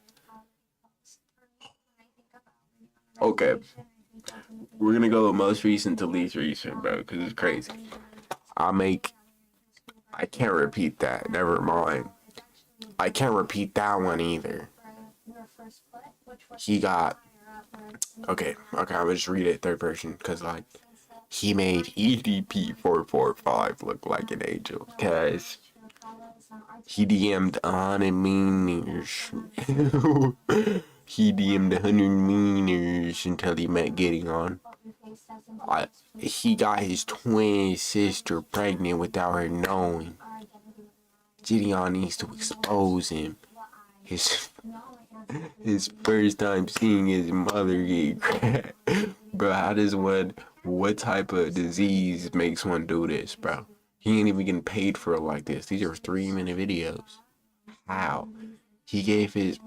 Okay. We're gonna go with most recent to least recent, bro, because it's crazy. I can't repeat that. Never mind. I can't repeat that one either. He got okay, I'm gonna just read it third person because like he made EDP 445 look like an angel because he DM'd 100 minors. He DM'd 100 minors until he met Gideon. He got his twin sister pregnant without her knowing. Gideon needs to expose him. His first time seeing his mother get cracked. Bro, how does what type of disease makes one do this, bro? He ain't even getting paid for it like this. These are 3-minute videos. How? He gave his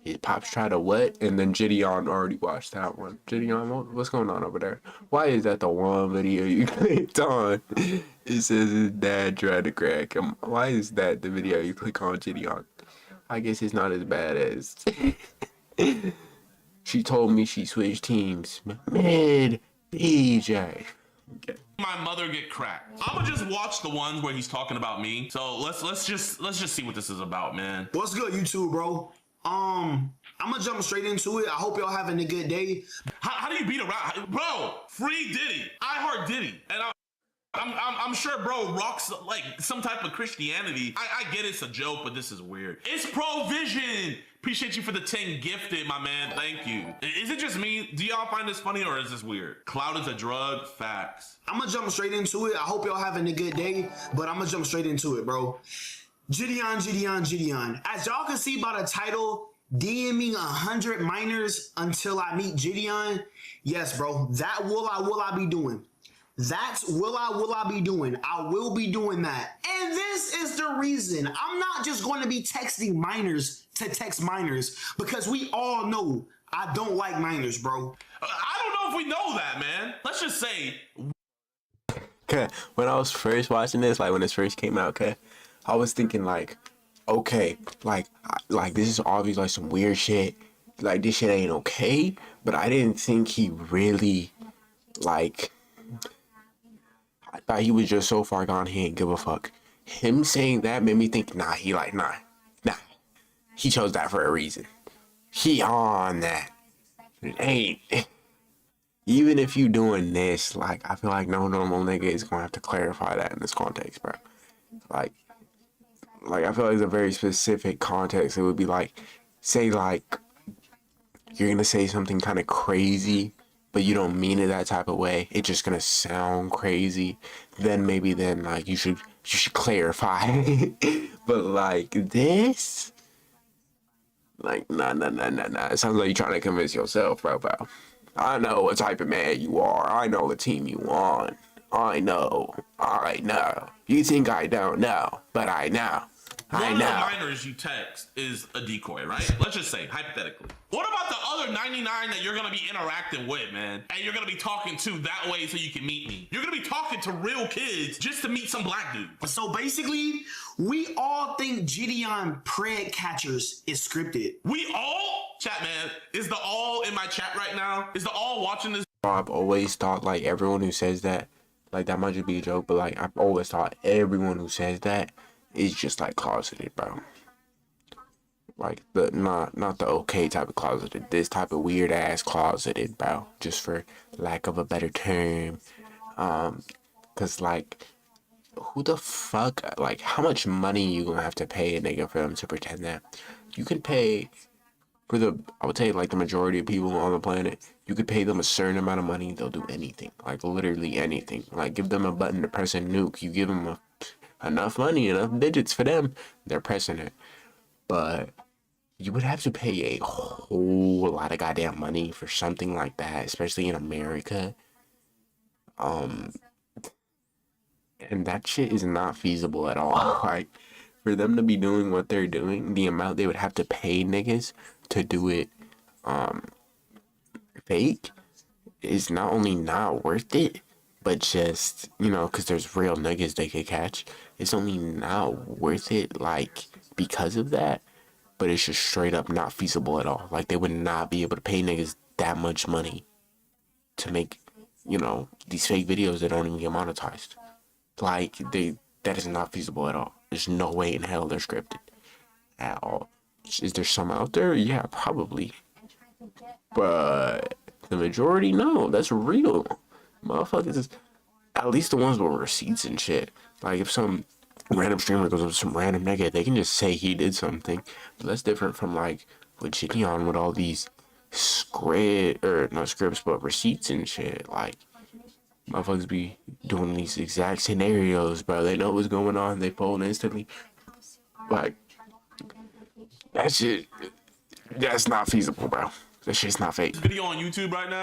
his pops tried to what? And then Gideon already watched that one. Gideon, what's going on over there? Why is that the one video you clicked on? It says his dad tried to crack him. Why is that the video you click on, Gideon? I guess it's not as bad as... She told me she switched teams. Mid DJ. Okay. My mother get cracked. I'ma just watch the ones where he's talking about me. So let's just see what this is about, man. What's good, YouTube, bro? I'm gonna jump straight into it. I hope y'all having a good day. How do you beat around, bro? Free Diddy. I heart Diddy, and I'm sure bro rocks like some type of Christianity. I get it's a joke, but this is weird. It's Provision. Appreciate you for the 10 gifted, my man. Thank you. Is it just me? Do y'all find this funny or is this weird? Cloud is a drug. Facts. I'm gonna jump straight into it. I hope y'all having a good day, but I'm gonna jump straight into it, bro. Gideon. As y'all can see by the title, DMing 100 minors until I meet Gideon. Yes, bro. That will I be doing. That's will I be doing. I will be doing that. And this is the reason. I'm not just going to be texting minors to text minors, because we all know I don't like minors, bro. I don't know if we know that, man. Let's just say. Okay, when I was first watching this, like when this first came out, okay, I was thinking like, okay, like this is obviously like some weird shit. Like this shit ain't okay. But I didn't think he really like. I thought he was just so far gone he ain't give a fuck. Him saying that made me think, nah. He chose that for a reason. He on that. It ain't. Even if you doing this, like, I feel like no normal nigga is gonna have to clarify that in this context, bro. Like I feel like it's a very specific context. It would be like, say like, you're gonna say something kind of crazy, but you don't mean it that type of way, it's just gonna sound crazy, then maybe like you should clarify. But like this, like nah. It sounds like you're trying to convince yourself, bro. I know what type of man you are. I know what team you on. I know. You think I don't know, but I know. One of the minors you text is a decoy, right? Let's just say, hypothetically. What about the other 99 that you're gonna be interacting with, man? And you're gonna be talking to that way so you can meet me. You're gonna be talking to real kids just to meet some black dude. So basically, we all think Gideon Preg Catchers is scripted. We all? Chat, man, is the all in my chat right now? Is the all watching this? I've always thought like everyone who says that, like that might just be a joke, but like I've always thought everyone who says that is just like closeted, bro. Like the not the okay type of closeted, this type of weird ass closeted, bro. Just for lack of a better term. Cause like, who the fuck, like how much money you gonna have to pay a nigga for them to pretend that? You can pay for I would say like the majority of people on the planet, you could pay them a certain amount of money, they'll do anything, like literally anything. Like give them a button to press a nuke, you give them enough money, enough digits for them, they're pressing it. But you would have to pay a whole lot of goddamn money for something like that, especially in America. And that shit is not feasible at all. Like, for them to be doing what they're doing, the amount they would have to pay niggas to do it fake is not only not worth it, but just, you know, because there's real niggas they could catch, it's only not worth it, like, because of that. But it's just straight up not feasible at all. Like, they would not be able to pay niggas that much money to make, you know, these fake videos that don't even get monetized. Like, that is not feasible at all. There's no way in hell they're scripted at all. Is there some out there? Yeah, probably. But the majority, no, that's real. Motherfuckers, at least the ones with receipts and shit. Like, if some random streamer goes up to some random nigga, they can just say he did something. But that's different from, like, with Gideon with all these not scripts, but receipts and shit. Like, motherfuckers be doing these exact scenarios, bro. They know what's going on. They fold instantly. Like, that shit, that's not feasible, bro. That shit's not fake. Video on YouTube right now.